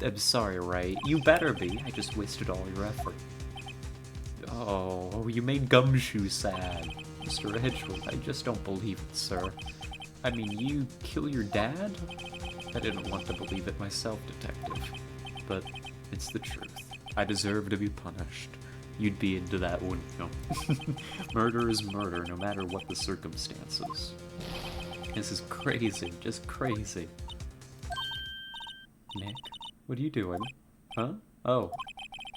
I'm sorry, Wright. You better be. I just wasted all your effort. Oh, you made Gumshoe sad. Mr. Edgeworth, I just don't believe it, sir. I mean, you kill your dad? I didn't want to believe it myself, detective. But it's the truth. I deserve to be punished. You'd be into that, wouldn't you? Murder is murder, no matter what the circumstances. This is crazy, just crazy. Nick, what are you doing? Huh? Oh,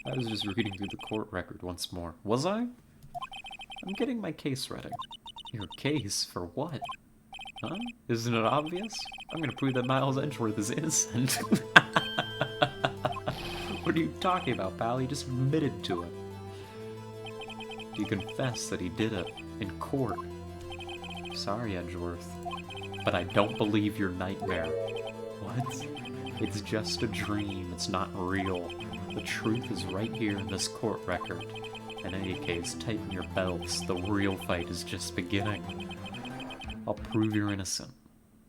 I was just reading through the court record once more. Was I? I'm getting my case ready. Your case? For what? Huh? Isn't it obvious? I'm gonna prove that Miles Edgeworth is innocent. What are you talking about, pal? He just admitted to it. You confess that he did it in court. Sorry, Edgeworth, but I don't believe your nightmare. What? It's just a dream. It's not real. The truth is right here in this court record. In any case, tighten your belts. The real fight is just beginning. I'll prove you're innocent.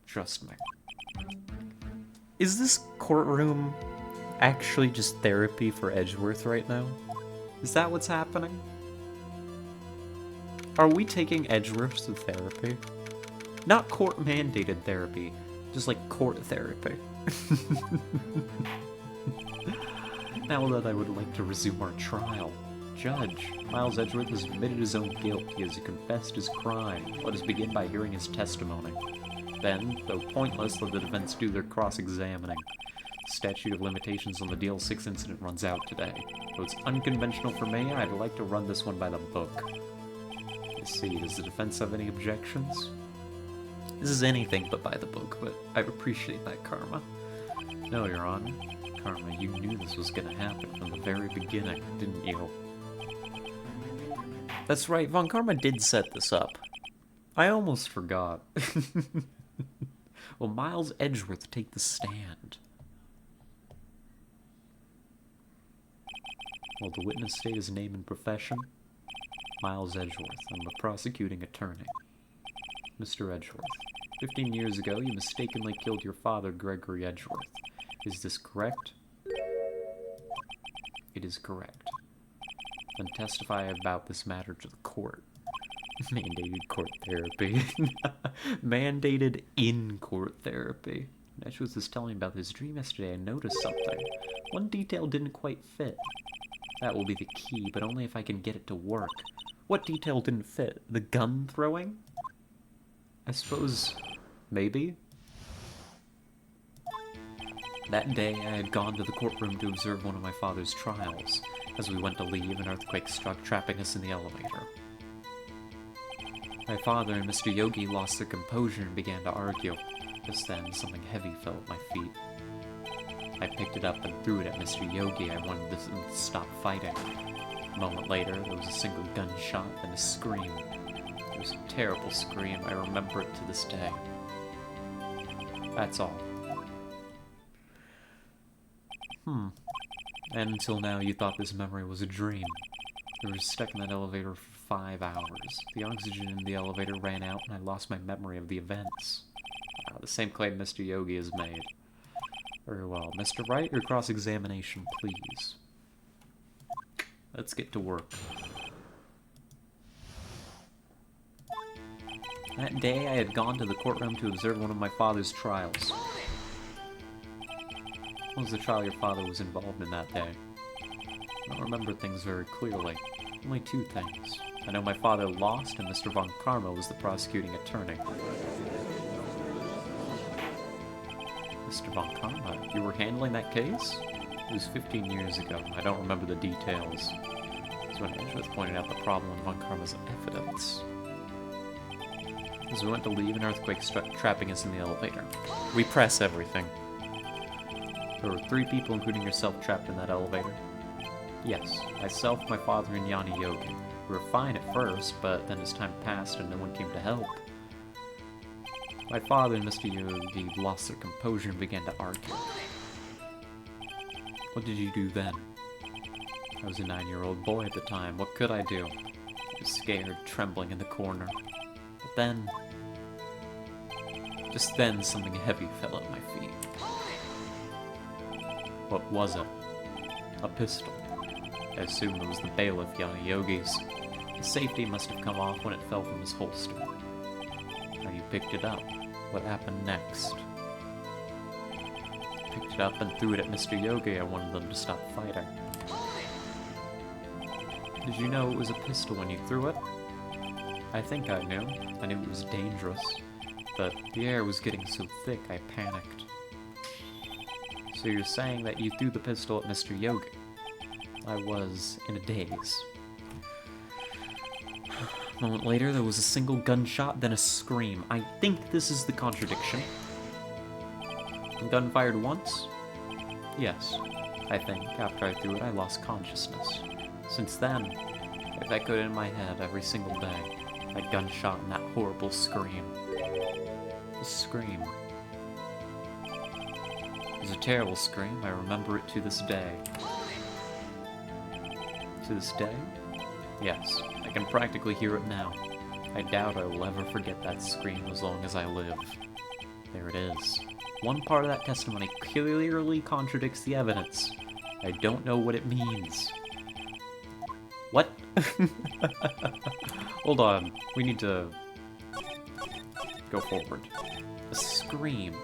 Trust me. Is this courtroom actually just therapy for Edgeworth right now? Is that what's happening? Are we taking Edgeworth to therapy? Not court-mandated therapy, just like court therapy. Now that I would like to resume our trial. Judge, Miles Edgeworth has admitted his own guilt. He has confessed his crime. Let us begin by hearing his testimony. Then, though pointless, let the defense do their cross-examining. The statute of limitations on the DL6 incident runs out today. Though it's unconventional for me, I'd like to run this one by the book. Let's see, does the defense have any objections? This is anything but by the book, but I appreciate that, Karma. No, Your Honor. Karma, you knew this was gonna happen from the very beginning, didn't you? That's right, Von Karma did set this up. I almost forgot. Will Miles Edgeworth take the stand? Will the witness state his name and profession? Miles Edgeworth, I'm a prosecuting attorney. Mr. Edgeworth, 15 years ago you mistakenly killed your father, Gregory Edgeworth. Is this correct? It is correct. Then testify about this matter to the court. Mandated court therapy. Mandated in-court therapy. Edgeworth was telling me about his dream yesterday. I noticed something. One detail didn't quite fit. That will be the key, but only if I can get it to work. What detail didn't fit? The gun throwing? I suppose... maybe? That day, I had gone to the courtroom to observe one of my father's trials. As we went to leave, an earthquake struck, trapping us in the elevator. My father and Mr. Yogi lost their composure and began to argue. Just then, something heavy fell at my feet. I picked it up and threw it at Mr. Yogi. I wanted them to stop fighting. A moment later, there was a single gunshot, then a scream. It was a terrible scream. I remember it to this day. That's all. And until now, you thought this memory was a dream. You were stuck in that elevator for 5 hours. The oxygen in the elevator ran out, and I lost my memory of the events. The same claim Mr. Yogi has made. Very well. Mr. Wright, your cross-examination, please. Let's get to work. That day, I had gone to the courtroom to observe one of my father's trials. What was the trial your father was involved in that day? I don't remember things very clearly. Only 2 things. I know my father lost, and Mr. Von Karma was the prosecuting attorney. Mr. Von Karma, you were handling that case? It was 15 years ago. I don't remember the details. That's when Edgeworth pointed out the problem in Von Karma's evidence. As we went to leave, an earthquake struck, trapping us in the elevator. We press everything. There were 3 people, including yourself, trapped in that elevator. Yes, myself, my father, and Yanni Yogi. We were fine at first, but then as time passed and no one came to help, my father and Mr. Yogi lost their composure and began to argue. What did you do then? I was a 9-year-old boy at the time. What could I do? I was scared, trembling in the corner. But then... just then, something heavy fell at my feet. What was it? A pistol. I assumed it was the bailiff Yanni Yogi's. The safety must have come off when it fell from his holster. Now you picked it up. What happened next? Picked it up and threw it at Mr. Yogi. I wanted them to stop fighting. Did you know it was a pistol when you threw it? I think I knew. I knew it was dangerous. But the air was getting so thick I panicked. So you're saying that you threw the pistol at Mr. Yogi? I was in a daze. A moment later, there was a single gunshot, then a scream. I think this is the contradiction. The gun fired once? Yes. I think, after I threw it, I lost consciousness. Since then, I've echoed in my head every single day. That gunshot and that horrible scream. The scream. It was a terrible scream. I remember it to this day. To this day? Yes, I can practically hear it now. I doubt I will ever forget that scream as long as I live. There it is. One part of that testimony clearly contradicts the evidence. I don't know what it means. What? Hold on. We need to go forward. A scream.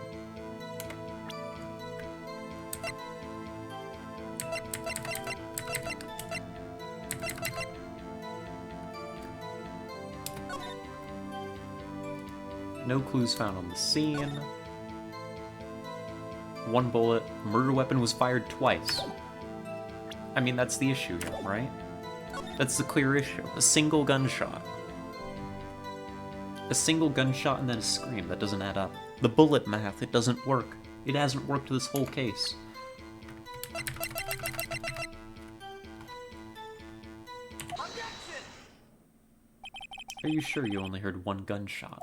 No clues found on the scene. 1 bullet. Murder weapon was fired twice. I mean, that's the issue here, right? That's the clear issue. A single gunshot. A single gunshot and then a scream. That doesn't add up. The bullet math, it doesn't work. It hasn't worked this whole case. Are you sure you only heard 1 gunshot?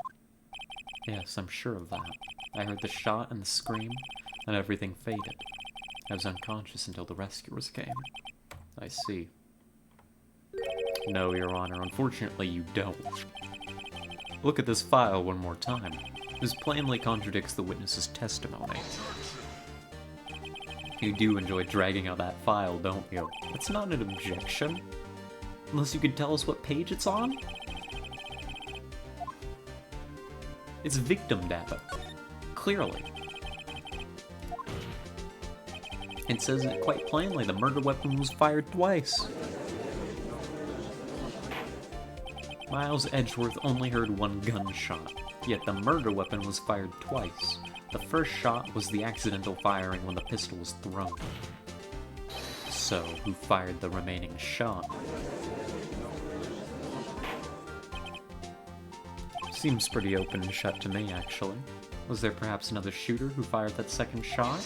Yes, I'm sure of that. I heard the shot and the scream, and everything faded. I was unconscious until the rescuers came. I see. No, Your Honor, unfortunately you don't. Look at this file one more time. This plainly contradicts the witness's testimony. You do enjoy dragging out that file, don't you? It's not an objection. Unless you could tell us what page it's on? It's victim data. Clearly. It says it quite plainly, the murder weapon was fired twice. Miles Edgeworth only heard 1 gunshot, yet the murder weapon was fired twice. The first shot was the accidental firing when the pistol was thrown. So, who fired the remaining shot? Seems pretty open and shut to me, actually. Was there perhaps another shooter who fired that second shot?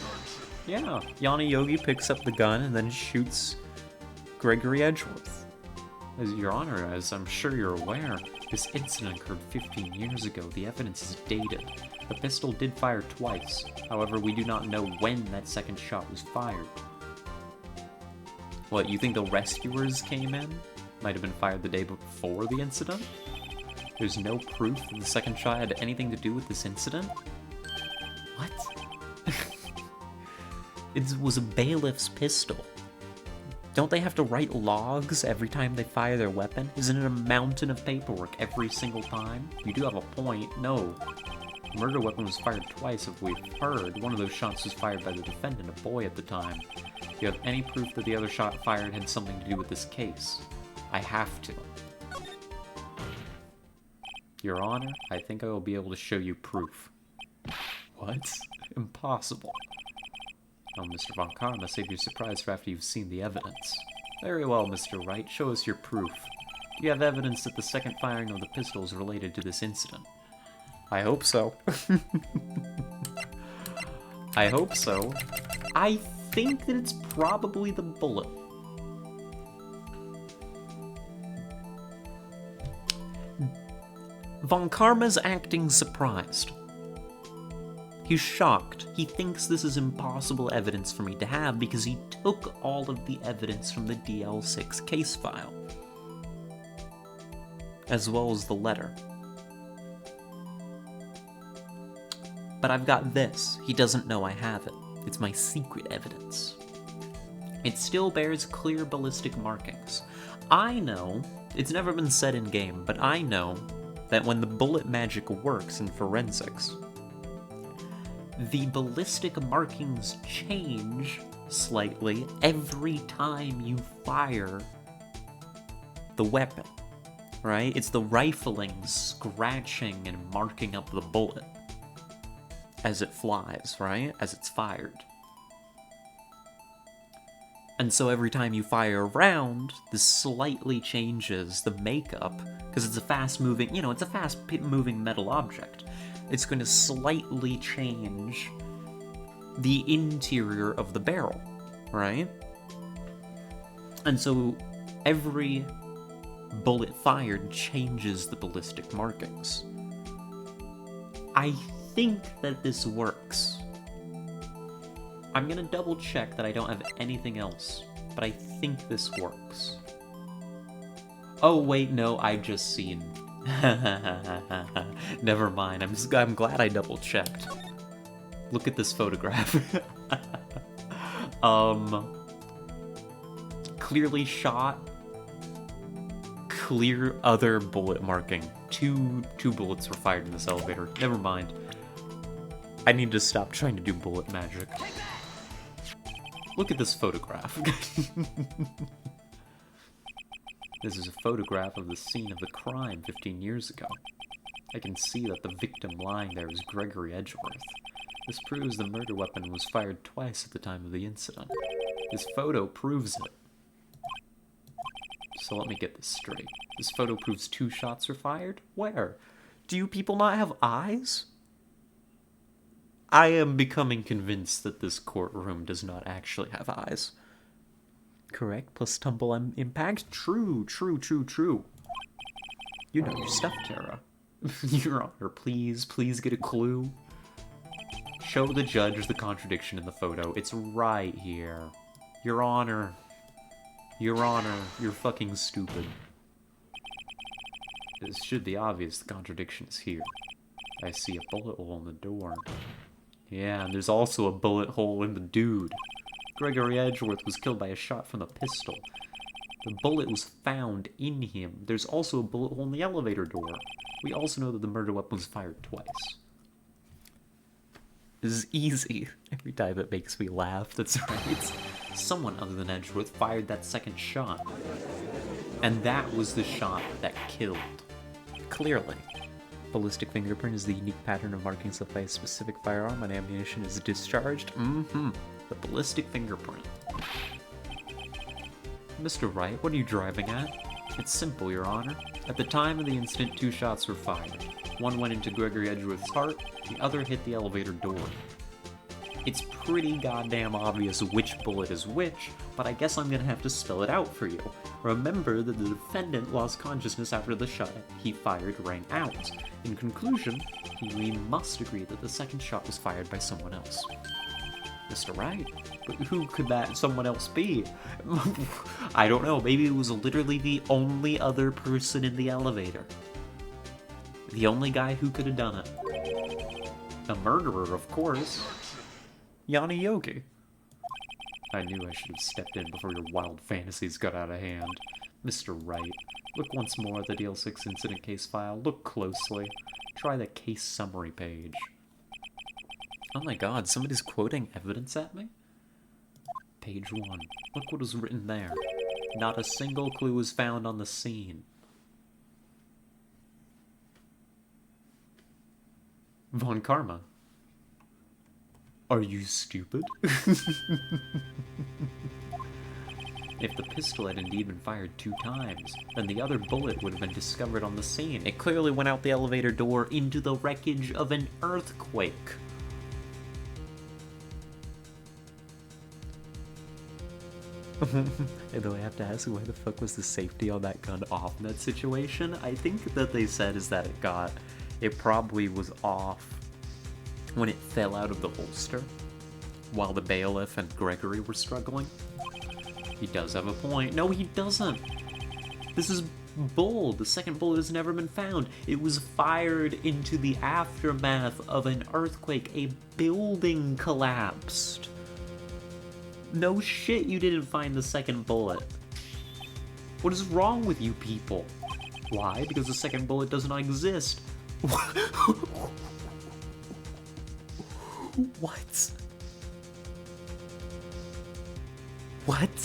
Yeah, Yanni Yogi picks up the gun and then shoots Gregory Edgeworth. As Your Honor, as I'm sure you're aware, this incident occurred 15 years ago. The evidence is dated. The pistol did fire twice. However, we do not know when that second shot was fired. What, you think the rescuers came in? Might have been fired the day before the incident? There's no proof that the second shot had anything to do with this incident? What? It was a bailiff's pistol. Don't they have to write logs every time they fire their weapon? Isn't it a mountain of paperwork every single time? You do have a point. No. The murder weapon was fired twice, if we've heard. One of those shots was fired by the defendant, a boy at the time. Do you have any proof that the other shot fired had something to do with this case? I have to. Your Honor, I think I will be able to show you proof. What? Impossible. Oh, Mr. Von Karma, save your surprise for after you've seen the evidence. Very well, Mr. Wright, show us your proof. Do you have evidence that the second firing of the pistol is related to this incident? I hope so. I hope so. I think that it's probably the bullet. Von Karma's acting surprised. He's shocked. He thinks this is impossible evidence for me to have because he took all of the evidence from the DL6 case file, as well as the letter. But I've got this. He doesn't know I have it. It's my secret evidence. It still bears clear ballistic markings. I know, it's never been said in game, but I know that when the bullet magic works in forensics, the ballistic markings change slightly every time you fire the weapon, right? It's the rifling, scratching, and marking up the bullet as it flies, right? As it's fired. And so every time you fire a round, this slightly changes the makeup, because it's a fast-moving, it's a fast-moving metal object. It's going to slightly change the interior of the barrel, right? And so every bullet fired changes the ballistic markings. I think that this works. I'm gonna double check that I don't have anything else, but I think this works. Oh wait, no, I've just seen. Never mind, I'm glad I double checked. Look at this photograph. Clearly shot. Clear other bullet marking. Two bullets were fired in this elevator. Never mind. I need to stop trying to do bullet magic. Look at this photograph. This is a photograph of the scene of the crime 15 years ago. I can see that the victim lying there is Gregory Edgeworth. This proves the murder weapon was fired twice at the time of the incident. This photo proves it. So let me get this straight. This photo proves 2 shots were fired? Where? Do you people not have eyes? I am becoming convinced that this courtroom does not actually have eyes. Correct, plus tumble impact? True. You know your stuff, Tara. Your Honor, please get a clue. Show the judge the contradiction in the photo. It's right here. Your Honor, you're fucking stupid. This should be obvious, the contradiction is here. I see a bullet hole in the door. Yeah, and there's also a bullet hole in the dude. Gregory Edgeworth was killed by a shot from the pistol. The bullet was found in him. There's also a bullet hole in the elevator door. We also know that the murder weapon was fired twice. This is easy. Every time it makes me laugh, that's right. Someone other than Edgeworth fired that second shot. And that was the shot that killed. Clearly. Ballistic fingerprint is the unique pattern of markings left by a specific firearm when ammunition is discharged. The ballistic fingerprint. Mr. Wright, what are you driving at? It's simple, Your Honor. At the time of the incident, 2 shots were fired. One went into Gregory Edgeworth's heart, the other hit the elevator door. It's pretty goddamn obvious which bullet is which, but I guess I'm gonna have to spell it out for you. Remember that the defendant lost consciousness after the shot he fired rang out. In conclusion, we must agree that the second shot was fired by someone else. Mr. Wright? But who could that someone else be? I don't know, maybe it was literally the only other person in the elevator. The only guy who could have done it. A murderer, of course. Yanni Yogi. I knew I should have stepped in before your wild fantasies got out of hand. Mr. Wright, look once more at the DL6 incident case file. Look closely. Try the case summary page. Oh my god, somebody's quoting evidence at me? Page 1. Look what was written there. Not a single clue was found on the scene. Von Karma. Are you stupid? If the pistol had indeed been fired 2 times, then the other bullet would have been discovered on the scene. It clearly went out the elevator door into the wreckage of an earthquake. Although I have to ask, why the fuck was the safety on that gun off in that situation? I think that they said is that it probably was off when it fell out of the holster while the bailiff and Gregory were struggling. He does have a point. No, he doesn't. This is bull. The second bullet has never been found. It was fired into the aftermath of an earthquake. A building collapsed. No shit, you didn't find the second bullet. What is wrong with you people? Why? Because the second bullet does not exist. What? What?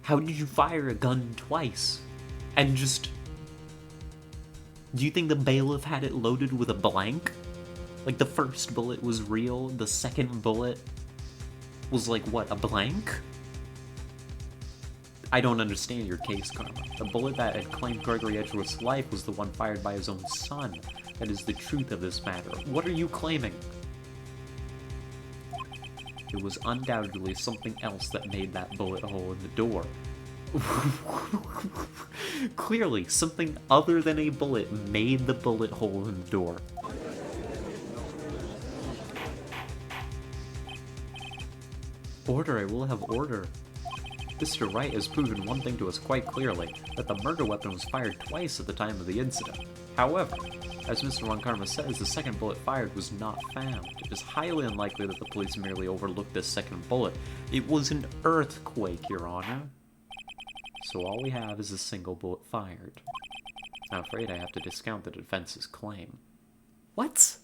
How did you fire a gun twice? And just... Do you think the bailiff had it loaded with a blank? Like the first bullet was real, the second bullet was like, what, a blank? I don't understand your case, Karma. The bullet that had claimed Gregory Edgeworth's life was the one fired by his own son. That is the truth of this matter. What are you claiming? It was undoubtedly something else that made that bullet hole in the door. Clearly, something other than a bullet made the bullet hole in the door. Order, I will have order. Mr. Wright has proven one thing to us quite clearly, that the murder weapon was fired twice at the time of the incident. However, as Mr. Von Karma says, the second bullet fired was not found. It is highly unlikely that the police merely overlooked this second bullet. It was an earthquake, Your Honor. So all we have is a single bullet fired. I'm afraid I have to discount the defense's claim. What?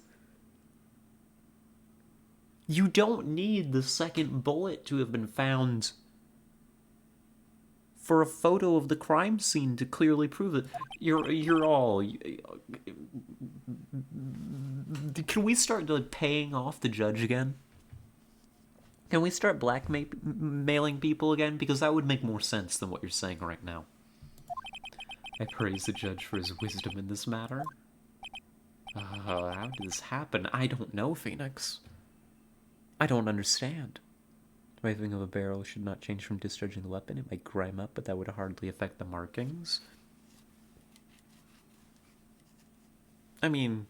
You don't need the second bullet to have been found for a photo of the crime scene to clearly prove it. You're all... Can we start like, paying off the judge again? Can we start blackmailing people again? Because that would make more sense than what you're saying right now. I praise the judge for his wisdom in this matter. How did this happen? I don't know, Phoenix. I don't understand. The rifling of a barrel should not change from discharging the weapon. It might grime up, but that would hardly affect the markings. I mean,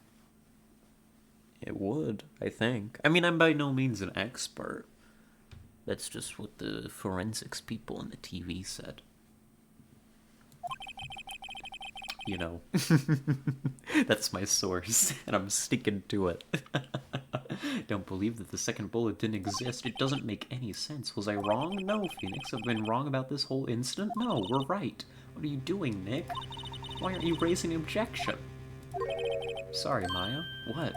it would, I think. I mean, I'm by no means an expert. That's just what the forensics people in the TV said. You know. That's my source, and I'm sticking to it. Don't believe that the second bullet didn't exist. It doesn't make any sense. Was I wrong? No, Phoenix. I've been wrong about this whole incident? No, we're right. What are you doing, Nick? Why aren't you raising an objection? Sorry, Maya. What?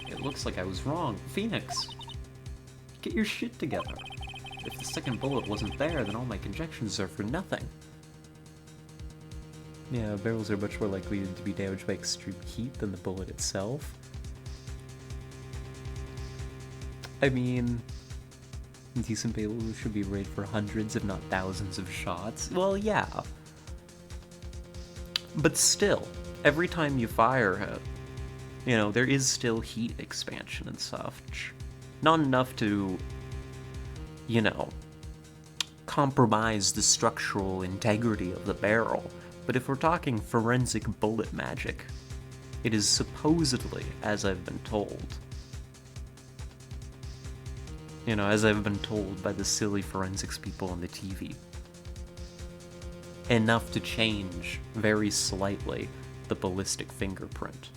It looks like I was wrong. Phoenix, get your shit together. If the second bullet wasn't there, then all my conjectures are for nothing. Yeah, barrels are much more likely to be damaged by extreme heat than the bullet itself. I mean, decent barrels should be rated for hundreds, if not thousands of shots. Well, yeah. But still, every time you fire it, you know, there is still heat expansion and such. Not enough to, you know, compromise the structural integrity of the barrel. But if we're talking forensic bullet magic, it is supposedly, as I've been told, You know, as I've been told by the silly forensics people on the TV. Enough to change, very slightly, the ballistic fingerprint.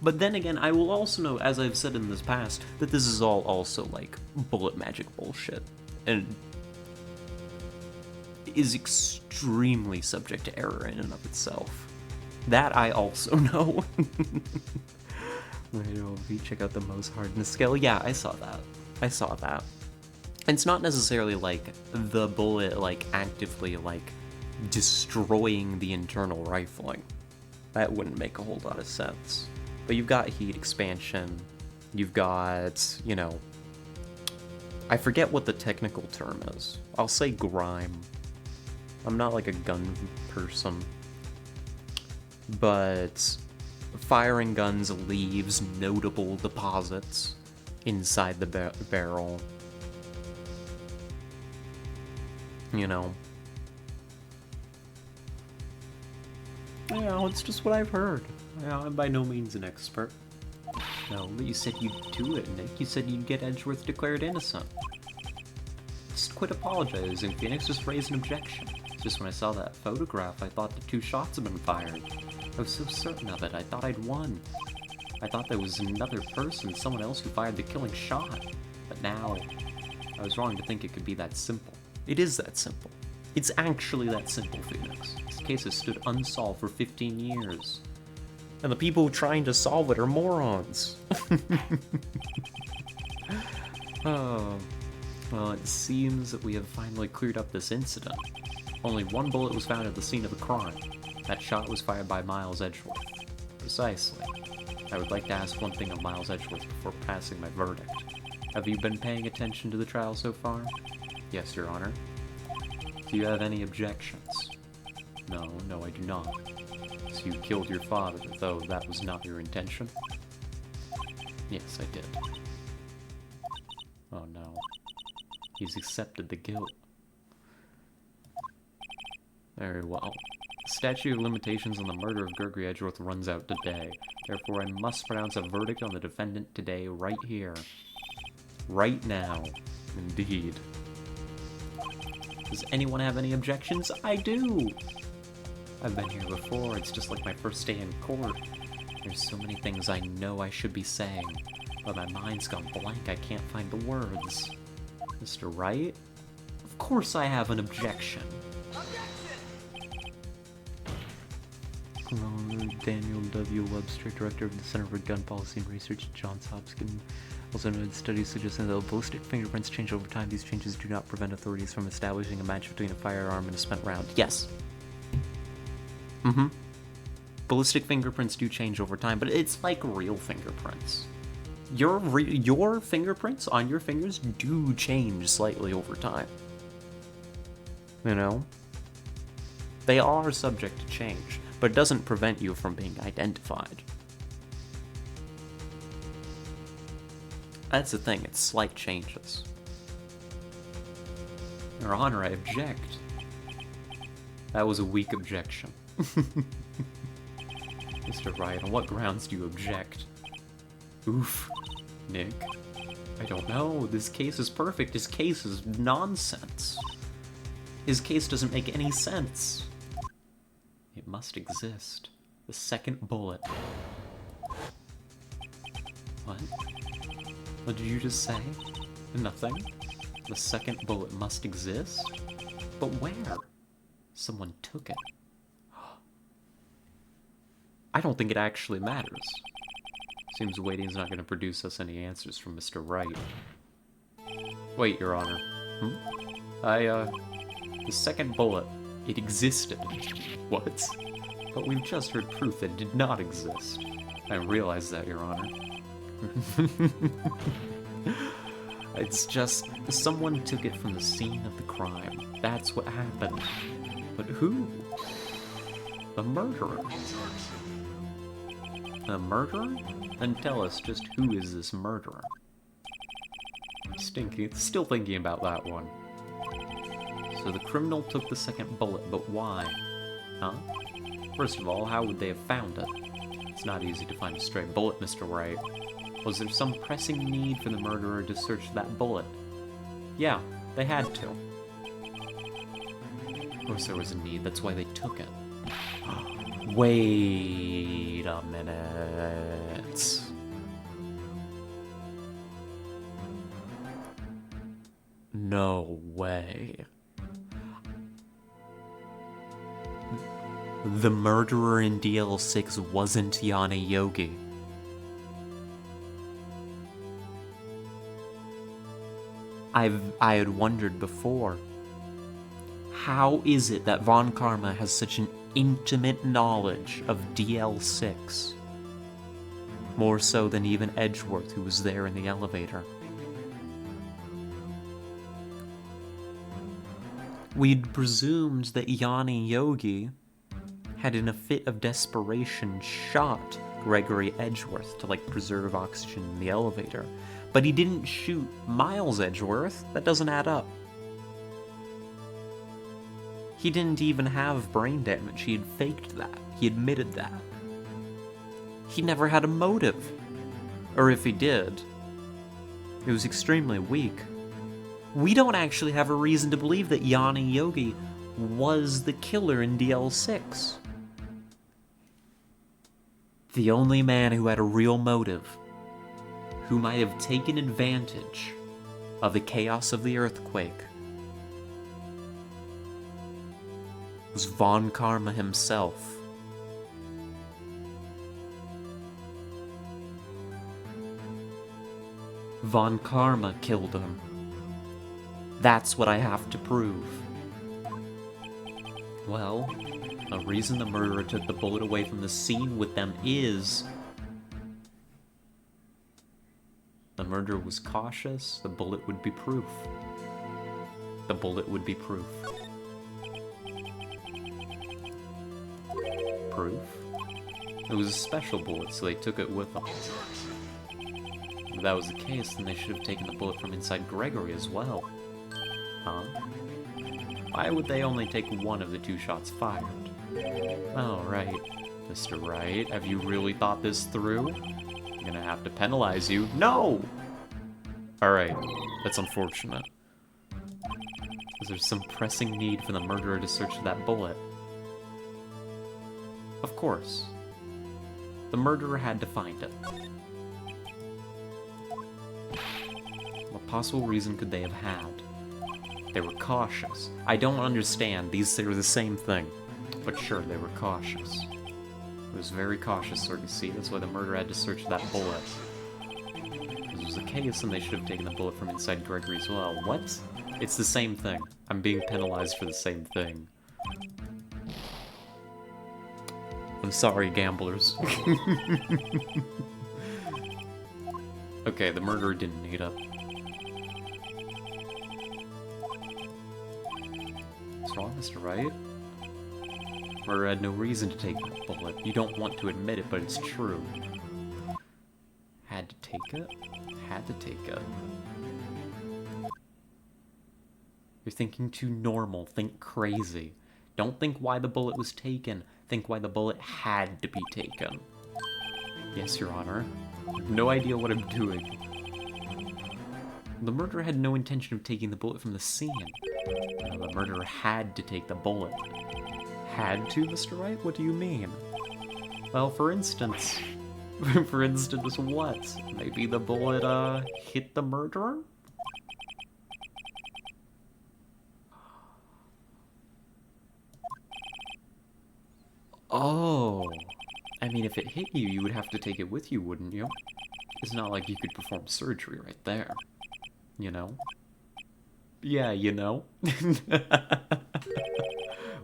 But then again, I will also note, as I've said in this past, that this is all also, like, bullet magic bullshit. And is extremely subject to error in and of itself. That I also know. If you check out the most hardness scale, yeah, I saw that. I saw that. It's not necessarily, like, the bullet, like, actively, like, destroying the internal rifling. That wouldn't make a whole lot of sense. But you've got heat expansion, you've got, you know, I forget what the technical term is. I'll say grime. I'm not like a gun person. But firing guns leaves notable deposits inside the barrel. You know. Yeah, it's just what I've heard. I'm by no means an expert. No, but you said you'd do it, Nick. You said you'd get Edgeworth declared innocent. Just quit apologizing, Phoenix. Just raise an objection. Just when I saw that photograph, I thought the 2 shots had been fired. I was so certain of it, I thought I'd won. I thought there was another person, someone else who fired the killing shot. But now, I was wrong to think it could be that simple. It is that simple. It's actually that simple, Phoenix. This case has stood unsolved for 15 years. And the people trying to solve it are morons. Oh. Well, it seems that we have finally cleared up this incident. Only 1 bullet was found at the scene of the crime. That shot was fired by Miles Edgeworth. Precisely. I would like to ask one thing of Miles Edgeworth before passing my verdict. Have you been paying attention to the trial so far? Yes, Your Honor. Do you have any objections? No, I do not. So you killed your father, though that was not your intention? Yes, I did. Oh no. He's accepted the guilt. Very well. The statute of limitations on the murder of Gregory Edgeworth runs out today. Therefore, I must pronounce a verdict on the defendant today, right here. Right now. Indeed. Does anyone have any objections? I do! I've been here before, it's just like my first day in court. There's so many things I know I should be saying, but my mind's gone blank, I can't find the words. Mr. Wright? Of course I have an objection! Daniel W. Webster, Director of the Center for Gun Policy and Research at Johns Hopkins, also noted studies suggesting that ballistic fingerprints change over time. These changes do not prevent authorities from establishing a match between a firearm and a spent round. Yes. Ballistic fingerprints do change over time, but it's like real fingerprints. Your fingerprints on your fingers do change slightly over time. You know? They are subject to change, but it doesn't prevent you from being identified. That's the thing, it's slight changes. Your Honor, I object. That was a weak objection. Mr. Wright, on what grounds do you object? Oof. Nick? I don't know. This case is perfect. His case is nonsense. His case doesn't make any sense. It must exist. The second bullet. What? What did you just say? Nothing? The second bullet must exist? But where? Someone took it. I don't think it actually matters. Seems waiting's not going to produce us any answers from Mr. Wright. Wait, Your Honor. The second bullet, it existed. What? But we've just heard proof that it did not exist. I realize that, Your Honor. It's just, someone took it from the scene of the crime. That's what happened. But who? The murderer. A murderer? Then tell us, just who is this murderer? Still thinking about that one. So the criminal took the second bullet, but why? Huh? First of all, how would they have found it? It's not easy to find a stray bullet, Mr. Wright. Was there some pressing need for the murderer to search that bullet? Yeah, they had to. Of course there was a need, that's why they took it. Wait a minute. No way. The murderer in DL6 wasn't Yana Yogi. I had wondered before. How is it that Von Karma has such an intimate knowledge of DL6? More so than even Edgeworth, who was there in the elevator. We'd presumed that Yanni Yogi had, in a fit of desperation, shot Gregory Edgeworth to, preserve oxygen in the elevator. But he didn't shoot Miles Edgeworth. That doesn't add up. He didn't even have brain damage. He had faked that. He admitted that. He never had a motive. Or if he did, it was extremely weak. We don't actually have a reason to believe that Yanni Yogi was the killer in DL6. The only man who had a real motive, who might have taken advantage of the chaos of the earthquake, was Von Karma himself. Von Karma killed him. That's what I have to prove. Well, a reason the murderer took the bullet away from the scene with them is... the murderer was cautious, the bullet would be proof. The bullet would be proof. Proof? It was a special bullet, so they took it with them. If that was the case, then they should have taken the bullet from inside Gregory as well. Huh? Why would they only take one of the 2 shots fired? Oh, right. Mr. Wright, have you really thought this through? I'm gonna have to penalize you. No! Alright, that's unfortunate. Is there some pressing need for the murderer to search for that bullet? Of course. The murderer had to find it. What possible reason could they have had? They were cautious. I don't understand. These are the same thing. But sure, they were cautious. It was very cautious, sort of, see? That's why the murderer had to search for that bullet. If this was the case, then they should have taken the bullet from inside Gregory as well. What? It's the same thing. I'm being penalized for the same thing. I'm sorry, gamblers. Okay, the murderer didn't need it. What's wrong, Mr. Wright? Murderer had no reason to take that bullet. You don't want to admit it, but it's true. Had to take it? Had to take it. You're thinking too normal. Think crazy. Don't think why the bullet was taken. Think why the bullet had to be taken. Yes, Your Honor. I have no idea what I'm doing. The murderer had no intention of taking the bullet from the scene. The murderer had to take the bullet. Had to, Mr. Wright? What do you mean? Well, for instance... for instance, what? Maybe the bullet, hit the murderer? Oh. I mean, if it hit you, you would have to take it with you, wouldn't you? It's not like you could perform surgery right there. You know? Yeah, you know?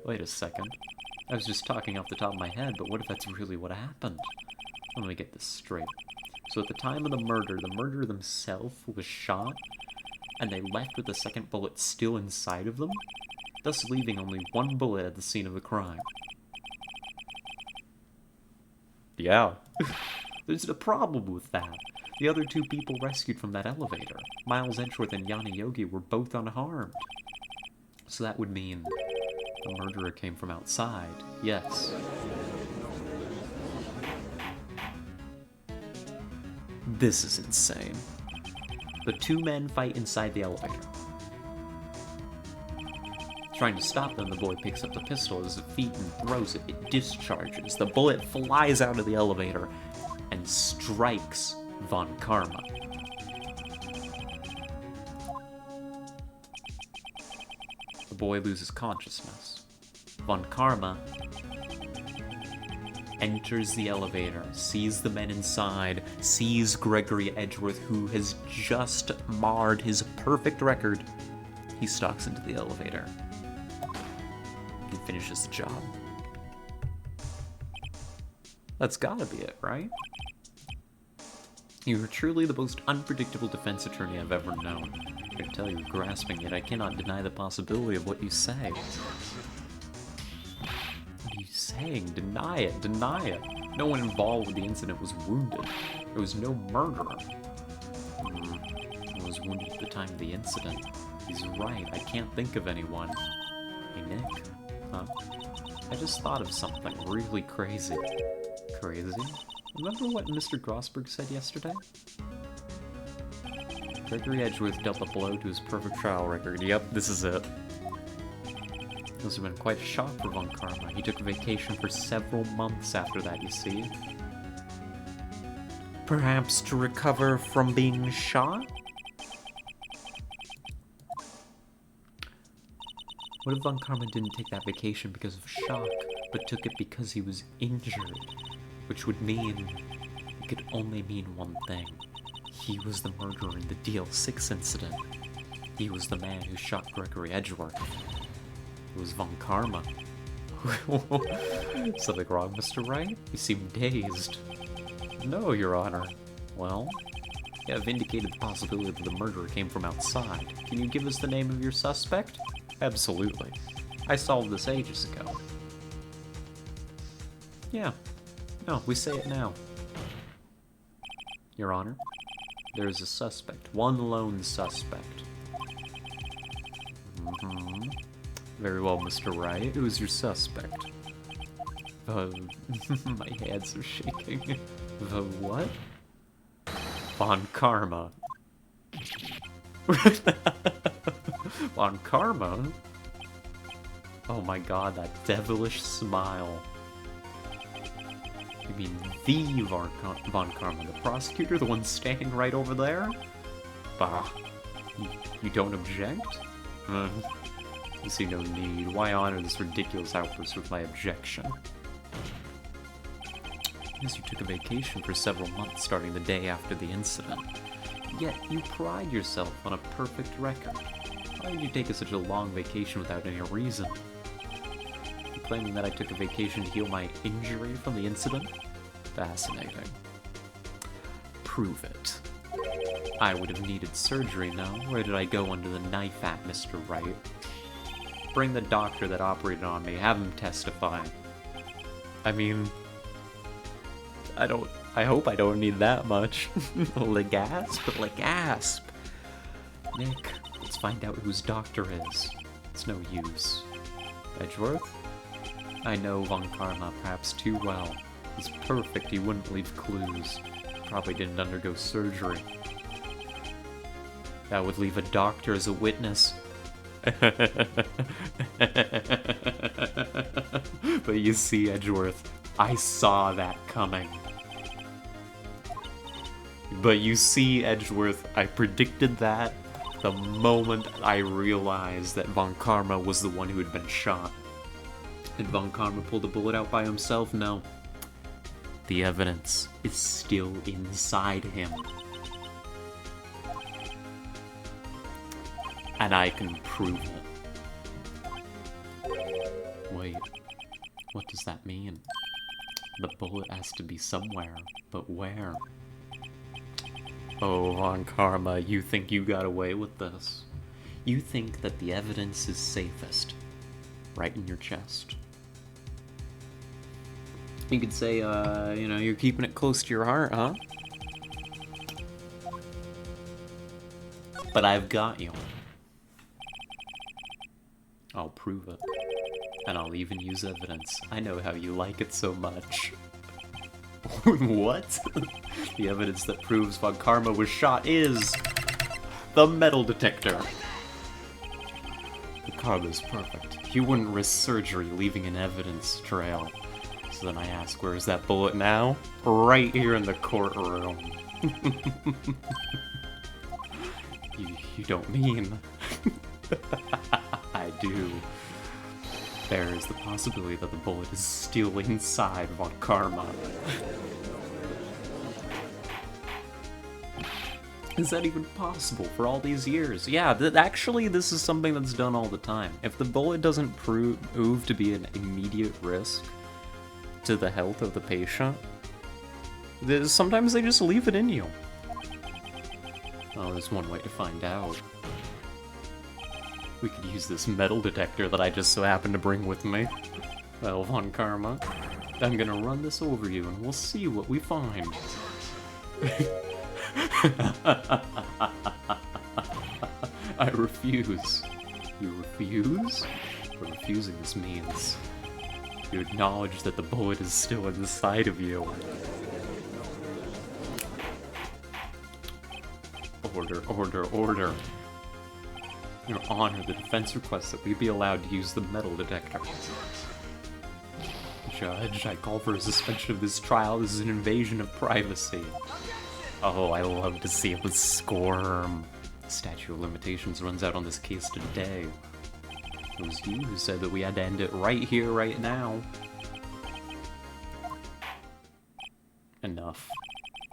Wait a second. I was just talking off the top of my head, but what if that's really what happened? Let me get this straight. So at the time of the murderer themselves was shot, and they left with the second bullet still inside of them, thus leaving only one bullet at the scene of the crime. Yeah. There's a problem with that. The other 2 people rescued from that elevator, Miles Edgeworth and Yanni Yogi, were both unharmed. So that would mean the murderer came from outside. Yes. This is insane. The 2 men fight inside the elevator. Trying to stop them, the boy picks up the pistol at his feet and throws it. It discharges. The bullet flies out of the elevator and strikes Von Karma. The boy loses consciousness. Von Karma enters the elevator, sees the men inside, sees Gregory Edgeworth, who has just marred his perfect record. He stalks into the elevator. He finishes the job. That's gotta be it, right? You are truly the most unpredictable defense attorney I've ever known. I can tell you're grasping it. I cannot deny the possibility of what you say. What are you saying? Deny it. Deny it. No one involved with the incident was wounded. There was no murder. I was wounded at the time of the incident. He's right. I can't think of anyone. Hey, Nick. Huh? I just thought of something really crazy. Crazy? Remember what Mr. Grossberg said yesterday? Gregory Edgeworth dealt a blow to his perfect trial record. Yep, this is it. This must have been quite a shock for Von Karma. He took a vacation for several months after that, you see. Perhaps to recover from being shot? What if Von Karma didn't take that vacation because of shock, but took it because he was injured? Which would mean, it could only mean one thing. He was the murderer in the DL6 incident. He was the man who shot Gregory Edgeworth. It was Von Karma. Something wrong, Mr. Wright? You seem dazed. No, Your Honor. Well, you have indicated the possibility that the murderer came from outside. Can you give us the name of your suspect? Absolutely. I solved this ages ago. Yeah. No, we say it now. Your Honor, there is a suspect. One lone suspect. Very well, Mr. Wright. Who's your suspect? My hands are shaking. The what? Von Karma. Von Karma? Oh my god, that devilish smile. You mean the Von Karma, the prosecutor, the one standing right over there? Bah. You don't object? You see no need. Why honor this ridiculous outburst with my objection? Yes, you took a vacation for several months starting the day after the incident. Yet, you pride yourself on a perfect record. Why did you take such a long vacation without any reason? You're claiming that I took a vacation to heal my injury from the incident? Fascinating. Prove it. I would have needed surgery, no? Where did I go under the knife at, Mr. Wright? Bring the doctor that operated on me. Have him testify. I mean, I hope I don't need that much. Legasp? Legasp! Nick, let's find out whose doctor is. It's no use. Edgeworth? I know Von Karma perhaps too well. He's perfect, he wouldn't leave clues. Probably didn't undergo surgery. That would leave a doctor as a witness. But you see, Edgeworth, I saw that coming. But you see, Edgeworth, I predicted that the moment I realized that Von Karma was the one who had been shot. Did Von Karma pull the bullet out by himself? No. The evidence is still inside him. And I can prove it. Wait, what does that mean? The bullet has to be somewhere, but where? Oh, Von Karma, you think you got away with this? You think that the evidence is safest, right in your chest? You could say, you're keeping it close to your heart, huh? But I've got you. I'll prove it. And I'll even use evidence. I know how you like it so much. What? The evidence that proves Von Karma was shot is the metal detector. The karma's perfect. You wouldn't risk surgery leaving an evidence trail. So then I ask, where is that bullet now? Right here in the courtroom. You don't mean... I do. There is the possibility that the bullet is still inside Von Karma. Is that even possible for all these years? Yeah, actually this is something that's done all the time. If the bullet doesn't prove to be an immediate risk to the health of the patient, sometimes they just leave it in you. Oh, there's one way to find out. We could use this metal detector that I just so happened to bring with me. Well, Von Karma, I'm gonna run this over you and we'll see what we find. I refuse. You refuse? What refusing this means you acknowledge that the bullet is still inside of you. Order, order, order. Your Honor, the defense requests that we be allowed to use the metal detector. Judge, I call for a suspension of this trial. This is an invasion of privacy. Oh, I love to see him squirm. The statute of limitations runs out on this case today. It was you who said that we had to end it right here, right now. Enough.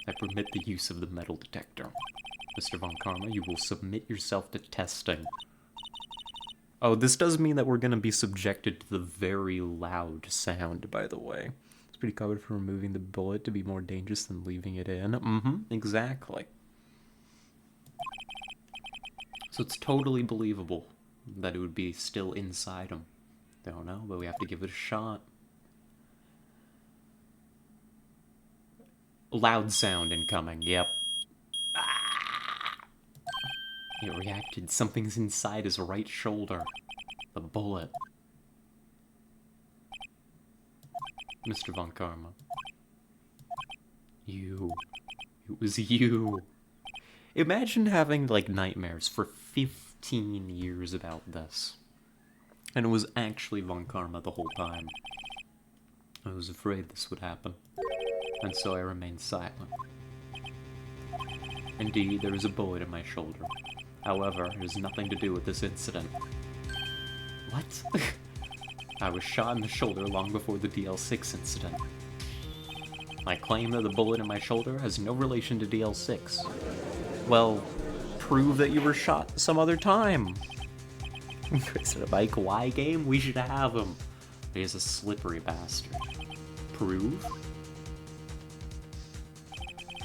I permit the use of the metal detector. Mr. Von Karma, you will submit yourself to testing. Oh, this does mean that we're going to be subjected to the very loud sound, by the way. It's pretty covered for removing the bullet to be more dangerous than leaving it in. Mm-hmm, exactly. So it's totally believable that it would be still inside him. Don't know, but we have to give it a shot. Loud sound incoming, yep. It reacted. Something's inside his right shoulder. The bullet. Mr. Von Karma. You. It was you. Imagine having, like, nightmares for 15 years about this. And it was actually Von Karma the whole time. I was afraid this would happen. And so I remained silent. Indeed, there is a bullet in my shoulder. However, it has nothing to do with this incident. What? I was shot in the shoulder long before the DL6 incident. I claim that the bullet in my shoulder has no relation to DL6. Well, prove that you were shot some other time. Is it a Mike Y game? We should have him. He's a slippery bastard. Prove?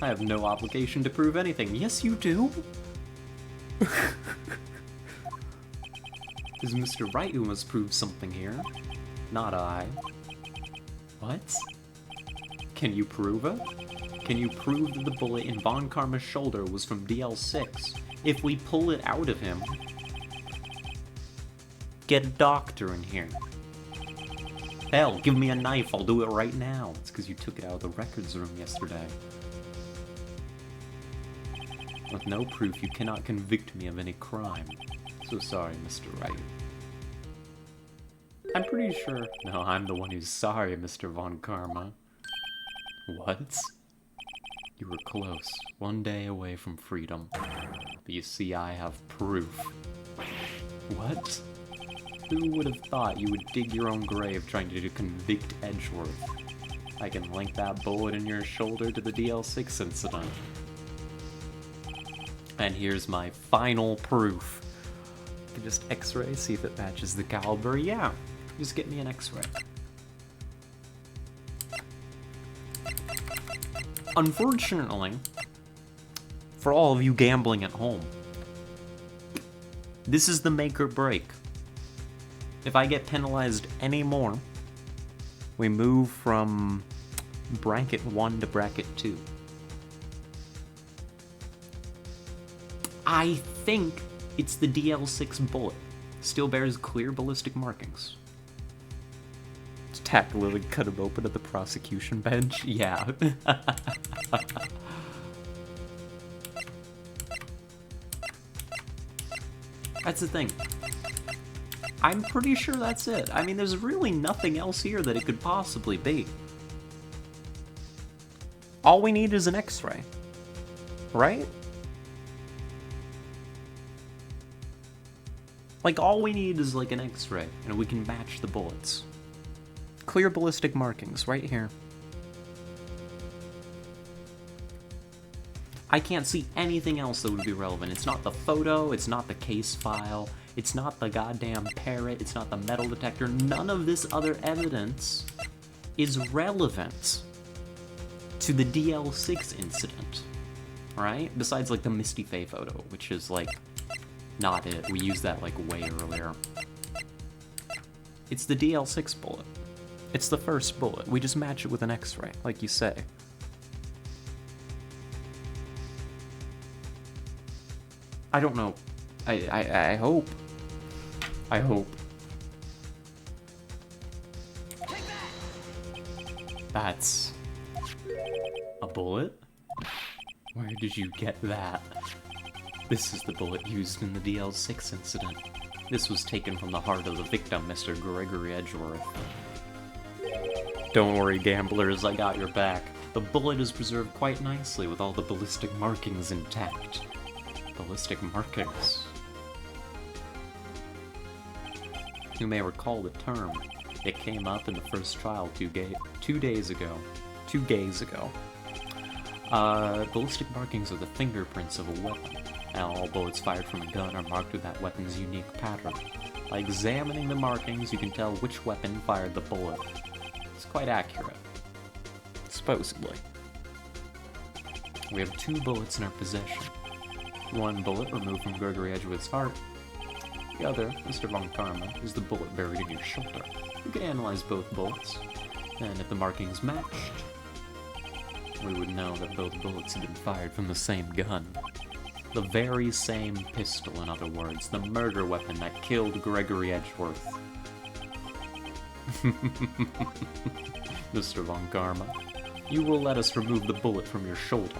I have no obligation to prove anything. Yes, you do. It's Mr. Wright who must prove something here, not I. What? Can you prove it? Can you prove that the bullet in Von Karma's shoulder was from DL6? If we pull it out of him, get a doctor in here. Hell, give me a knife, I'll do it right now. It's because you took it out of the records room yesterday. With no proof, you cannot convict me of any crime. So sorry, Mr. Wright. I'm pretty sure... No, I'm the one who's sorry, Mr. Von Karma. What? You were close. One day away from freedom. But you see, I have proof. What? Who would have thought you would dig your own grave trying to convict Edgeworth? I can link that bullet in your shoulder to the DL6 incident. And here's my final proof. I can just x-ray, see if it matches the caliber. Yeah, just get me an x-ray. Unfortunately, for all of you gambling at home, this is the make or break. If I get penalized anymore, we move from bracket 1 to bracket 2. I think it's the DL6 bullet. Still bears clear ballistic markings. Tack Lily cut him open at the prosecution bench? Yeah. That's the thing. I'm pretty sure that's it. I mean, there's really nothing else here that it could possibly be. All we need is an X-ray. Right? Like, all we need is, like, an X-ray, and we can match the bullets. Clear ballistic markings, right here. I can't see anything else that would be relevant. It's not the photo, it's not the case file, it's not the goddamn parrot, it's not the metal detector. None of this other evidence is relevant to the DL6 incident, right? Besides, like, the Misty Faye photo, which is, like, not it. We used that, like, way earlier. It's the DL6 bullet. It's the first bullet. We just match it with an X-ray, like you say. I don't know. I hope. I hope. That's a bullet? Where did you get that? This is the bullet used in the DL6 incident. This was taken from the heart of the victim, Mr. Gregory Edgeworth. Don't worry, gamblers, I got your back. The bullet is preserved quite nicely with all the ballistic markings intact. Ballistic markings. You may recall the term. It came up in the first trial 2 days ago. 2 days ago. Ballistic markings are the fingerprints of a weapon, and all bullets fired from a gun are marked with that weapon's unique pattern. By examining the markings, you can tell which weapon fired the bullet. It's quite accurate. Supposedly. We have 2 bullets in our possession. 1 bullet removed from Gregory Edgeworth's heart. The other, Mr. Von Karma, is the bullet buried in your shoulder. You can analyze both bullets, and if the markings matched, we would know that both bullets had been fired from the same gun. The very same pistol, in other words, the murder weapon that killed Gregory Edgeworth. Mr. Von Karma, you will let us remove the bullet from your shoulder.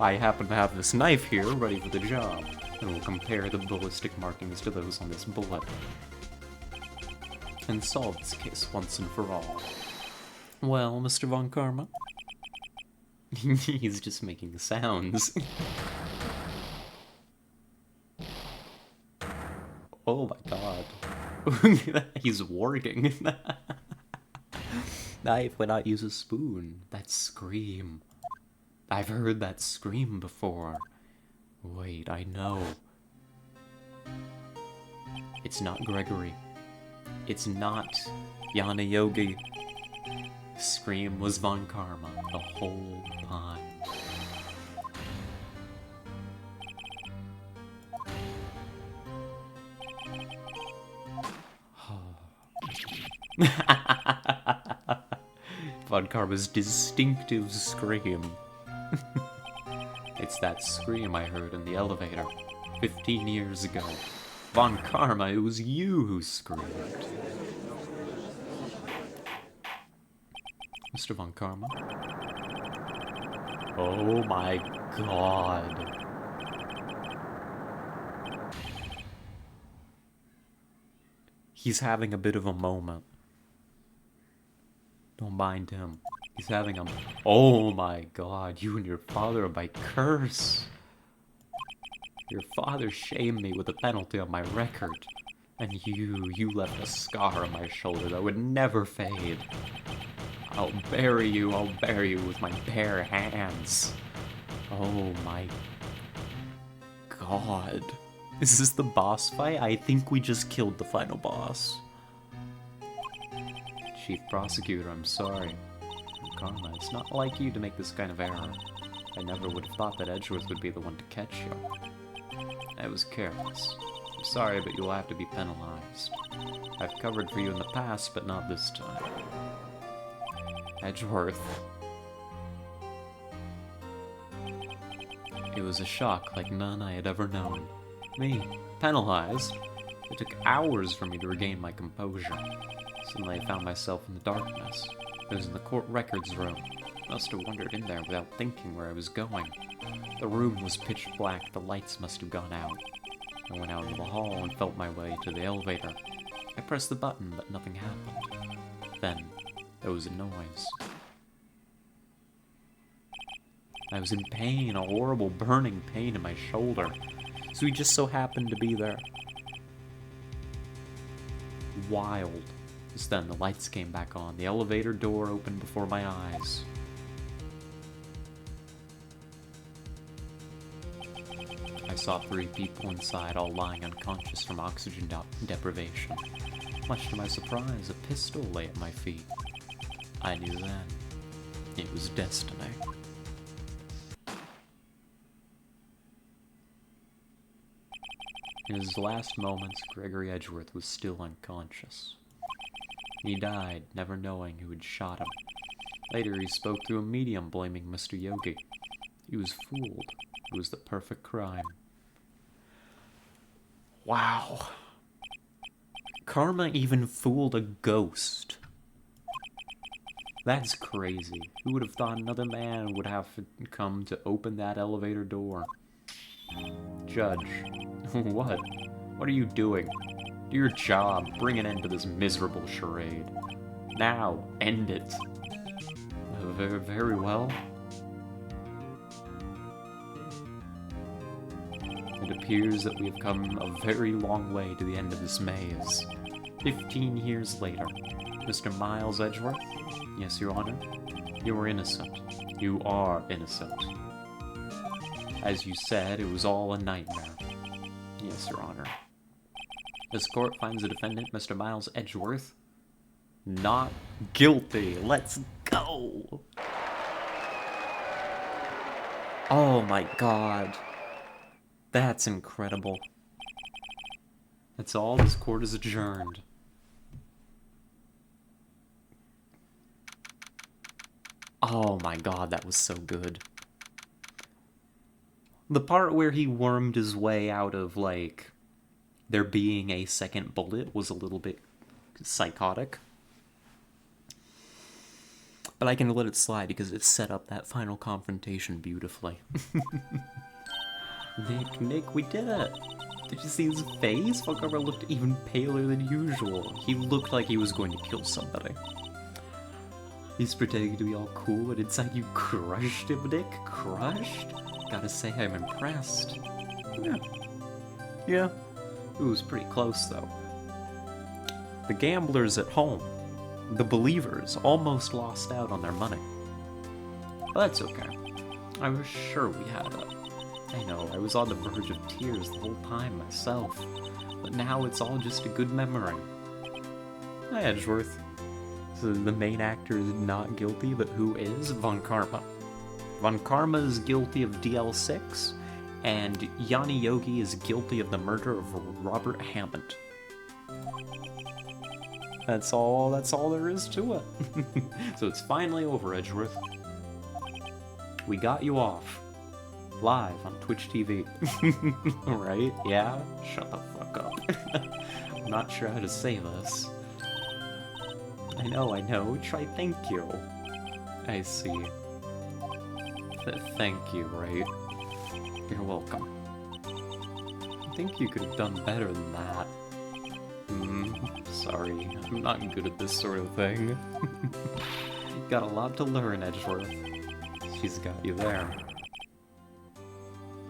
I happen to have this knife here ready for the job, and we'll compare the ballistic markings to those on this bullet. And solve this case once and for all. Well, Mr. Von Karma? He's just making sounds. Oh my god. He's warging. Knife when I use a spoon. That scream. I've heard that scream before. Wait, I know. It's not Gregory. It's not Yana Yogi. Scream was Von Karma the whole time. Von Karma's distinctive scream. It's that scream I heard in the elevator 15 years ago. Von Karma, it was you who screamed. Mr. Von Karma? Oh my god. He's having a bit of a moment. Don't mind him. He's having a... Oh my god, you and your father are my curse. Your father shamed me with the penalty on my record. And you left a scar on my shoulder that would never fade. I'll bury you with my bare hands. Oh my god. Is this the boss fight? I think we just killed the final boss. Chief Prosecutor, I'm sorry. Karma, it's not like you to make this kind of error. I never would have thought that Edgeworth would be the one to catch you. I was careless. I'm sorry, but you'll have to be penalized. I've covered for you in the past, but not this time. Edgeworth. It was a shock like none I had ever known. Me, penalized? It took hours for me to regain my composure. Suddenly I found myself in the darkness. It was in the court records room. I must have wandered in there without thinking where I was going. The room was pitch black, the lights must have gone out. I went out into the hall and felt my way to the elevator. I pressed the button, but nothing happened. Then, there was a noise. I was in pain, a horrible burning pain in my shoulder. So he just so happened to be there. Wild. Just then, the lights came back on. The elevator door opened before my eyes. I saw 3 people inside, all lying unconscious from oxygen deprivation. Much to my surprise, a pistol lay at my feet. I knew then. It was destiny. In his last moments, Gregory Edgeworth was still unconscious. He died, never knowing who had shot him. Later, he spoke through a medium blaming Mr. Yogi. He was fooled. It was the perfect crime. Wow. Karma even fooled a ghost. That's crazy. Who would have thought another man would have come to open that elevator door? Judge. What? What are you doing? Do your job. Bring an end to this miserable charade. Now, end it. Very well. It appears that we have come a very long way to the end of this maze. 15 years later, Mr. Miles Edgeworth? Yes, Your Honor? You were innocent. You are innocent. As you said, it was all a nightmare. Yes, Your Honor. This court finds the defendant, Mr. Miles Edgeworth, not guilty. Let's go! Oh my god. That's incredible. That's all. This court is adjourned. Oh my god, that was so good. The part where he wormed his way out of, like, there being a second bullet was a little bit psychotic. But I can let it slide because it set up that final confrontation beautifully. Nick, we did it! Did you see his face? Fucker looked even paler than usual. He looked like he was going to kill somebody. He's pretending to be all cool, and inside you crushed him, Nick? Crushed? Gotta say, I'm impressed. Yeah. It was pretty close, though. The gamblers at home, the believers, almost lost out on their money. But that's okay. I was sure we had it. I know, I was on the verge of tears the whole time myself. But now it's all just a good memory. Hi, Edgeworth. So the main actor is not guilty, but who is? Von Karma. Von Karma is guilty of DL6, and Yanni Yogi is guilty of the murder of Robert Hammond. That's all there is to it. So it's finally over, Edgeworth. We got you off. Live on Twitch TV. Right? Yeah? Shut the fuck up. I'm not sure how to say this. I know. Try thank you. I see. Thank you, right? You're welcome. I think you could have done better than that. Sorry. I'm not good at this sort of thing. Got a lot to learn, Edgeworth. She's got you there.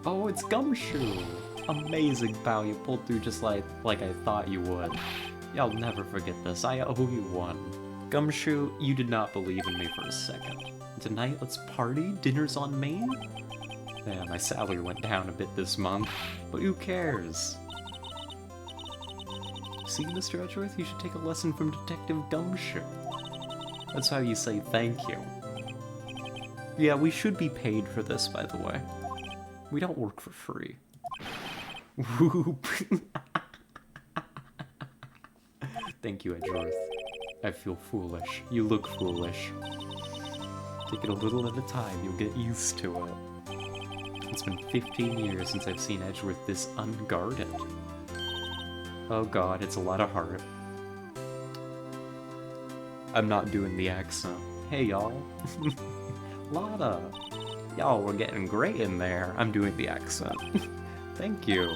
Oh, it's Gumshoe! Amazing, pal. You pulled through just like I thought you would. Y'all never forget this. I owe you one. Gumshoe, you did not believe in me for a second. Tonight, let's party? Dinner's on me? Yeah, my salary went down a bit this month, but who cares? See, Mr. Edgeworth, you should take a lesson from Detective Gumshoe. That's how you say thank you. Yeah, we should be paid for this, by the way. We don't work for free. Whoop. Thank you, Edgeworth. I feel foolish. You look foolish. Take it a little at a time, you'll get used to it. It's been 15 years since I've seen Edgeworth this unguarded. Oh god, it's a lot of heart. I'm not doing the accent. Hey, y'all. Lotta. Y'all were getting great in there. I'm doing the accent. Thank you.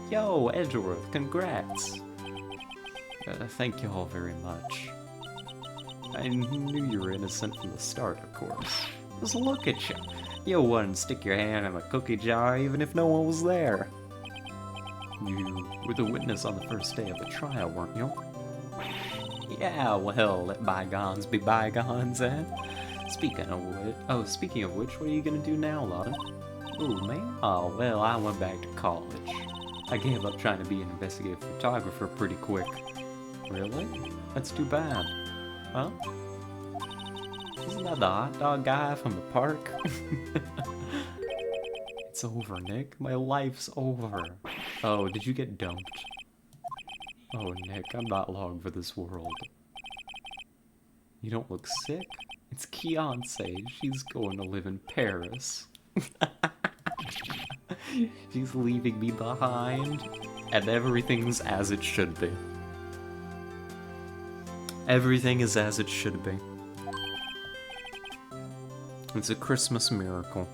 Yo, Edgeworth, congrats. Thank you all very much. I knew you were innocent from the start, of course. Just look at you. You wouldn't stick your hand in a cookie jar even if no one was there. You were the witness on the first day of the trial, weren't you? Yeah, well, let bygones be bygones, eh? Speaking of which, what are you gonna do now, Lotta? Ooh, me? Oh, well, I went back to college. I gave up trying to be an investigative photographer pretty quick. Really? That's too bad. Huh? Isn't that the hot dog guy from the park? It's over, Nick. My life's over. Oh, did you get dumped? Oh, Nick, I'm not long for this world. You don't look sick? It's Keonce. She's going to live in Paris. She's leaving me behind. And everything's as it should be. Everything is as it should be. It's a Christmas miracle.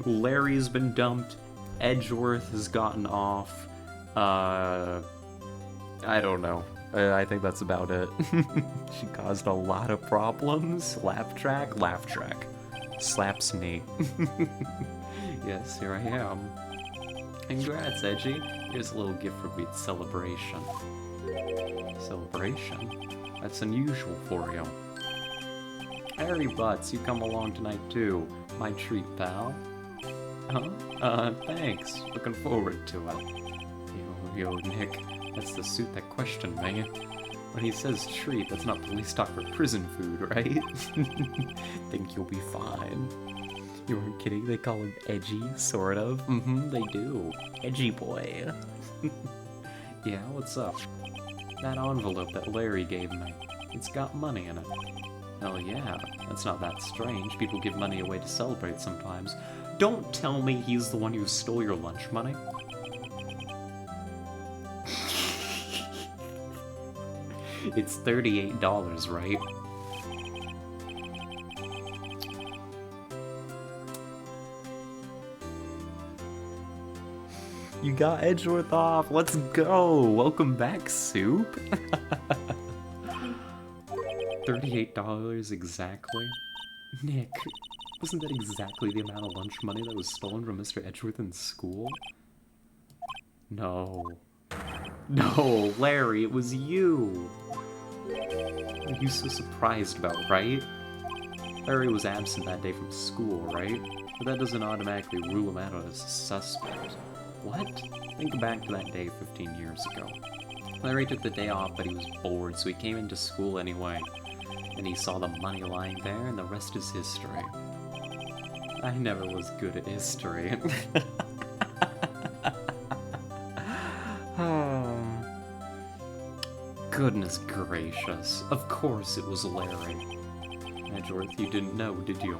Larry's been dumped. Edgeworth has gotten off. I don't know. I think that's about it. She caused a lot of problems. Laugh track. Slaps Nate. Yes, here I am. Congrats, Edgy. Here's a little gift for me. Celebration. Celebration? That's unusual for you. Harry Butts, you come along tonight too. My treat, pal. Huh? Thanks. Looking forward to it. Yo, Nick, that's the suit that questioned me. When he says treat, that's not police talk for prison food, right? Think you'll be fine. You weren't kidding, they call him Edgy, sort of. Mm-hmm, they do. Edgy boy. Yeah, what's up? That envelope that Larry gave me. It's got money in it. Oh yeah, that's not that strange. People give money away to celebrate sometimes. Don't tell me he's the one who stole your lunch money. It's $38, right? You got Edgeworth off. Let's go. Welcome back, Soup. $38 exactly? Nick, wasn't that exactly the amount of lunch money that was stolen from Mr. Edgeworth in school? No. No, Larry, it was you! What are you so surprised about, right? Larry was absent that day from school, right? But that doesn't automatically rule him out as a suspect. What? Think back to that day 15 years ago. Larry took the day off, but he was bored, so he came into school anyway. And he saw the money lying there, and the rest is history. I never was good at history. Oh. Goodness gracious. Of course it was Larry. Edgeworth, you didn't know, did you?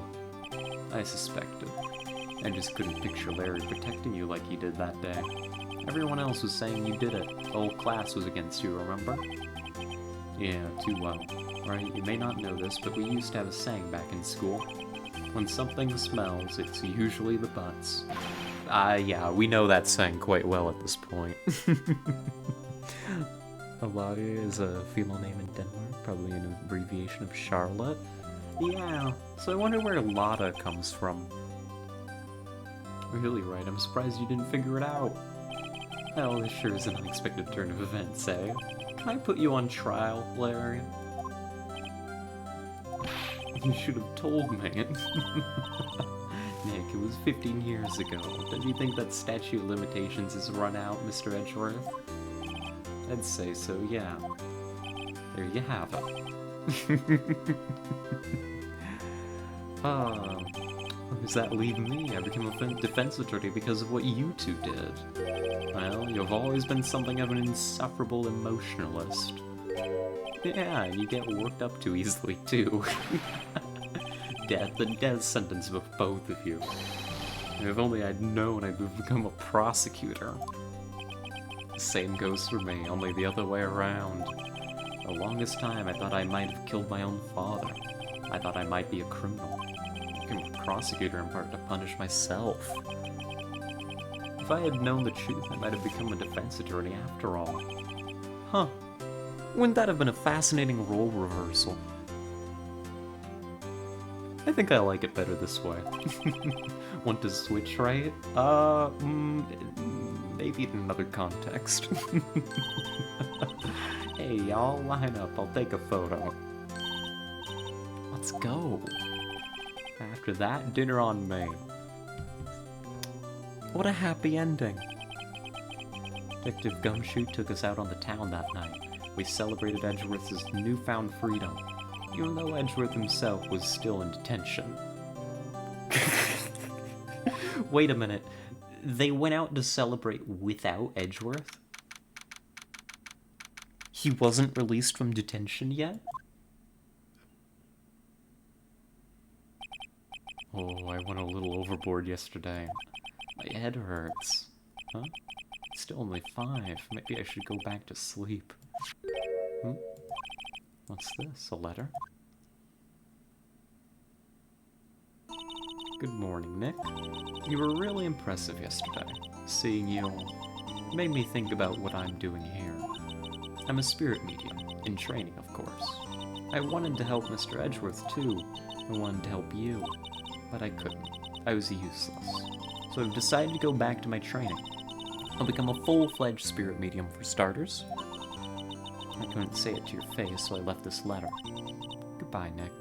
I suspected. I just couldn't picture Larry protecting you like he did that day. Everyone else was saying you did it. The whole class was against you, remember? Yeah, too well. Right, you may not know this, but we used to have a saying back in school. When something smells, it's usually the butts. Yeah, we know that saying quite well at this point. Alaria is a female name in Denmark, probably an abbreviation of Charlotte. Yeah, so I wonder where Lotta comes from. Really, right, I'm surprised you didn't figure it out. Well, this sure is an unexpected turn of events, eh? Can I put you on trial, Larry? You should have told me. Nick, it was 15 years ago. Don't you think that statute of limitations is run out, Mr. Edgeworth? I'd say so, yeah. There you have it. Where does that leave me? I became a defense attorney because of what you two did. Well, you've always been something of an insufferable emotionalist. Yeah, and you get worked up too easily, too. The death sentence of both of you. If only I'd known I'd become a prosecutor. The same goes for me, only the other way around. The longest time I thought I might have killed my own father. I thought I might be a criminal. I became a prosecutor in part to punish myself. If I had known the truth, I might have become a defense attorney after all. Huh. Wouldn't that have been a fascinating role reversal? I think I like it better this way. Want to switch, right? Maybe in another context. Hey, y'all, line up. I'll take a photo. Let's go. After that, dinner on me. What a happy ending. Detective Gumshoe took us out on the town that night. We celebrated Edgeworth's newfound freedom, even though Edgeworth himself was still in detention. Wait a minute. They went out to celebrate without Edgeworth? He wasn't released from detention yet? Oh, I went a little overboard yesterday. My head hurts. Huh? It's still only 5. Maybe I should go back to sleep. What's this? A letter? Good morning, Nick. You were really impressive yesterday. Seeing you made me think about what I'm doing here. I'm a spirit medium, in training, of course. I wanted to help Mr. Edgeworth, too. I wanted to help you, but I couldn't. I was useless. So I've decided to go back to my training. I'll become a full-fledged spirit medium for starters. I couldn't say it to your face, so I left this letter. Goodbye, Nick.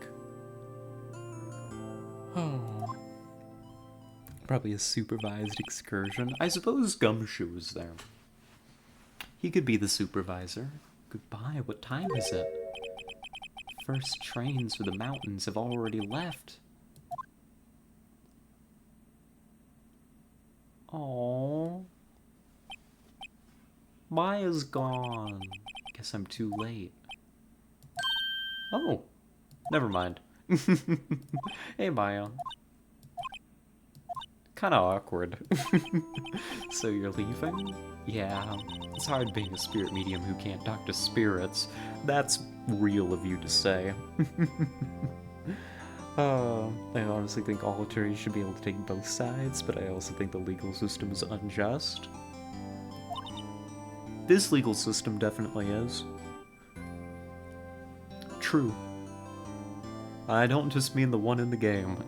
Oh. Probably a supervised excursion. I suppose Gumshoe was there. He could be the supervisor. Goodbye, what time is it? First trains for the mountains have already left. Aww. Maya's gone. Guess I'm too late. Oh, never mind. Hey, Maya. Kinda awkward. So you're leaving? Yeah, it's hard being a spirit medium who can't talk to spirits. That's real of you to say. I honestly think all attorneys should be able to take both sides, but I also think the legal system is unjust. This legal system definitely is. True. I don't just mean the one in the game.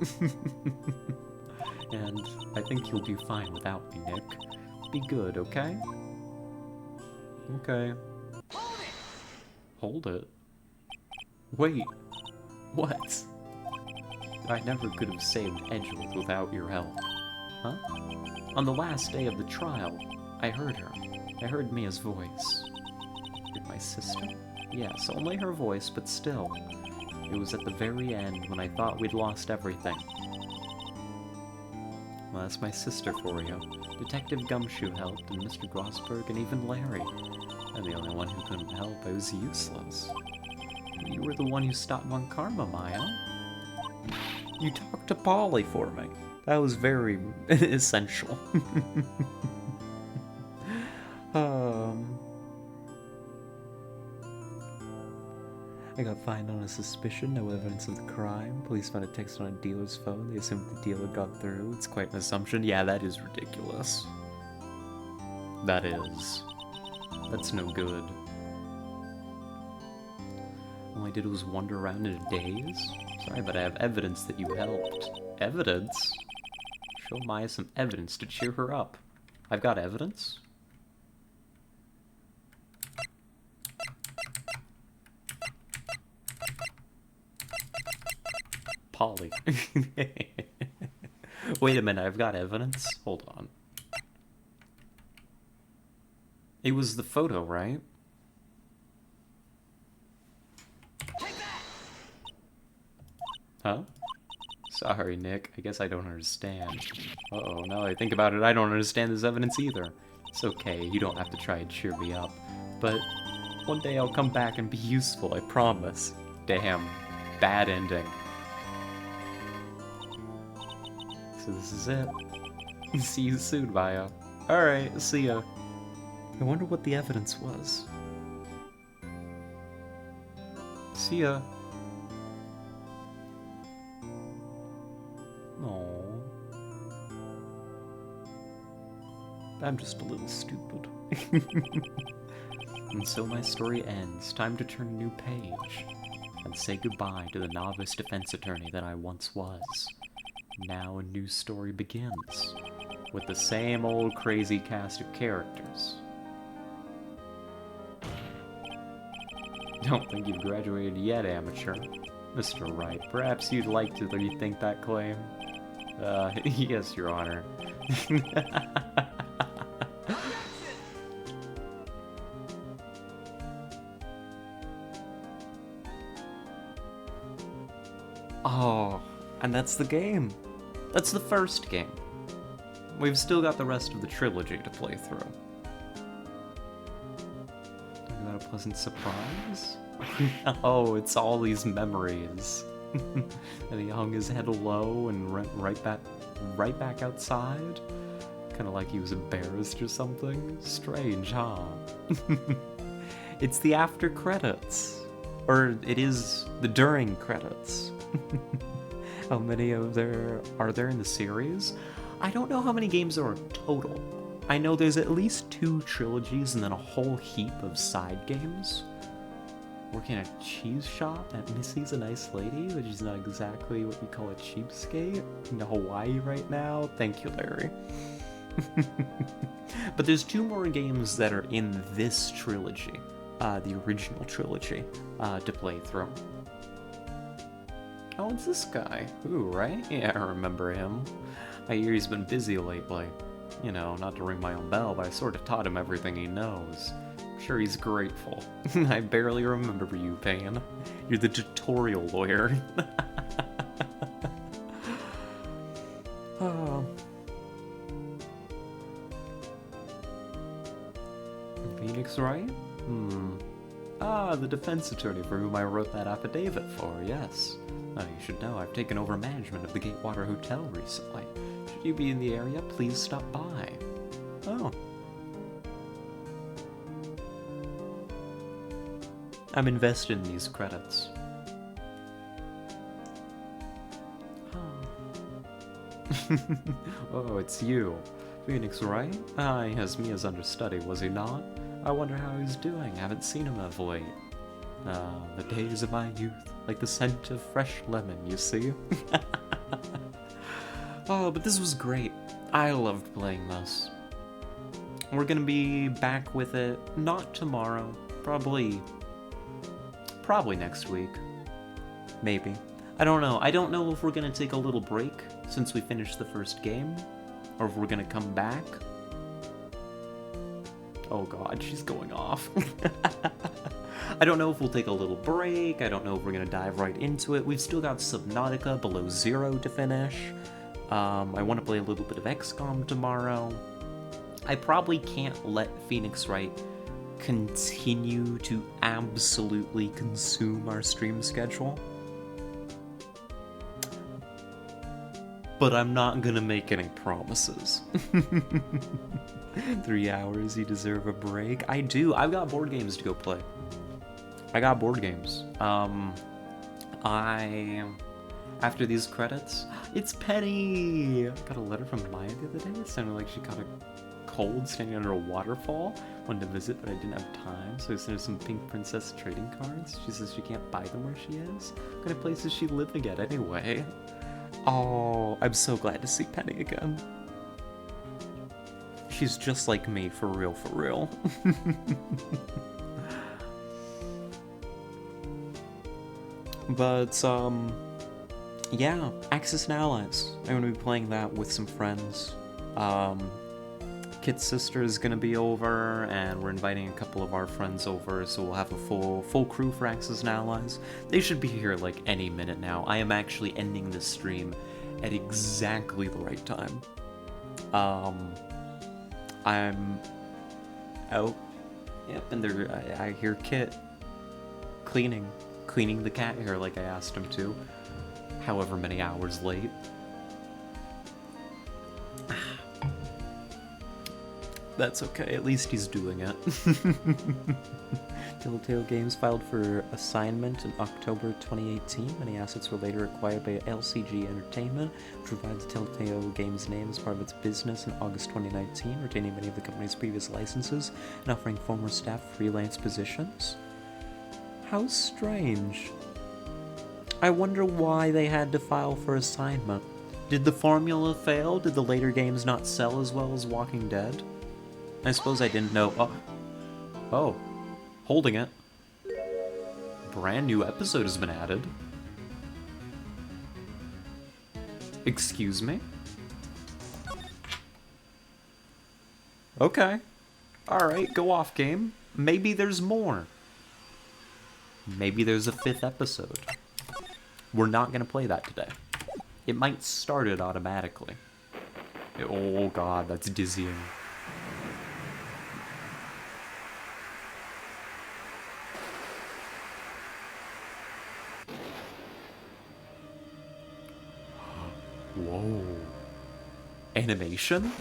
And I think you'll do fine without me, Nick. Be good, okay? Okay. Hold it? Wait. What? I never could have saved Edgeworth without your help. Huh? On the last day of the trial, I heard her. I heard Mia's voice. Did my sister? Yes, only her voice, but still. It was at the very end when I thought we'd lost everything. Well, that's my sister for you. Detective Gumshoe helped, and Mr. Glossberg, and even Larry. I'm the only one who couldn't help. I was useless. You were the one who stopped Von Karma, Maya. You talked to Polly for me. That was very essential. I got fined on a suspicion, no evidence of the crime. Police found a text on a dealer's phone. They assumed the dealer got through. It's quite an assumption. Yeah, that is ridiculous. That is. That's no good. All I did was wander around in a daze. Sorry, but I have evidence that you helped. Evidence? Show Maya some evidence to cheer her up. I've got evidence? Polly. Wait a minute, I've got evidence? Hold on. It was the photo, right? Huh? Sorry, Nick. I guess I don't understand. Uh-oh, now that I think about it, I don't understand this evidence either. It's okay, you don't have to try and cheer me up. But one day I'll come back and be useful, I promise. Damn. Bad ending. So this is it. See you soon, Maya. Alright, see ya. I wonder what the evidence was. See ya. Aww. I'm just a little stupid. And so my story ends. Time to turn a new page. And say goodbye to the novice defense attorney that I once was. Now a new story begins. With the same old crazy cast of characters. Don't think you've graduated yet, amateur. Mr. Wright, perhaps you'd like to rethink that claim? Yes, Your Honor. Oh, and that's the game. That's the first game. We've still got the rest of the trilogy to play through. Talk about a pleasant surprise? Oh, it's all these memories. And he hung his head low and went right back outside. Kind of like he was embarrassed or something. Strange, huh? It's the after credits. Or it is the during credits. How many are there in the series? I don't know how many games there are total. I know there's at least 2 trilogies and then a whole heap of side games. Working at a cheese shop at Missy's a Nice Lady, which is not exactly what you call a cheapskate in Hawaii right now. Thank you, Larry. But there's 2 more games that are in this trilogy, the original trilogy, to play through. Oh, it's this guy. Ooh, right? Yeah, I remember him. I hear he's been busy lately. You know, not to ring my own bell, but I sort of taught him everything he knows. I'm sure he's grateful. I barely remember you, Payne. You're the tutorial lawyer. Oh. Phoenix, Wright? Ah, the defense attorney for whom I wrote that affidavit for, yes. You should know I've taken over management of the Gatewater Hotel recently. Should you be in the area, please stop by. Oh. I'm invested in these credits. Oh. Oh, it's you. Phoenix, right? Ah, he has me as understudy, was he not? I wonder how he's doing. Haven't seen him of late. The days of my youth, like the scent of fresh lemon, you see? Oh, but this was great. I loved playing this. We're gonna be back with it, not tomorrow, probably next week. Maybe. I don't know. I don't know if we're gonna take a little break since we finished the first game, or if we're gonna come back. Oh god, she's going off. I don't know if we'll take a little break. I don't know if we're going to dive right into it. We've still got Subnautica Below Zero to finish. I want to play a little bit of XCOM tomorrow. I probably can't let Phoenix Wright continue to absolutely consume our stream schedule. But I'm not going to make any promises. 3 hours, you deserve a break. I do. I've got board games to go play. I got board games. After these credits, it's Penny! I got a letter from Maya the other day. It sounded like she caught a cold standing under a waterfall. Wanted to visit, but I didn't have time, so I sent her some Pink Princess trading cards. She says she can't buy them where she is. What kind of place is she living at anyway? Oh, I'm so glad to see Penny again. She's just like me, for real, for real. But, yeah, Axis and Allies. I'm gonna be playing that with some friends. Kit's sister is gonna be over, and we're inviting a couple of our friends over, so we'll have a full crew for Axis and Allies. They should be here, like, any minute now. I am actually ending this stream at exactly the right time. I'm out. Yep, and I hear Kit cleaning the cat hair like I asked him to. However many hours late. That's okay, at least he's doing it. Telltale Games filed for assignment in October 2018. Many assets were later acquired by LCG Entertainment, which provides Telltale Games name as part of its business in August 2019, retaining many of the company's previous licenses and offering former staff freelance positions. How strange. I wonder why they had to file for assignment. Did the formula fail? Did the later games not sell as well as Walking Dead? I suppose I didn't know. Oh. Holding it. Brand new episode has been added. Excuse me? Okay. Alright, go off, game. Maybe there's more. Maybe there's a 5th episode. We're not gonna play that today. It might start it automatically. Oh god, that's dizzying. Whoa. Animation?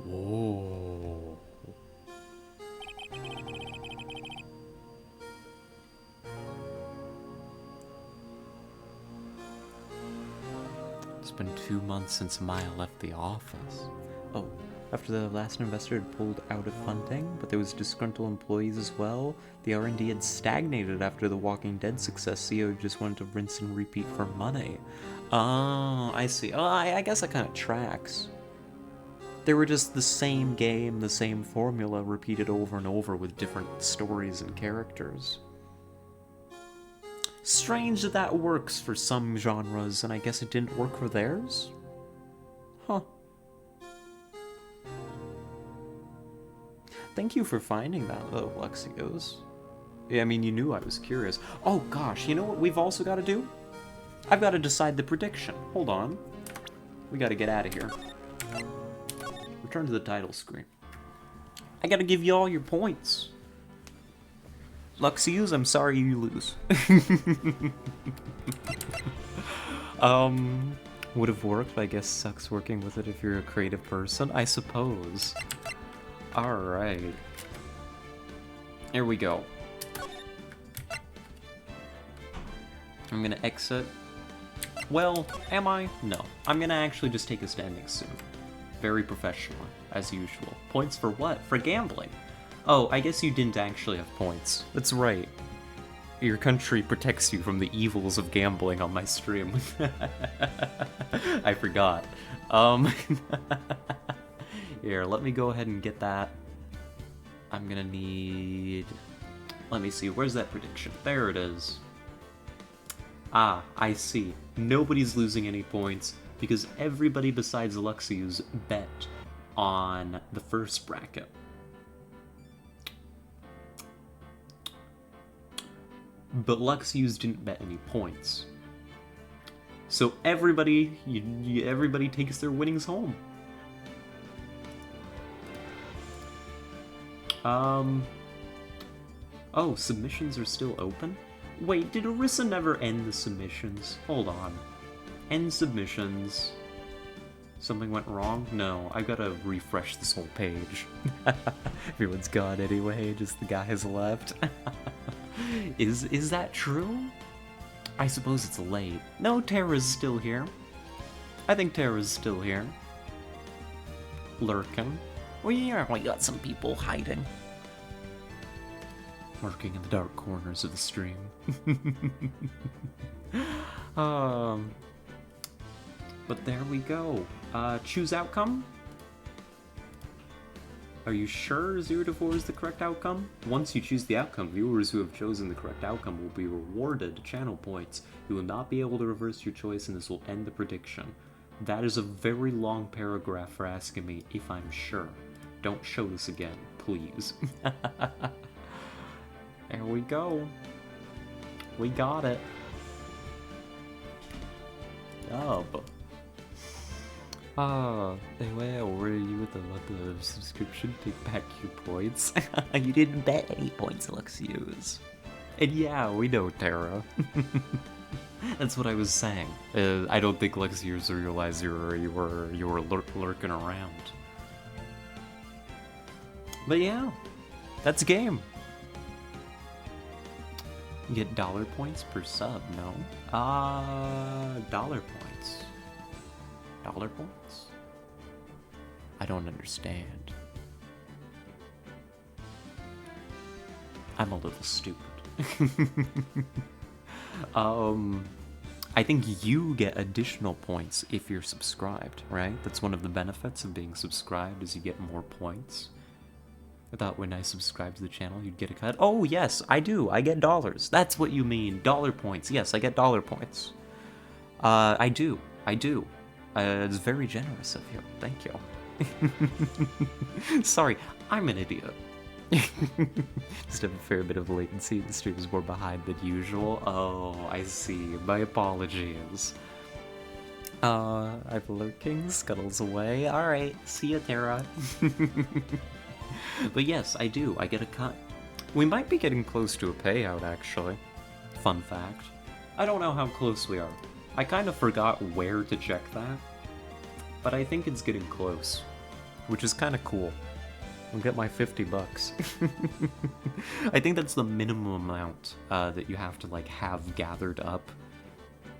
Whoa. It's been 2 months since Maya left the office. Oh, after the last investor had pulled out of funding, but there was disgruntled employees as well. The R&D had stagnated after the Walking Dead success. CEO just wanted to rinse and repeat for money. Oh, I see. Oh, I guess that kind of tracks. They were just the same game, the same formula repeated over and over with different stories and characters. Strange that that works for some genres, and I guess it didn't work for theirs? Huh. Thank you for finding that, though, Lexios. Yeah, I mean, you knew I was curious. Oh gosh, you know what we've also got to do? I've got to decide the prediction. Hold on. We got to get out of here. Return to the title screen. I got to give you all your points. Lexios, I'm sorry you lose. Would have worked, but I guess sucks working with it if you're a creative person, I suppose. Alright. Here we go. I'm gonna exit. Well, am I? No. I'm gonna actually just take a standing soon. Very professional, as usual. Points for what? For gambling. Oh, I guess you didn't actually have points. That's right. Your country protects you from the evils of gambling on my stream. I forgot. Here, let me go ahead and get that. I'm gonna need... Let me see, where's that prediction? There it is. Ah, I see. Nobody's losing any points because everybody besides Alexius bet on the first bracket. But Luxius didn't bet any points. So everybody, everybody takes their winnings home. Oh, submissions are still open? Wait, did Orisa never end the submissions? Hold on. End submissions. Something went wrong? No, I've got to refresh this whole page. Everyone's gone anyway, just the guys left. Is that true? I suppose it's late. No, Tara's still here. I think Tara's still here. Lurking. We got some people hiding. Lurking in the dark corners of the stream. But there we go. Choose outcome? Are you sure 0 to 4 is the correct outcome? Once you choose the outcome, viewers who have chosen the correct outcome will be rewarded channel points. You will not be able to reverse your choice, and this will end the prediction. That is a very long paragraph for asking me if I'm sure. Don't show this again, please. There we go. We got it. Oh, but... well, were you with the month of subscription? Take back your points. You didn't bet any points, Alexios. And yeah, we know, Tara. That's what I was saying. I don't think Alexios realized you were lurking around. But yeah, that's a game. You get dollar points per sub, no? Dollar points. Dollar points? I don't understand. I'm a little stupid. I think you get additional points if you're subscribed, right? That's one of the benefits of being subscribed is you get more points. I thought when I subscribed to the channel, you'd get a cut. Oh, yes, I do. I get dollars. That's what you mean. Dollar points. Yes, I get dollar points. I do. I do. It's very generous of you. Thank you. Sorry, I'm an idiot. Just have a fair bit of latency. The stream is more behind than usual. Oh, I see. My apologies. I've lurking. Scuttles away. Alright, see ya, Tara. But yes, I do. I get a cut. We might be getting close to a payout, actually. Fun fact. I don't know how close we are. I kind of forgot where to check that. But I think it's getting close. Which is kind of cool. I'll get my 50 bucks. I think that's the minimum amount that you have to, like, have gathered up,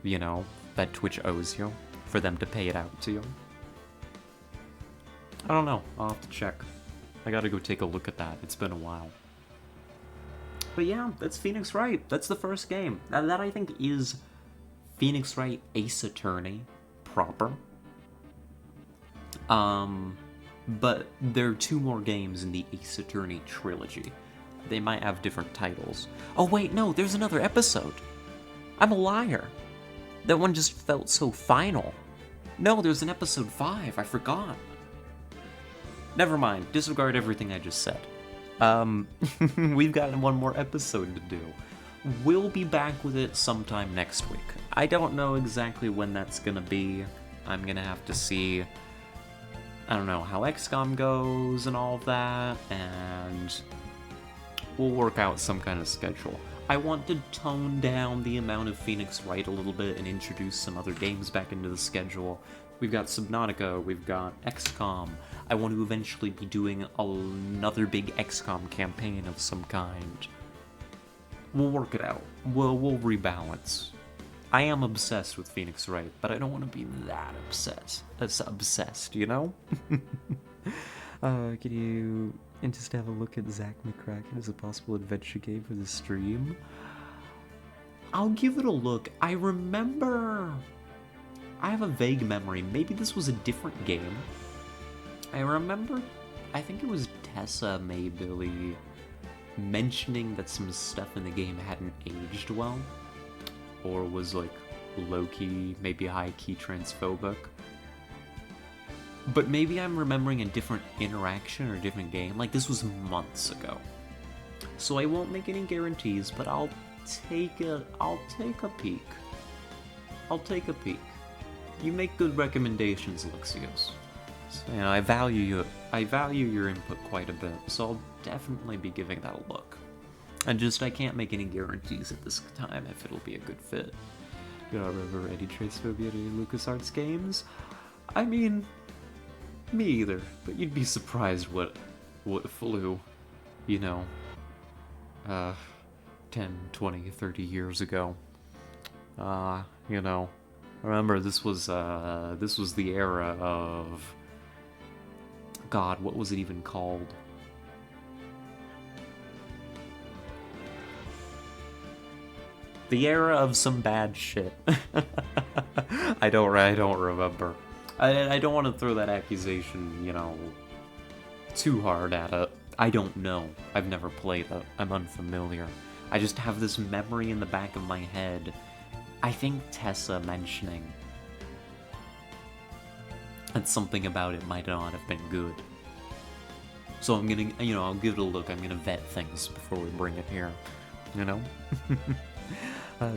you know, that Twitch owes you, for them to pay it out to you. I don't know. I'll have to check. I gotta go take a look at that. It's been a while. But yeah, that's Phoenix Wright. That's the first game. Now, that, I think, is Phoenix Wright Ace Attorney proper. But there are 2 more games in the Ace Attorney trilogy. They might have different titles. Oh wait, no, there's another episode. I'm a liar. That one just felt so final. No, there's an episode 5, I forgot. Never mind, disregard everything I just said. We've got one more episode to do. We'll be back with it sometime next week. I don't know exactly when that's gonna be. I'm gonna have to see... I don't know how XCOM goes and all of that, and we'll work out some kind of schedule. I want to tone down the amount of Phoenix Wright a little bit and introduce some other games back into the schedule. We've got Subnautica, we've got XCOM. I want to eventually be doing another big XCOM campaign of some kind. We'll work it out. We'll rebalance. I am obsessed with Phoenix Wright, but I don't want to be that obsessed. That's obsessed, you know? Can you just have a look at Zach McCracken as a possible adventure game for the stream? I'll give it a look. I remember... I have a vague memory. Maybe this was a different game. I remember... I think it was Tessa maybe mentioning that some stuff in the game hadn't aged well. Or was, like, low-key, maybe high-key transphobic. But maybe I'm remembering a different interaction or a different game. Like, this was months ago. So I won't make any guarantees, but I'll take a peek. I'll take a peek. You make good recommendations, Alexios. So, you know, I value your input quite a bit, so I'll definitely be giving that a look. And just, I can't make any guarantees at this time if it'll be a good fit. You don't remember any transphobia to any LucasArts games? I mean, me either, but you'd be surprised what flew, you know, 10, 20, 30 years ago. You know, remember this was the era of, God, what was it even called? The era of some bad shit. I don't remember. I don't want to throw that accusation, you know, too hard at it. I don't know. I've never played it. I'm unfamiliar. I just have this memory in the back of my head. I think Tessa mentioning that something about it might not have been good. So I'm gonna, you know, I'll give it a look. I'm gonna vet things before we bring it here. you know?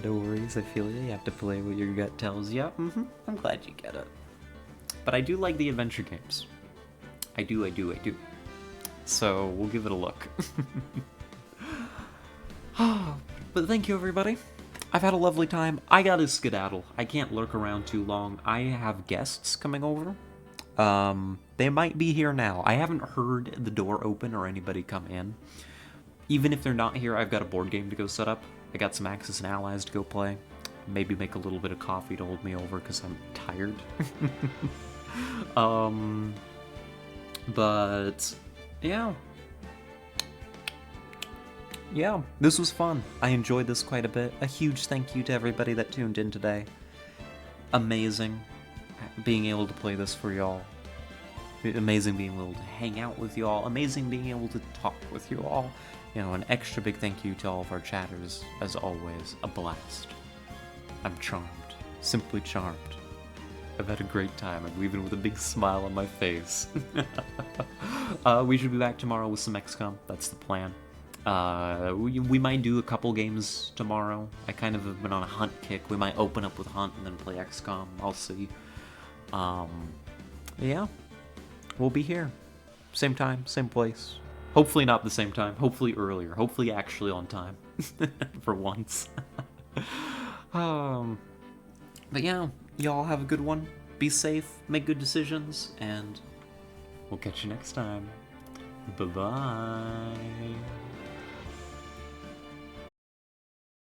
No worries, I feel you. You have to play what your gut tells you. I'm glad you get it. But I do like the adventure games. I do. So we'll give it a look. But thank you, everybody. I've had a lovely time. I gotta skedaddle. I can't lurk around too long. I have guests coming over. They might be here now. I haven't heard the door open or anybody come in. Even if they're not here, I've got a board game to go set up. I got some Axis and Allies to go play. Maybe make a little bit of coffee to hold me over because I'm tired. But yeah. Yeah, this was fun. I enjoyed this quite a bit. A huge thank you to everybody that tuned in today. Amazing being able to play this for y'all. Amazing being able to hang out with y'all. Amazing being able to talk with you all. You know, an extra big thank you to all of our chatters. As always, a blast. I'm charmed. Simply charmed. I've had a great time. I'm leaving with a big smile on my face. We should be back tomorrow with some XCOM. That's the plan. We might do a couple games tomorrow. I kind of have been on a Hunt kick. We might open up with Hunt and then play XCOM. I'll see. Yeah. We'll be here. Same time, same place. Hopefully not the same time. Hopefully earlier. Hopefully actually on time. For once. But yeah, y'all have a good one. Be safe, make good decisions, and we'll catch you next time. Bye-bye.